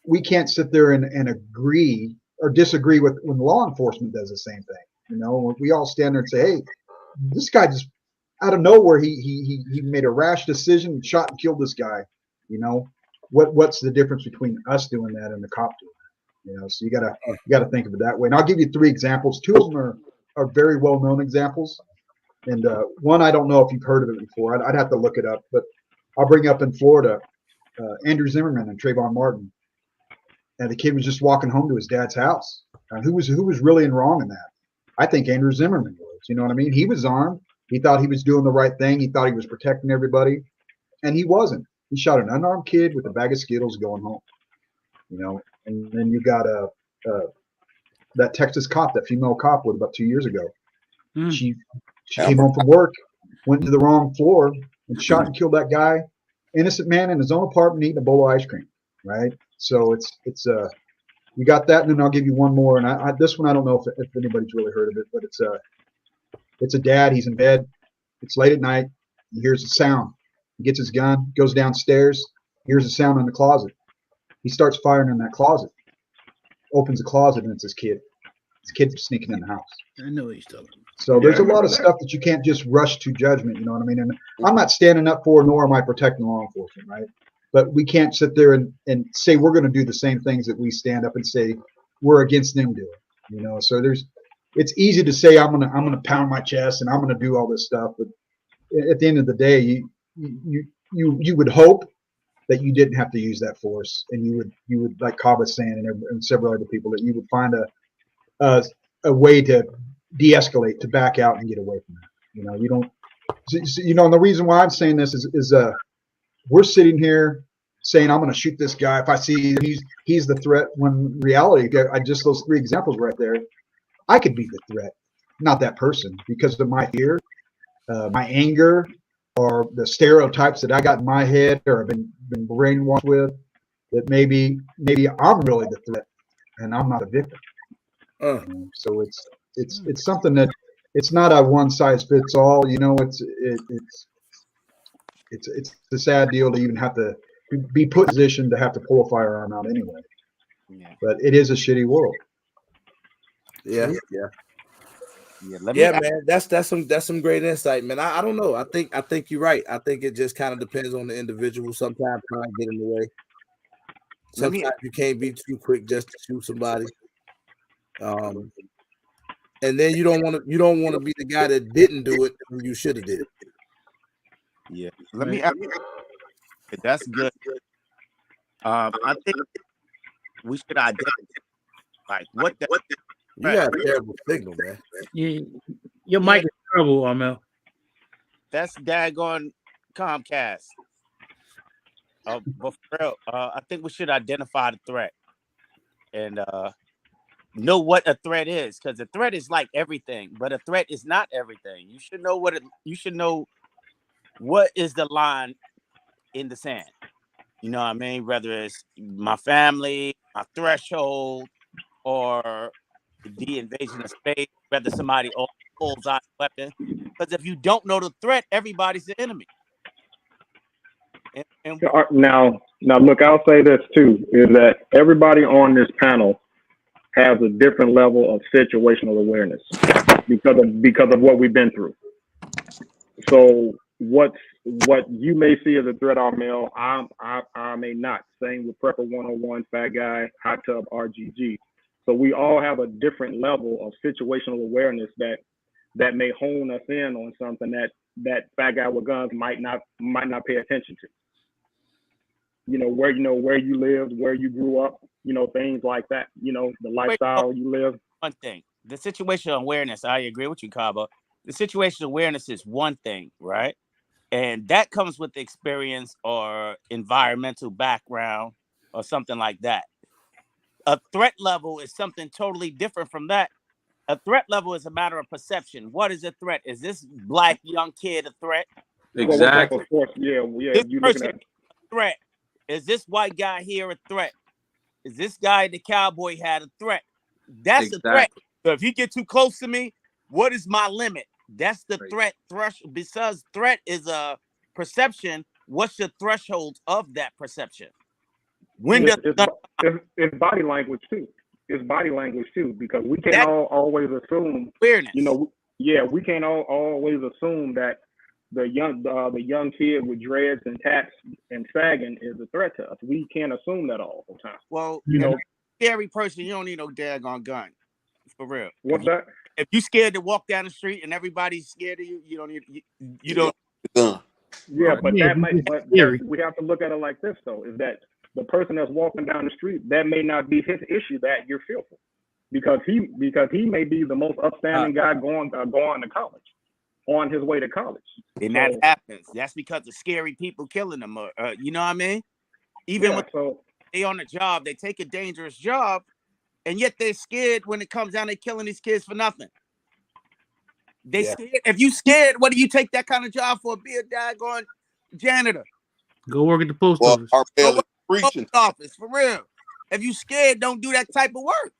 we can't sit there and agree or disagree with when law enforcement does the same thing. We all stand there and say, hey, this guy just out of nowhere, he made a rash decision, shot and killed this guy. What's the difference between us doing that and the cop doing that? So you gotta think of it that way. And I'll give you 3 examples. 2 of them are very well known examples, and one I don't know if you've heard of it before. I'd have to look it up, but I'll bring up in Florida, Andrew Zimmerman and Trayvon Martin, and the kid was just walking home to his dad's house. Who was really in wrong in that? I think Andrew Zimmerman was. You know what I mean? He was armed. He thought he was doing the right thing. He thought he was protecting everybody, and he wasn't. He shot an unarmed kid with a bag of Skittles going home. And then you got that Texas cop, that female cop, about 2 years ago. She came home from work, went to the wrong floor, and shot and killed that guy, innocent man in his own apartment eating a bowl of ice cream. Right. So it's you got that, and then I'll give you one more. And this one I don't know if anybody's really heard of it, but it's a dad. He's in bed. It's late at night. He hears a sound. He gets his gun, goes downstairs, hears a sound in the closet. He starts firing in that closet. Opens the closet, and it's his kid. His kid's sneaking in the house. I know what he's talking about. So there's a lot of stuff that you can't just rush to judgment. You know what I mean? And I'm not standing up for, nor am I protecting law enforcement, right? But we can't sit there and say we're going to do the same things that we stand up and say we're against them doing. So it's easy to say I'm gonna pound my chest and I'm gonna do all this stuff, but at the end of the day, you would hope that you didn't have to use that force, and you would like Cobb was saying, and several other people, that you would find a way to de-escalate, to back out and get away from that. You don't. And the reason why I'm saying this is we're sitting here saying I'm going to shoot this guy if I see he's the threat. When in reality, just those 3 examples right there, I could be the threat, not that person, because of my fear, my anger, or the stereotypes that I got in my head or have been brainwashed with, that maybe I'm really the threat and I'm not a victim. So it's something that it's not a one size fits all. It's a sad deal to even have to be put in a position to have to pull a firearm out anyway. Yeah. But it is a shitty world. Yeah. Man. That's some great insight, man. I don't know. I think you're right. I think it just kind of depends on the individual. Sometimes pride get in the way. Sometimes you can't be too quick just to shoot somebody. And then you don't want to be the guy that didn't do it when you should have did it. Yeah. Let me ask you. That's good. I think we should identify like what the. You got a terrible signal, man. Your mic is terrible, Armel. That's daggone Comcast. But for real, I think we should identify the threat and know what a threat is, because a threat is like everything, but a threat is not everything. You should know what is the line in the sand. You know what I mean? Whether it's my family, my threshold, or the invasion of space, whether somebody pulls out a weapon. Because if you don't know the threat, everybody's the enemy. And now, look, I'll say this too, is that everybody on this panel has a different level of situational awareness because of what we've been through. So what's what you may see as a threat, Armel, I may not. Same with Prepper 101, Fat Guy, Hot Tub, RGG. So we all have a different level of situational awareness that may hone us in on something that Fat Guy with Guns might not pay attention to. Where you lived, where you grew up, things like that. The lifestyle you live. One thing, the situational awareness. I agree with you, Kaba. The situational awareness is one thing, right? And that comes with experience or environmental background or something like that. A threat level is something totally different from that. A threat level is a matter of perception. What is a threat? Is this black young kid a threat? Exactly. Of course, yeah. This You person looking at a threat. Is this white guy here a threat? Is this guy the cowboy had a threat? That's a threat. So if you get too close to me, what is my limit? That's the threat threshold. Because threat is a perception. What's your threshold of that perception? When does it's body language too. It's body language too, because we can't always assume awareness. We can't always assume that the young kid with dreads and tats and sagging is a threat to us. We can't assume that all the time. Well, scary person, you don't need no daggone gun. For real. What's that? If you scared to walk down the street and everybody's scared of you, you don't need you don't. Yeah, but we have to look at it like this though: is that the person that's walking down the street, that may not be his issue that you're fearful, because he may be the most upstanding guy going to college, on his way to college. And that happens. That's because of scary people killing them. You know what I mean? Even when they on a job, they take a dangerous job, and yet they're scared when it comes down to killing these kids for nothing. They scared. If you scared, what do you take that kind of job for? Be a daggone janitor. Go work at the post office. Go work at the post office, for real. If you scared, don't do that type of work.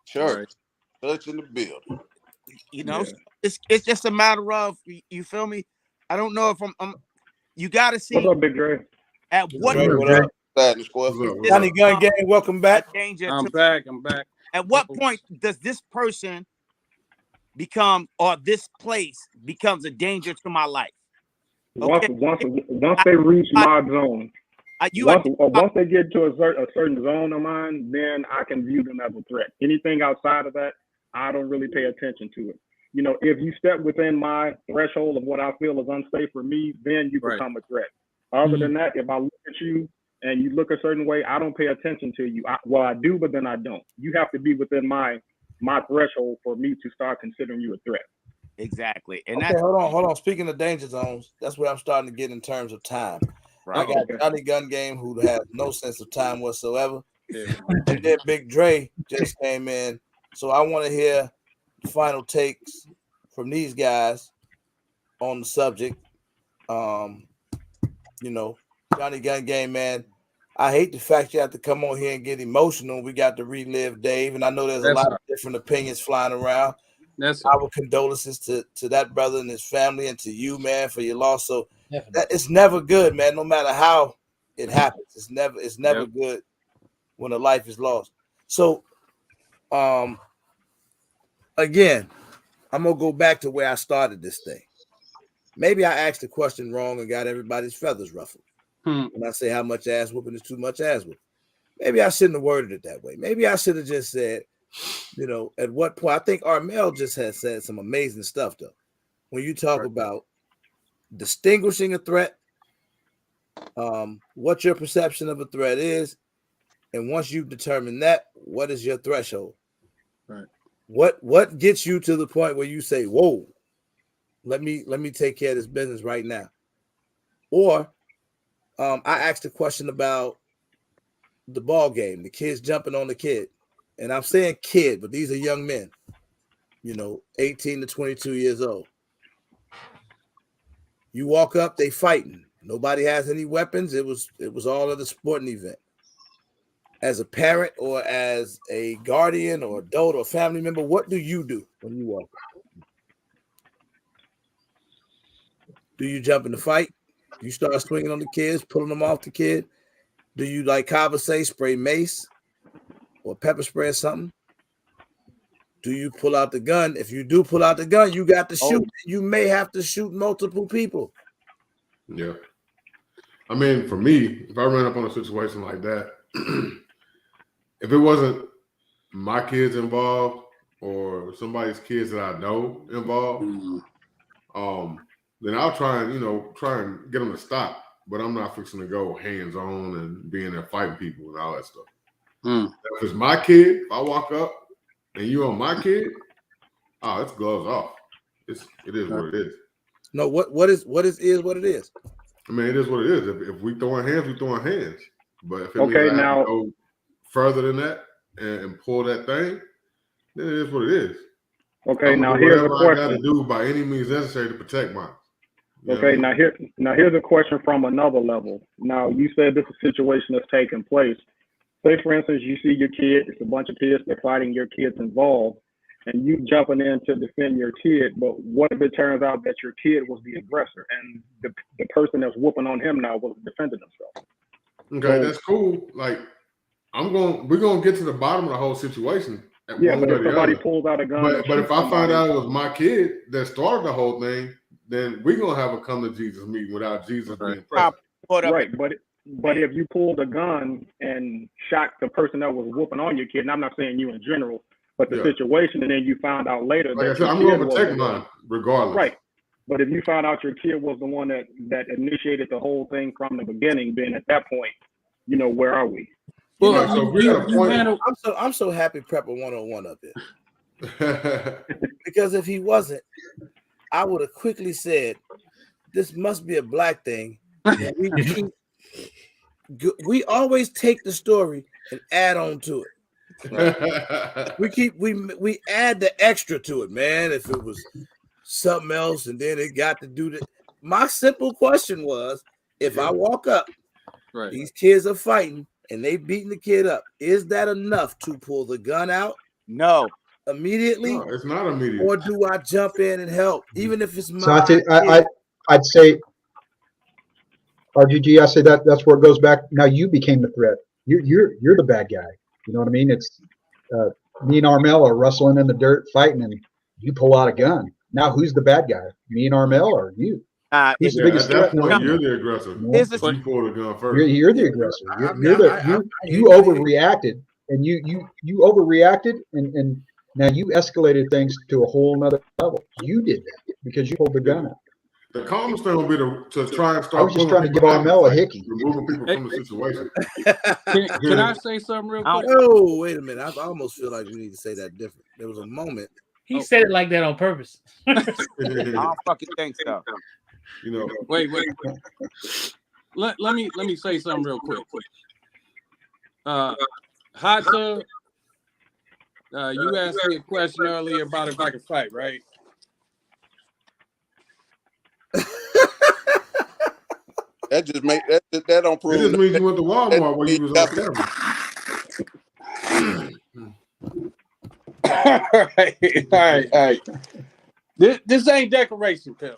Church in the building. It's just a matter of, you feel me? I don't know if I'm you gotta see. What's up, Big Dre? At what Johnny Gun Gang, welcome back. I'm back. At what point does this person become, or this place becomes a danger to my life? Okay. Once they reach my zone, once they get to a certain zone of mine, then I can view them as a threat. Anything outside of that, I don't really pay attention to it. If you step within my threshold of what I feel is unsafe for me, then you become a threat. Other than that, if I look at you and you look a certain way, I don't pay attention to you. I do, but then I don't. You have to be within my threshold for me to start considering you a threat. Exactly. And okay, hold on. Speaking of danger zones, that's where I'm starting to get in terms of time. Right. I got Johnny Gun Game, who has no sense of time whatsoever. And then Big Dre just came in. So I want to hear the final takes from these guys on the subject. Johnny Gun Game, man, I hate the fact you have to come on here and get emotional. We got to relive Dave, and I know there's a lot of different opinions flying around. Our condolences to that brother and his family, and to you, man, for your loss. So it's never good, man. No matter how it happens, it's never good when a life is lost. So, again, I'm gonna go back to where I started this thing. Maybe I asked the question wrong and got everybody's feathers ruffled. When I say how much ass whooping is too much ass whooping, maybe I shouldn't have worded it that way. Maybe I should have just said, at what point. I think Armel just has said some amazing stuff though. When you talk about distinguishing a threat, what your perception of a threat is, and once you've determined that, what is your threshold? Right. What gets you to the point where you say, "Whoa, let me take care of this business right now"? Or I asked a question about the ball game, the kids jumping on the kid. And I'm saying kid, but these are young men, 18 to 22 years old. You walk up, they fighting. Nobody has any weapons. It was all at a sporting event. As a parent or as a guardian or adult or family member, what do you do when you walk up? Do you jump in the fight? You start swinging on the kids, pulling them off the kid? Do you, like Kava say, spray mace or pepper spray or something? Do you pull out the gun? If you do pull out the gun, you got to shoot. You may have to shoot multiple people. Yeah. I mean, for me, if I ran up on a situation like that, if it wasn't my kids involved or somebody's kids that I know involved, then I'll try and get them to stop. But I'm not fixing to go hands on and being there fighting people and all that stuff. If it's my kid, if I walk up and you on my kid, it's gloves off. It is what it is. No, what is what it is. I mean, it is what it is. If we throwing hands, we throwing hands. But if it Okay, means I now- have to go further than that and pull that thing, then it is what it is. Okay, I'm now gonna do here's a whatever I got to question. do by any means necessary to protect mine. You know what I Okay, mean? now here's a question from another level. Now, you said this is a situation that's taking place. Say, for instance, you see your kid, it's a bunch of kids, they're fighting, your kid's involved, and you jumping in to defend your kid, but what if it turns out that your kid was the aggressor and the person that's whooping on him now was defending himself? Okay, that's cool. Like, we're gonna get to the bottom of the whole situation. Yeah, but if somebody pulls out a gun, but if I find out it was my kid that started the whole thing, then we're gonna have a come to Jesus meeting without Jesus being present. Right, but if you pulled a gun and shot the person that was whooping on your kid, and I'm not saying you in general, but the situation, and then you found out later Like I that said, I'm gonna protect mine regardless. Right. But if you found out your kid was the one that initiated the whole thing from the beginning, then at that point, where are we? Well, I'm so happy Prepper 101 up here. Because if he wasn't, I would have quickly said, this must be a black thing. We always take the story and add on to it. Right? we add the extra to it, man. If it was something else and then it got to do that. My simple question was, if I walk up, these kids are fighting and they beating the kid up, is that enough to pull the gun out? No. Immediately? No, it's not immediate. Or do I jump in and help, even if it's my So I'd say, RGG, I say that's where it goes back. Now you became the threat. You're the bad guy. You know what I mean? It's me and Armel are rustling in the dirt fighting, and you pull out a gun. Now who's the bad guy? Me and Armel or you? Who's the biggest at that threat? point, you're the aggressor. You pulled the gun first. You're the aggressor. You overreacted, and you overreacted, and now you escalated things to a whole nother level. You did that because you pulled the gun out. The calmest thing would be to try and start. I was just trying to give Armel a hickey. Removing people from the situation. Can I say something real quick? Oh, wait a minute. I almost feel like we need to say that different. There was a moment. He said it like that on purpose. I don't fucking think so. Wait. Let me say something real quick. Hot Tub, you asked me a question earlier about if I could fight, right? That just make that don't prove. It just means you went to Walmart where you was on camera. All right. This ain't decoration, Pimp.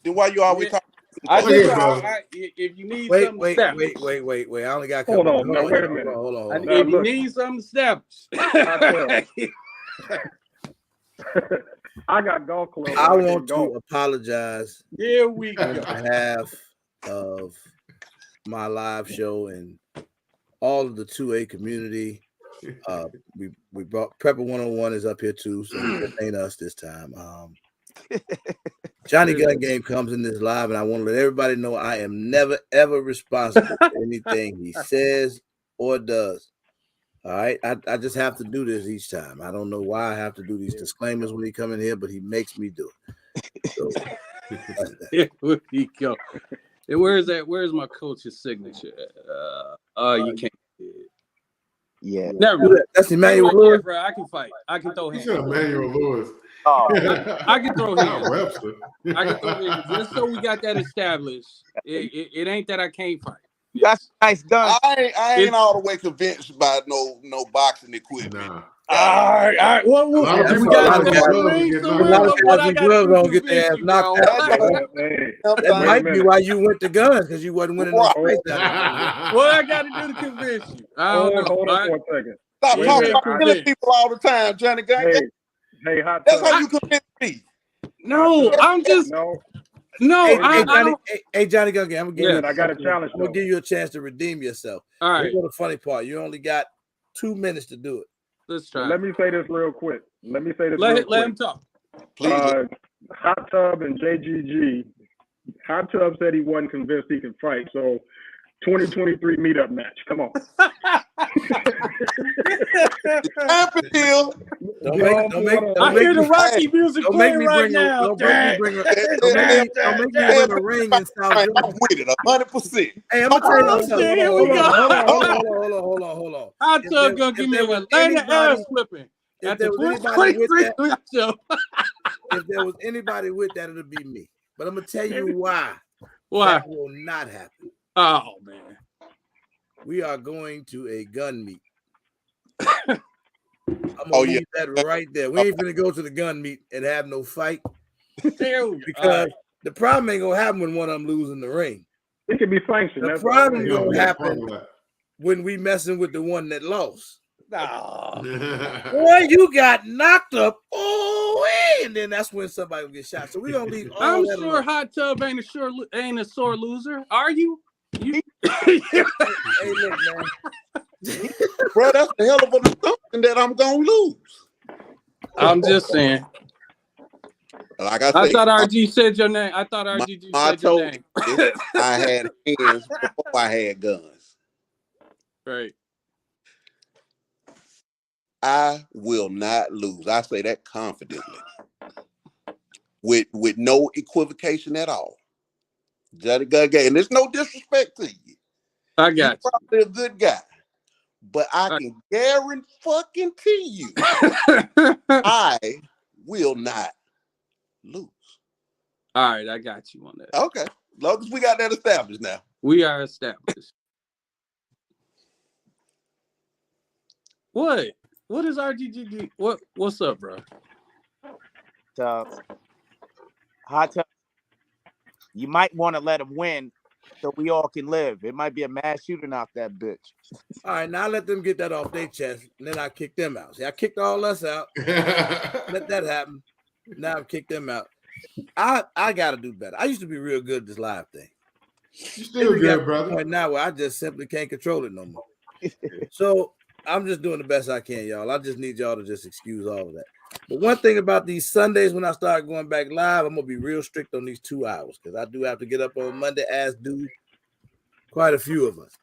Then why you always talking? If you need something established. Wait. I only got a Hold couple. on, wait a minute. Hold on. If you need something established. I got golf clubs. I want to apologize. Here we go. On behalf of my live show and all of the 2A community. We brought Prepper 101 is up here too, so it ain't us this time. Johnny Gun Game comes in this live, and I want to let everybody know I am never ever responsible for anything he says or does. All right, I just have to do this each time. I don't know why I have to do these disclaimers when he come in here, but he makes me do it. So, here we go. And where's that? Where's my coach's signature? You can't. Yeah. Never. That's Emmanuel Lewis. Bro, I can fight. I can throw hands. Emmanuel Lewis. I can throw hands. Webster. I can throw hands. Just so we got that established. It ain't that I can't fight. That's nice gun. I ain't all the way convinced by no boxing equipment. Nah. All right. Well, we got to gloves on get their ass knocked out. That might be why you went to guns, because you wasn't winning no fights. What I got to do to convince you? I don't know. Hold on for a second. Stop talking about killing people all the time, Johnny Gun. Hey, Hot That's Tub. how you convince me. No, I'm just no. no. Hey, I don't. Johnny Gungan, I'm gonna give Yeah. you. I got a challenge. I'm gonna though. give you a chance to redeem yourself. All right, Here's the funny part: you only got 2 minutes to do it. let's try. Let me say this real quick. Let him talk. Please. Hot Tub and JGG. Hot Tub said he wasn't convinced he can fight. So 2023 meetup match. Come on. I hear the Rocky music playing right now. Don't make me bring a ring in South Georgia. I'm with it 100%. Hey, I'm gonna tell you something. Here we go. Hold on. Hot Tub gonna give me an Atlanta ass whipping at the 2023 show. If there was anybody with that, it'll be me. But I'm gonna tell you why. Why? That will not happen. Oh man. We are going to a gun meet. I'm gonna leave that right there. We ain't gonna go to the gun meet and have no fight. Because the problem ain't gonna happen when one of them losing the ring. It can be sanctioned. The problem gonna happen when we messing with the one that lost. Boy, you got knocked up. And then that's when somebody will get shot. So we're gonna leave all I'm that sure alone. Hot Tub ain't a sore loser. Are you? Hey, look, man. Bro, that's a hell of a something that I'm gonna lose. I'm just saying. Like I thought RG said your name. I thought RG said your name. I had hands before I had guns. Right. I will not lose. I say that confidently. With no equivocation at all. Johnny Gungan, and there's no disrespect to you. I got You're probably a good guy. But I can guarantee you I will not lose. All right, I got you on that. Okay. As long as we got that established now. We are established. What? What is RGGG? What's up, bro? Hot Tub. You might want to let him win so we all can live. It might be a mass shooting out that bitch. All right, now let them get that off their chest, and then I kick them out. See, I kicked all us out. Let that happen. Now I've kicked them out. I got to do better. I used to be real good at this live thing. You still good, brother. Point now where I just simply can't control it no more. So I'm just doing the best I can, y'all. I just need y'all to just excuse all of that. But one thing about these Sundays when I start going back live, I'm gonna be real strict on these 2 hours because I do have to get up on Monday, as do quite a few of us.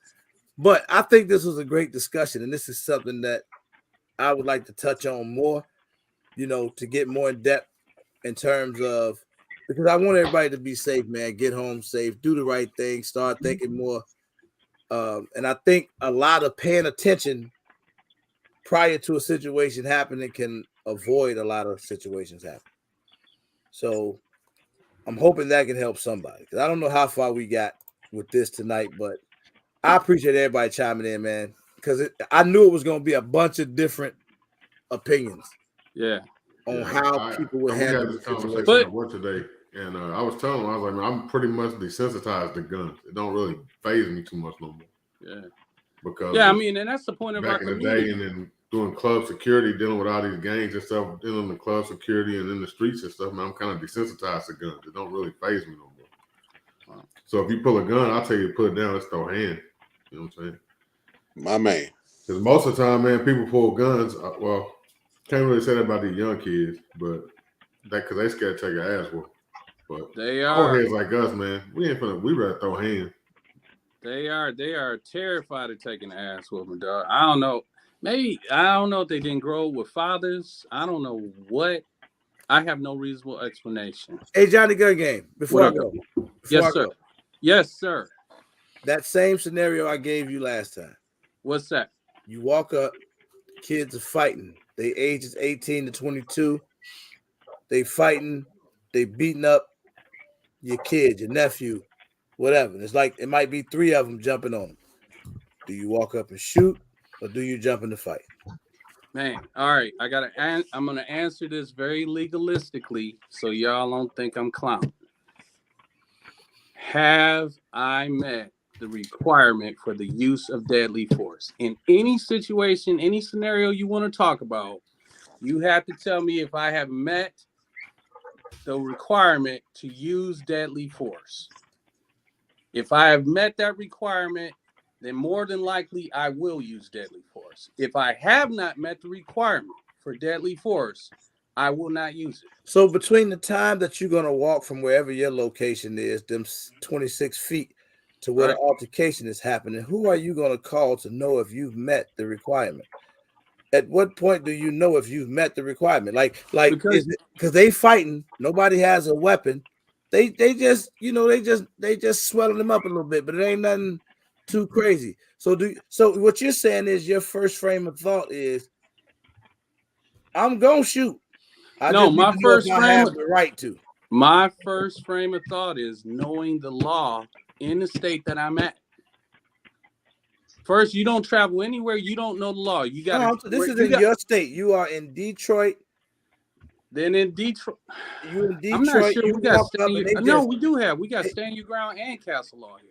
But I think this was a great discussion, and this is something that I would like to touch on more, to get more in depth in terms of, because I want everybody to be safe, man. Get home safe, do the right thing, start thinking more. And I think a lot of paying attention prior to a situation happening can avoid a lot of situations happening. So I'm hoping that can help somebody, because I don't know how far we got with this tonight, but I appreciate everybody chiming in, man, because I knew it was going to be a bunch of different opinions. Yeah. On how people would handle this the conversation situation. at work today, and I was telling them, I was like, man, I'm pretty much desensitized to guns. It don't really phase me too much no more. Yeah. Because I mean, and that's the point of our back in the community. day, and then doing club security, dealing with all these gangs and stuff, dealing with club security and in the streets and stuff, man, I'm kind of desensitized to guns. It don't really phase me no more. Wow. So if you pull a gun, I'll tell you to put it down, let's throw hand. You know what I'm saying? My man. Because most of the time, man, people pull guns. Well, can't really say that about these young kids, but because they scared to take an ass whoop. But they are old heads like us, man. We rather throw hands. They are terrified of taking an ass whooping, dog. I don't know. Maybe I don't know if they didn't grow up with fathers. I don't know what. I have no reasonable explanation. Hey, Johnny Gungan, before I go. Yes, sir. Yes, sir. That same scenario I gave you last time. What's that? You walk up, kids are fighting. They ages 18 to 22. They fighting. They beating up your kid, your nephew, whatever. It's like it might be 3 of them jumping on them. Do you walk up and shoot, or do you jump in the fight? Man, all right. I'm gonna answer this very legalistically, so y'all don't think I'm clowning. Have I met the requirement for the use of deadly force in any situation, any scenario you want to talk about? You have to tell me if I have met the requirement to use deadly force. If I have met that requirement, then more than likely I will use deadly force. If I have not met the requirement for deadly force, I will not use it. So between the time that you're going to walk from wherever your location is, them 26 feet, to where the altercation is happening, who are you going to call to know if you've met the requirement? At what point do you know if you've met the requirement? Because they fighting, nobody has a weapon. They just, they just swelling them up a little bit, but it ain't nothing too crazy. So what you're saying is your first frame of thought is, I'm gonna shoot. My first frame of the right to. My first frame of thought is knowing the law in the state that I'm at. First, you don't travel anywhere you don't know the law. You got this is in your state. You are in Detroit. Then in Detroit, you in Detroit. I'm not sure we got we got stand your ground and castle law here.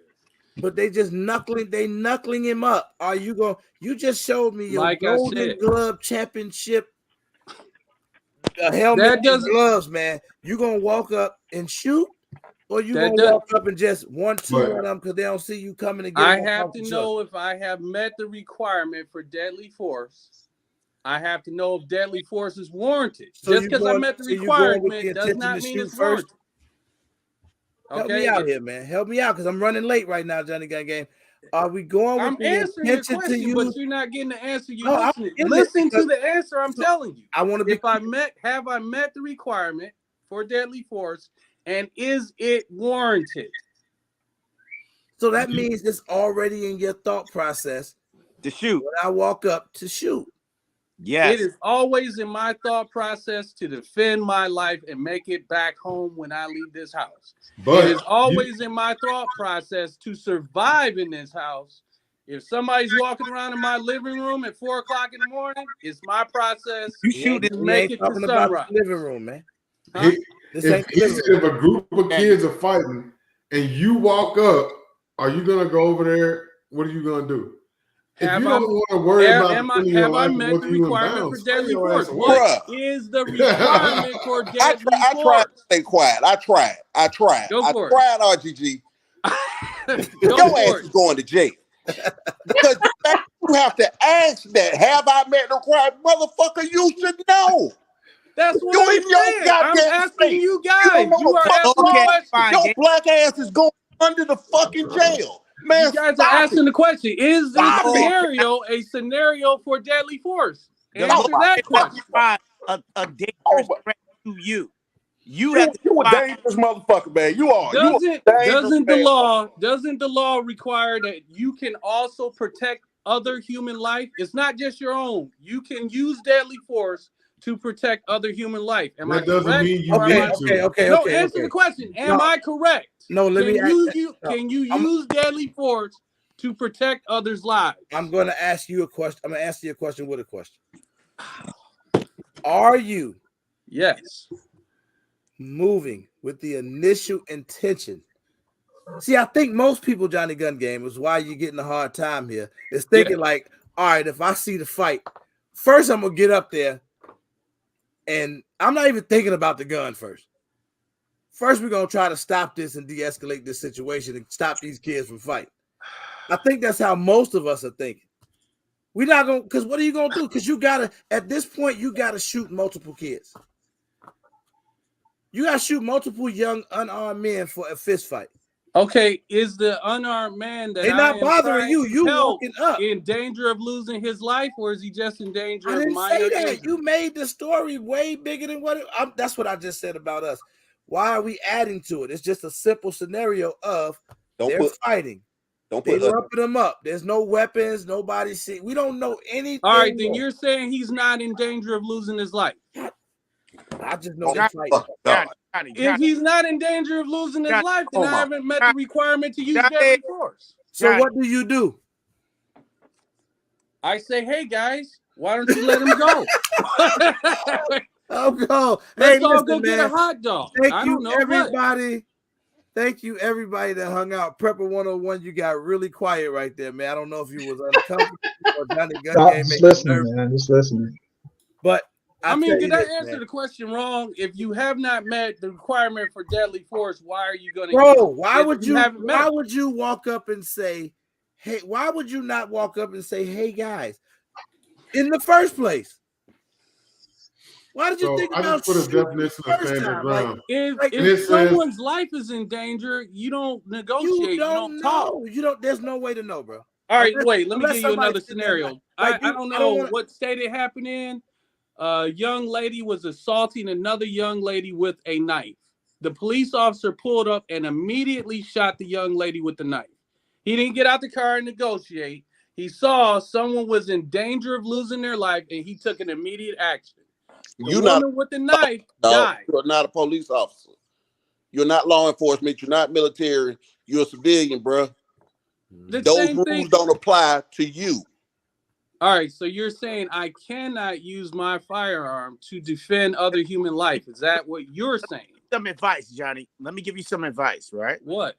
But they just knuckling him up. Are you going? You just showed me your Golden Glove championship helmet and gloves, man. You gonna walk up and shoot, or you gonna walk up and just 1-2 on them because they don't see you coming again? I have to know if I have met the requirement for deadly force. I have to know if deadly force is warranted. So just because I met the requirement does not mean it's warranted. Help me out here, man. Help me out because I'm running late right now, Johnny Gun Game. Are we going? I'm answering your question, but you're not getting the answer. Listen to the answer I'm telling you. I want to be. Have I met the requirement for deadly force, and is it warranted? So that means it's already in your thought process to shoot. When I walk up to shoot. Yes. It is always in my thought process to defend my life and make it back home when I leave this house. But it is always in my thought process to survive in this house. If somebody's walking around in my living room at 4 o'clock in the morning, it's my process. You shoot it, make it to sunrise. Living room, man. Huh? If a group of kids are fighting and you walk up, are you gonna go over there? What are you gonna do? If you don't want to worry about have I met the requirement for deadly force? What is the requirement for deadly force? I tried to stay quiet. I tried. Go for it. RGG. Your ass is going to jail. Because you have to ask that. Have I met the requirement? Motherfucker, you should know. That's what I'm saying. I'm asking you guys. You are asking questions. Your black ass is going under the fucking jail. Man, you guys are asking the question: is this scenario for deadly force? Answer that question. A dangerous threat to you. You a dangerous motherfucker, man. You are. Doesn't the law require that you can also protect other human life? It's not just your own. You can use deadly force to protect other human life. Am I correct? Mean you okay. No, answer the question. Am I correct? No, Can you use deadly force to protect others' lives? I'm going to ask you a question. I'm going to ask you a question with a question. Are you moving with the initial intention? See, I think most people, Johnny Gun Game, is why you're getting a hard time here, is thinking like, all right, if I see the fight, first I'm going to get up there and I'm not even thinking about the gun first. First, we're going to try to stop this and de-escalate this situation and stop these kids from fighting. I think that's how most of us are thinking. We're not going to, because what are you going to do? Because you got to, at this point, you got to shoot multiple kids. You got to shoot multiple young unarmed men for a fist fight. Okay, is the unarmed man that they're not bothering you? You walking up in danger of losing his life, or is he just in danger of minor injury? I didn't say that. Injury? You made the story way bigger than what that's what I just said about us. Why are we adding to it? It's just a simple scenario of they're fighting. They roughing them up. There's no weapons. Nobody see. We don't know anything. All right, then you're saying he's not in danger of losing his life. I just know they're fighting. If he's not in danger of losing his life, then I haven't met the requirement to use deadly force. So what do you do? I say, hey guys, why don't you let him go? Oh, go. Let's all go get a hot dog. Thank you, everybody. Thank you, everybody that hung out. Prepper 101, you got really quiet right there, man. I don't know if you was uncomfortable or Johnny Gun Game. Just listening, man. Just listening. But I mean, did I this, answer man. the question wrong? If you have not met the requirement for deadly force, why are you going to Bro, use it? why If would you you haven't met why it? would you walk up and say, hey, why would you not walk up and say, hey guys, in the first place? Why did you So think I about just put a shooting the definition of first stand your time? Like, ground. If like And it says someone's life is in danger, you don't you negotiate. You don't don't talk. know. You don't. There's no way to know, bro. All right, wait. Let me Unless give you somebody's another sitting there scenario. like I you. don't I don't know want. what state it happened in. A young lady was assaulting another young lady with a knife. The police officer pulled up and immediately shot the young lady with the knife. He didn't get out the car and negotiate. He saw someone was in danger of losing their life, and he took an immediate action. The You're not woman with the knife dog. died. You're not a police officer. You're not law enforcement. You're not military. You're a civilian, bro. The Those same rules thing. don't apply to you. All right, so you're saying I cannot use my firearm to defend other human life. Is that what you're saying? Some advice, Johnny. Let me give you some advice, right? What?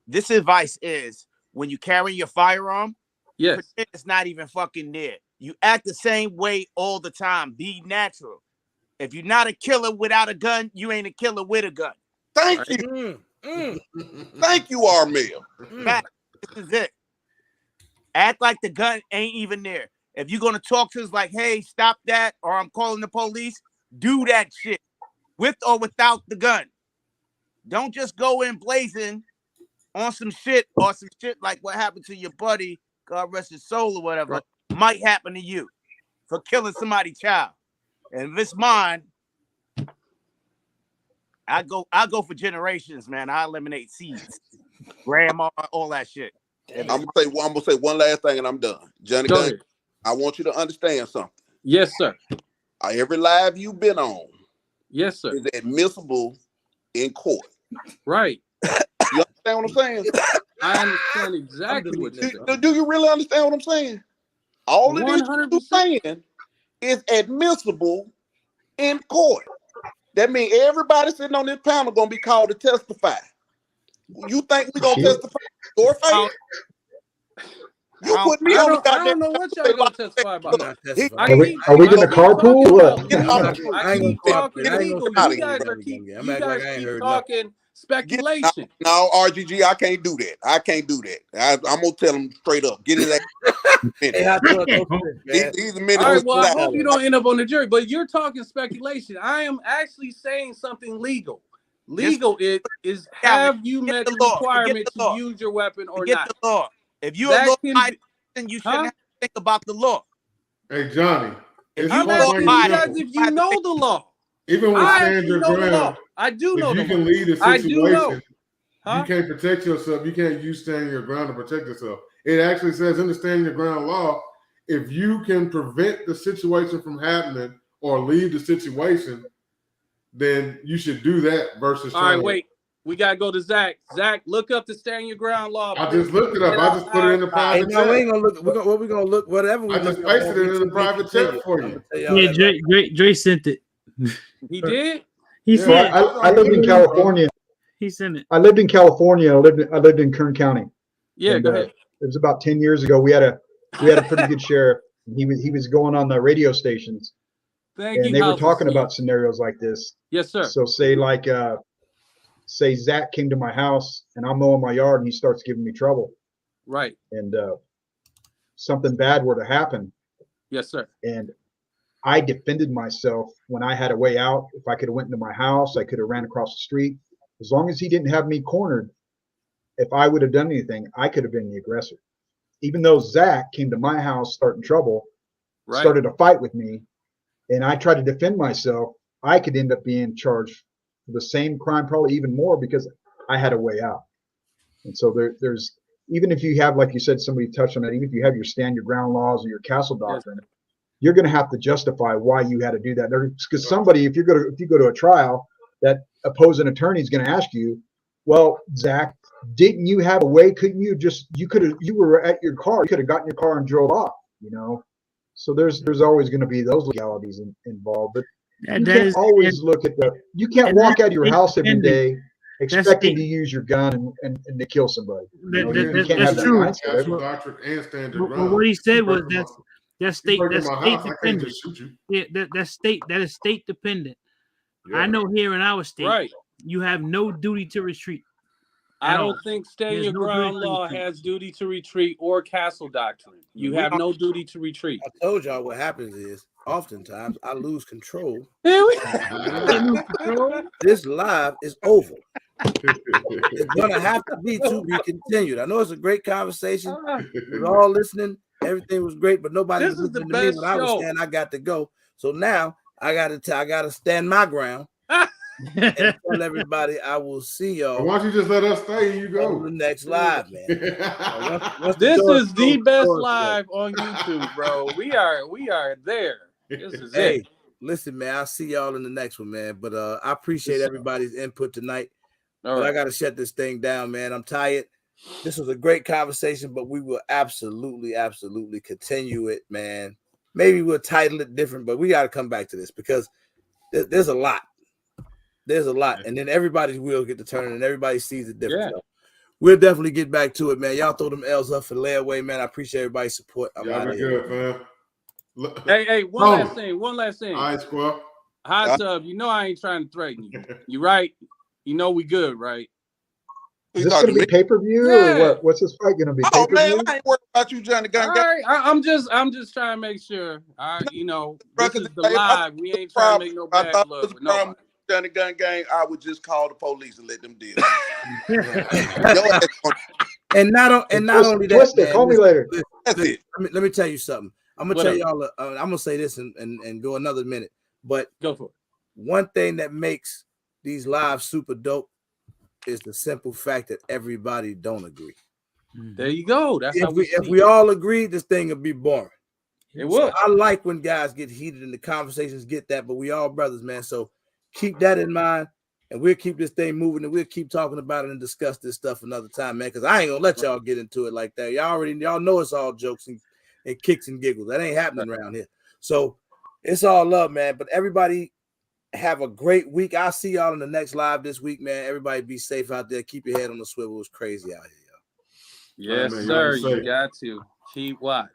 This advice is when you carry your firearm, Yes. pretend it's not even fucking there. You act the same way all the time. Be natural. If you're not a killer without a gun, you ain't a killer with a gun. Thank Right? you. Thank you, Armel. Fact. This is it. Act like the gun ain't even there. If you're gonna talk to us like, hey, stop that, or I'm calling the police, do that shit. With or without the gun. Don't just go in blazing on some shit like what happened to your buddy, God rest his soul or whatever, might happen to you for killing somebody's child. And if it's mine, I go for generations, man. I eliminate seeds, grandma, all that shit. I'm gonna say one last thing and I'm done. Johnny Go Gunn, ahead. I want you to understand something. Yes, sir. Every live you've been on Yes, sir. is admissible in court. Right. You understand what I'm saying? I understand exactly what you're saying. Do you really understand what I'm saying? All of this 100%. you're saying is admissible in court. That means everybody sitting on this panel gonna be called to testify. You think we gonna testify your face? You put me on the goddamn. I don't know what y'all gonna testify about. Are we gonna carpool? What? I keep talking legal. You guys keep talking speculation. No, RGG, I can't do that. I can't do that. I'm gonna tell them straight up. Get in that. These minutes. All right, well, I hope you don't end up on the jury, but you're talking speculation. I am actually saying something legal. Legal is have you met the requirement to use your weapon or not? The law. If you're a law abiding, then you shouldn't have to think about the law. Hey, Johnny. I'm asking you guys if you know the law. Even with stand your ground, I do know if the you law. can lead a I do know. situation, you can't protect yourself. You can't use stand your ground to protect yourself. It actually says in the stand your ground law, if you can prevent the situation from happening or leave the situation, then you should do that versus All right, wait. We gotta go to Zach. Zach, look up the stand your ground law. I just looked it up. I just put it in the private chat. We ain't gonna look. We're gonna look whatever. I just pasted it in the private chat for you. Yeah, Dre sent it. He did. He said. I lived in California. He sent it. I lived in California. I lived in Kern County. Yeah, go ahead. It was about 10 years ago. We had a pretty good sheriff. He was going on the radio stations. Thank you. And they were talking about scenarios like this. Yes, sir. So say Zach came to my house and I'm mowing my yard and he starts giving me trouble. Right. And something bad were to happen. Yes, sir. And I defended myself when I had a way out. If I could have went into my house, I could have ran across the street. As long as he didn't have me cornered, if I would have done anything, I could have been the aggressor. Even though Zach came to my house starting trouble, started a fight with me, and I tried to defend myself, I could end up being charged for the same crime, probably even more, because I had a way out. And so there's, even if you have, like you said, somebody touched on that, even if you have your stand your ground laws or your castle doctrine, you're going to have to justify why you had to do that. Because somebody, if you go to a trial, that opposing attorney is going to ask you, well, Zach, didn't you have a way? Couldn't you you were at your car, you could have gotten your car and drove off, So there's always going to be those legalities involved, but you can't always look at you can't walk out of your house every day expecting to use your gun and to kill somebody. You can't have that mindset. Doctrine and stand your ground. But what he said was That's state. break in That's my state house, I can't dependent. just shoot you. Yeah, that's state. That is state dependent. Yeah. I know here in our state, Right. you have no duty to retreat. I at don't all. think stand There's your no ground duty to law retreat. has duty to retreat or castle doctrine. You We have don't- no duty to retreat. I told y'all what happens is oftentimes I lose control. This live is over. It's gonna have to be continued. I know it's a great conversation. We were all listening. Everything was great, but nobody was This is the listening to me best when I was show. saying I got to go. So now I gotta stand my ground and tell everybody I will see y'all. Why don't you just let us stay and you go? On the next live, man. This is the best live on YouTube, bro. We are there. This is Hey, it. listen, man. I'll see y'all in the next one, man. But I appreciate everybody's input tonight. All But right. I gotta shut this thing down, man. I'm tired. This was a great conversation, but we will absolutely continue it, man. Maybe we'll title it different, but we got to come back to this because there's a lot. There's a lot, and then everybody's wheels get to turn, and everybody sees it different. Yeah. So we'll definitely get back to it, man. Y'all throw them L's up for layaway, man. I appreciate everybody's support. I'm Y'all out be of here. good, fam. Hey, one last thing. One last thing. All right, squad. Hot tub, you know I ain't trying to threaten you. You right? You know we good, right? Is this going to be pay-per-view or what? What's this fight going to be? Oh Pay-per-view? man, I ain't worried about you, Johnny Gun All Gang. right, I'm just trying to make sure. You know, this is the live. We ain't trying to make no I bad thought blood it was with a problem nobody. with Johnny Gun Gang. I would just call the police and let them deal. And not only that, Twist it. man, Call me later. Listen, let me tell you something. I'm gonna Whatever. tell y'all. I'm gonna say this and go another minute. But go for it. One thing that makes these lives super dope is the simple fact that everybody don't agree. There you go. That's how we. If we all agree, this thing would be boring. It would. I like when guys get heated and the conversations get that, but we all brothers, man. So keep that in mind, and we'll keep this thing moving, and we'll keep talking about it and discuss this stuff another time, man. Because I ain't gonna let y'all get into it like that. Y'all know it's all jokes and kicks and giggles. That ain't happening around here. So it's all love, man. But everybody have a great week. I'll see y'all in the next live this week, man. Everybody be safe out there. Keep your head on the swivel. It's crazy out here, y'all. Yes, man, sir. y'all be You safe. got to keep watch.